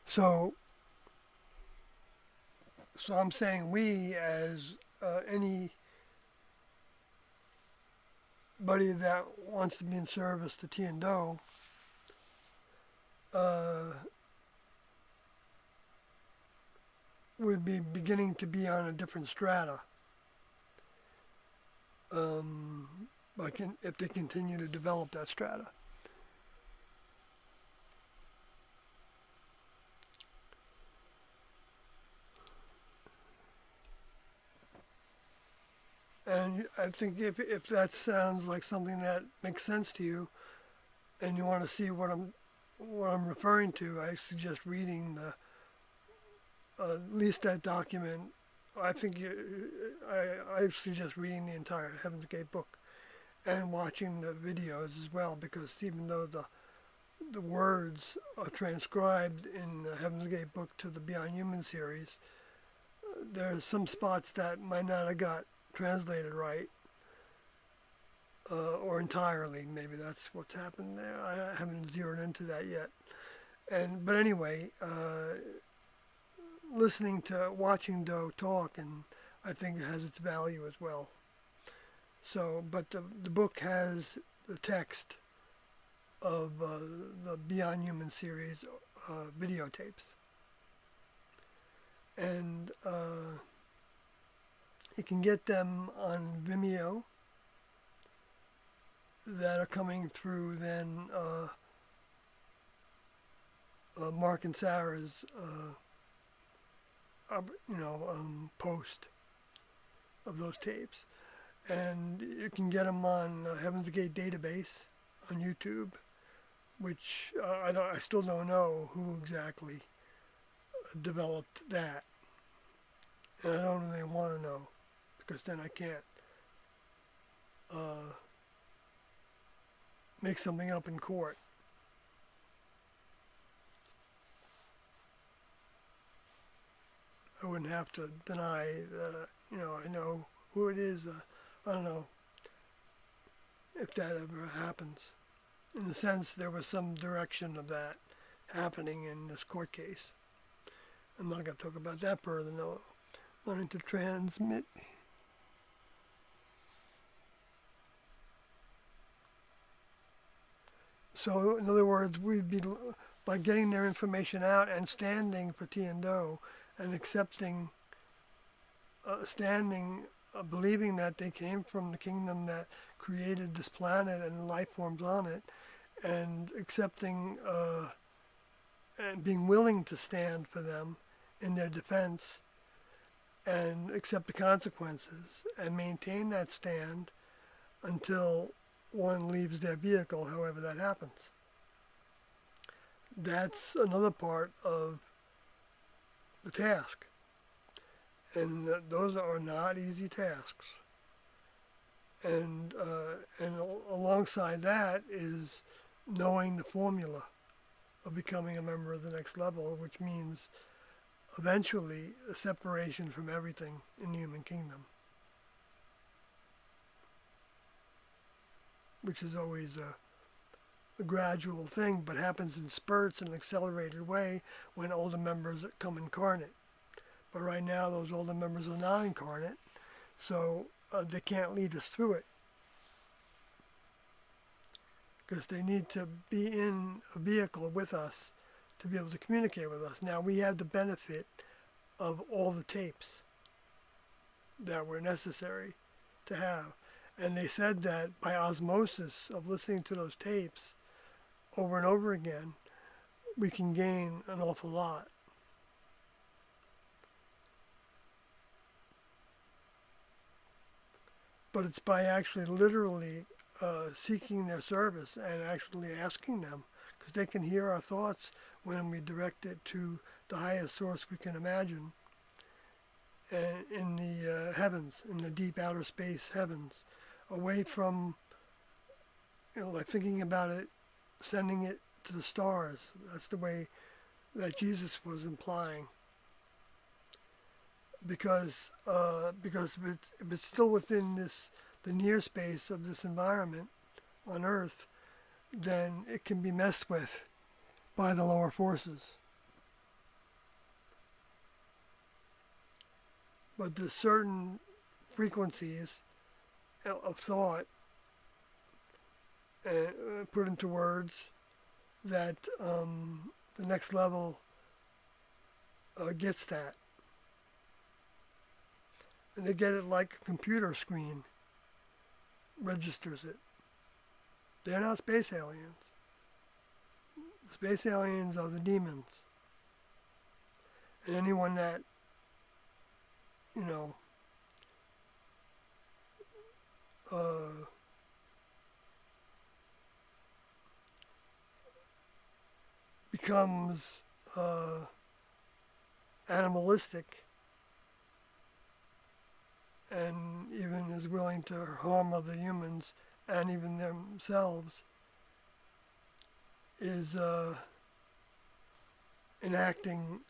S1: So, so I'm saying we, as anybody that wants to be in service to T and Do, uh, would be beginning to be on a different strata. Like if they continue to develop that strata. And I think if that sounds like something that makes sense to you, and you want to see what I'm referring to, I suggest reading the at least that document. I think I suggest reading the entire Heaven's Gate book and watching the videos as well, because even though the words are transcribed in the Heaven's Gate book to the Beyond Human series, there's some spots that might not have got translated right, or entirely. Maybe that's what's happened there. I haven't zeroed into that yet. But anyway, watching Doe talk, and I think it has its value as well. So, but the book has the text of the Beyond Human series videotapes, and you can get them on Vimeo that are coming through then Mark and Sarah's post of those tapes, and you can get them on Heaven's Gate database on YouTube, which I still don't know who exactly developed that, and I don't really want to know, because then I can't make something up in court. I wouldn't have to deny that, I know who it is. I don't know if that ever happens. In the sense, there was some direction of that happening in this court case. I'm not going to talk about that further, no. Learning to transmit. So, in other words, we'd be, by getting their information out and standing for T and Do, and accepting, believing that they came from the kingdom that created this planet and the life forms on it, and accepting and being willing to stand for them in their defense and accept the consequences and maintain that stand until one leaves their vehicle, however that happens. That's another part of the task. And those are not easy tasks. And alongside that is knowing the formula of becoming a member of the next level, which means eventually a separation from everything in the human kingdom, which is always a gradual thing, but happens in spurts in an accelerated way when older members come incarnate. But right now, those older members are not incarnate, so they can't lead us through it, because they need to be in a vehicle with us to be able to communicate with us. Now, we have the benefit of all the tapes that were necessary to have. And they said that by osmosis of listening to those tapes over and over again, we can gain an awful lot. But it's by actually literally seeking their service and actually asking them, because they can hear our thoughts when we direct it to the highest source we can imagine, and in the heavens, in the deep outer space heavens, away from, like thinking about it, sending it to the stars. That's the way that Jesus was implying. Because if it's still within the near space of this environment on Earth, then it can be messed with by the lower forces. But there's certain frequencies of thought put into words that the next level gets that. And they get it like a computer screen registers it. They're not space aliens. The space aliens are the demons. And anyone that, you know, becomes animalistic and even is willing to harm other humans and even themselves is enacting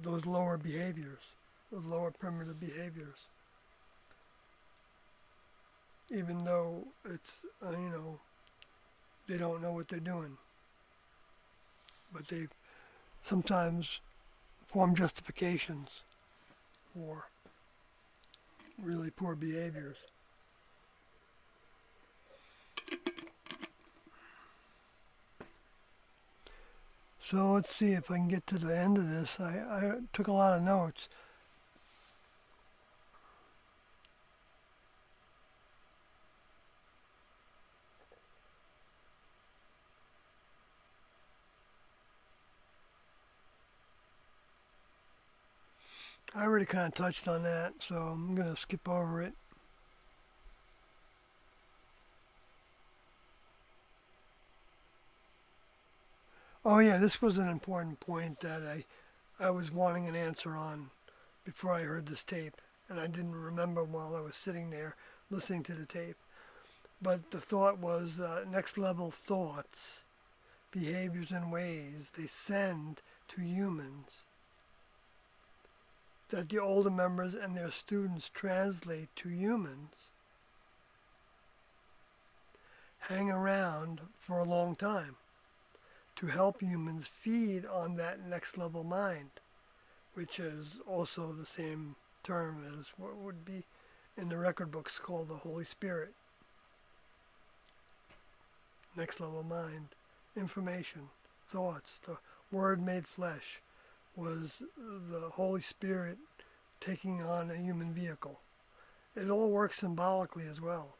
S1: those lower behaviors, those lower primitive behaviors. Even though it's, they don't know what they're doing. But they sometimes form justifications for really poor behaviors. So let's see if I can get to the end of this. I took a lot of notes. I already kind of touched on that, so I'm going to skip over it. Oh yeah, this was an important point that I was wanting an answer on before I heard this tape, and I didn't remember while I was sitting there listening to the tape. But the thought was next level thoughts, behaviors and ways they send to humans that the older members and their students translate to humans hang around for a long time to help humans feed on that next level mind, which is also the same term as what would be in the record books called the Holy Spirit. Next level mind, information, thoughts, the Word made flesh was the Holy Spirit taking on a human vehicle. It all works symbolically as well.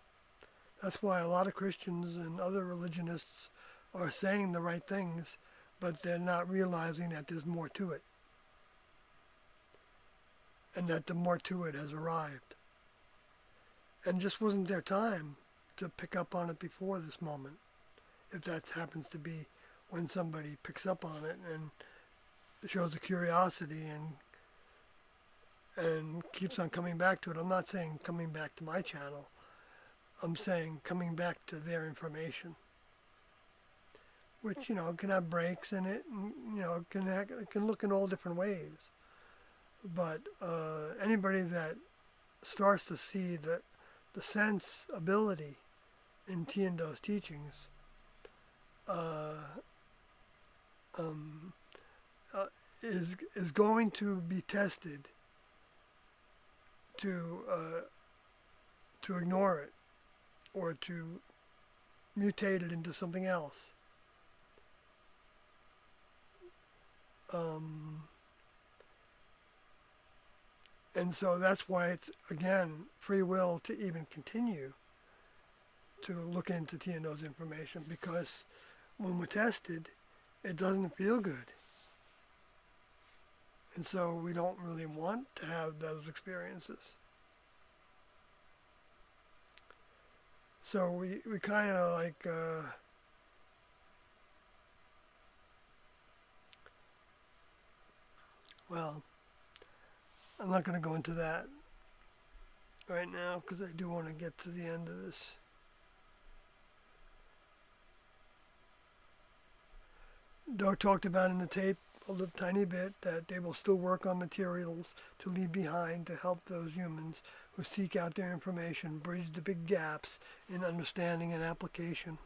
S1: That's why a lot of Christians and other religionists are saying the right things, but they're not realizing that there's more to it. And that the more to it has arrived. And just wasn't their time to pick up on it before this moment. If that happens to be when somebody picks up on it and shows a curiosity and keeps on coming back to it. I'm not saying coming back to my channel. I'm saying coming back to their information. Which, can have breaks in it, and, it can look in all different ways. But anybody that starts to see the sense ability in Tiando's teachings is going to be tested to ignore it or to mutate it into something else. And so that's why it's, again, free will to even continue to look into Tiando's information, because when we're tested, it doesn't feel good. And so we don't really want to have those experiences. So we kind of like Well, I'm not going to go into that right now because I do want to get to the end of this. Doug talked about in the tape a little tiny bit that they will still work on materials to leave behind to help those humans who seek out their information bridge the big gaps in understanding and application.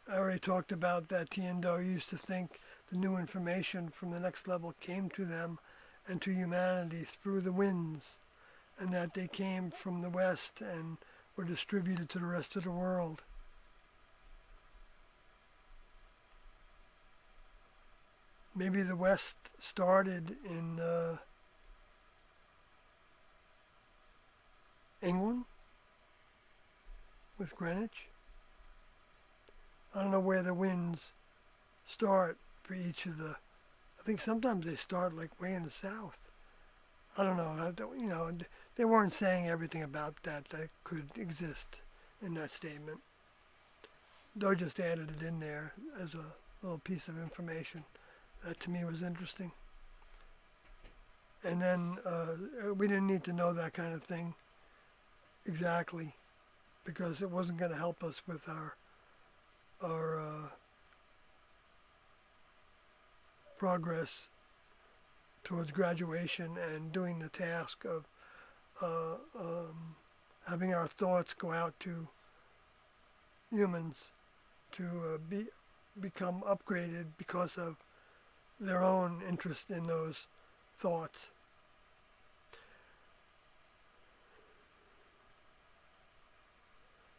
S1: I already talked about that Tiendo used to think the new information from the next level came to them and to humanity through the winds, and that they came from the west and were distributed to the rest of the world. Maybe the west started in England with Greenwich. I don't know where the winds start for each of the. I think sometimes they start like way in the south. I don't know. They weren't saying everything about that could exist in that statement. They just added it in there as a little piece of information that to me was interesting. And then we didn't need to know that kind of thing exactly because it wasn't going to help us with our progress towards graduation and doing the task of uh, um, having our thoughts go out to humans to become upgraded because of their own interest in those thoughts.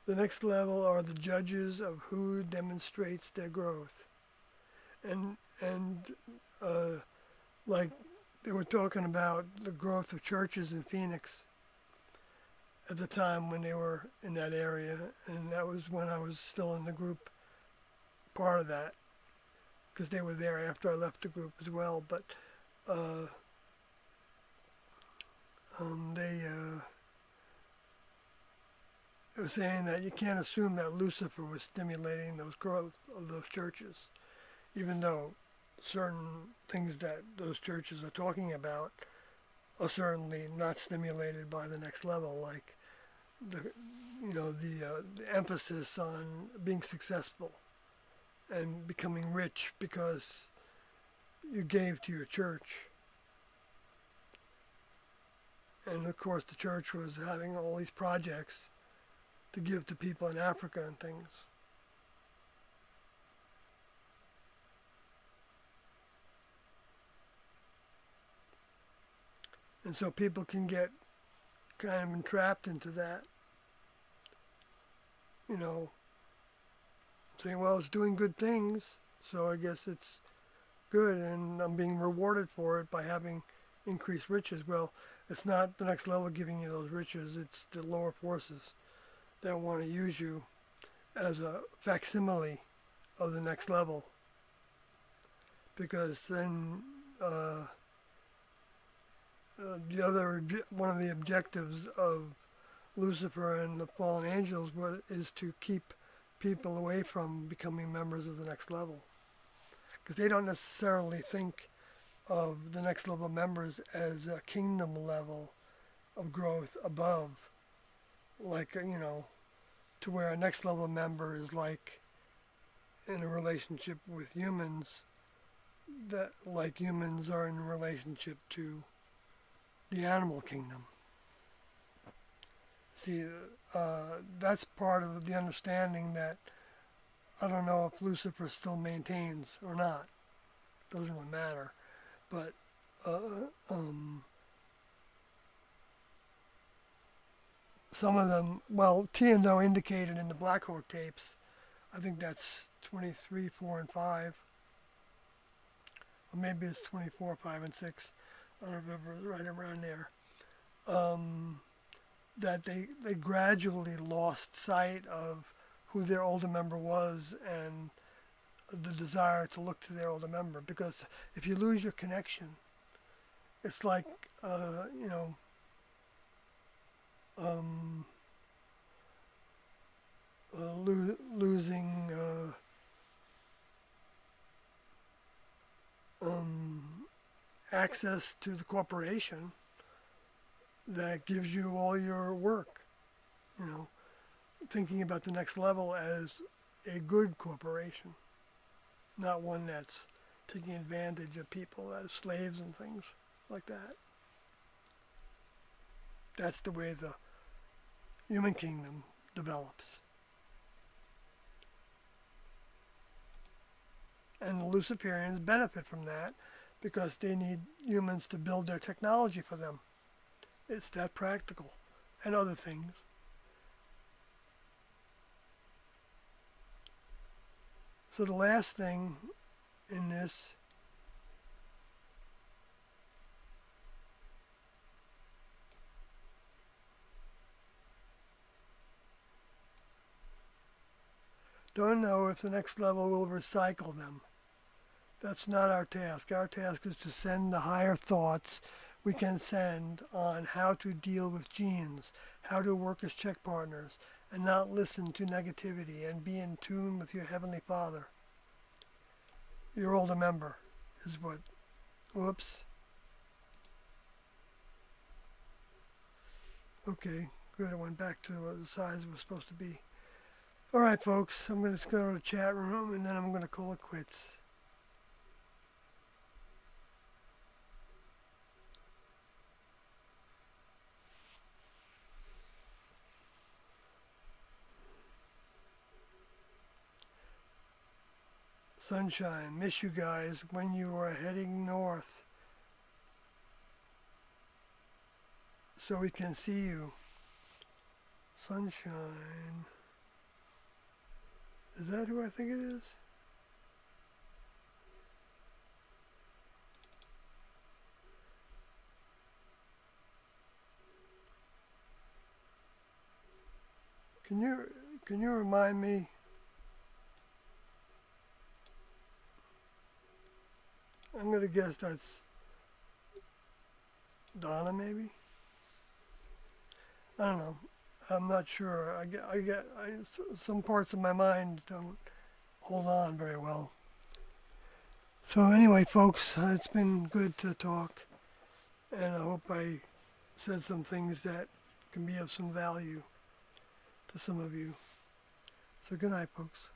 S1: The next level are the judges of who demonstrates their growth, and like they were talking about the growth of churches in Phoenix at the time when they were in that area, and that was when I was still in the group, part of that, because they were there after I left the group as well. But uh, they were saying that you can't assume that Lucifer was stimulating those growth of those churches, even though certain things that those churches are talking about are certainly not stimulated by the next level, like the emphasis on being successful and becoming rich because you gave to your church. And of course, the church was having all these projects to give to people in Africa and things. And so people can get kind of entrapped into that, saying, well, it's doing good things, so I guess it's good, and I'm being rewarded for it by having increased riches. Well, it's not the next level giving you those riches, it's the lower forces that want to use you as a facsimile of the next level. Because then one of the objectives of Lucifer and the fallen angels is to keep people away from becoming members of the next level. Because they don't necessarily think of the next level members as a kingdom level of growth above, like, to where a next level member is like in a relationship with humans, that like humans are in a relationship to the animal kingdom. See, that's part of the understanding that I don't know if Lucifer still maintains or not. Doesn't really matter. But some of them, well, Tiendo indicated in the Black Hawk tapes, I think that's 23, 4, and 5. Or maybe it's 24, 5, and 6. I don't remember, right around there. That they gradually lost sight of who their older member was and the desire to look to their older member. Because if you lose your connection, it's like, losing access to the corporation that gives you all your work. You know, thinking about the next level as a good corporation, not one that's taking advantage of people as slaves and things like that. That's the way the human kingdom develops. And the Luciferians benefit from that because they need humans to build their technology for them. It's that practical, and other things. So the last thing in this don't know if the next level will recycle them. That's not our task. Our task is to send the higher thoughts we can send on how to deal with genes, how to work as check partners, and not listen to negativity and be in tune with your Heavenly Father. Your older member is what, whoops. Okay, good, it went back to the size it was supposed to be. Alright folks, I'm going to go to the chat room and then I'm going to call it quits. Sunshine, miss you guys when you are heading north so we can see you. Sunshine. Is that who I think it is? Can you remind me? I'm going to guess that's Donna, maybe? I don't know. I'm not sure. Some parts of my mind don't hold on very well. So anyway, folks, it's been good to talk, and I hope I said some things that can be of some value to some of you. So good night, folks.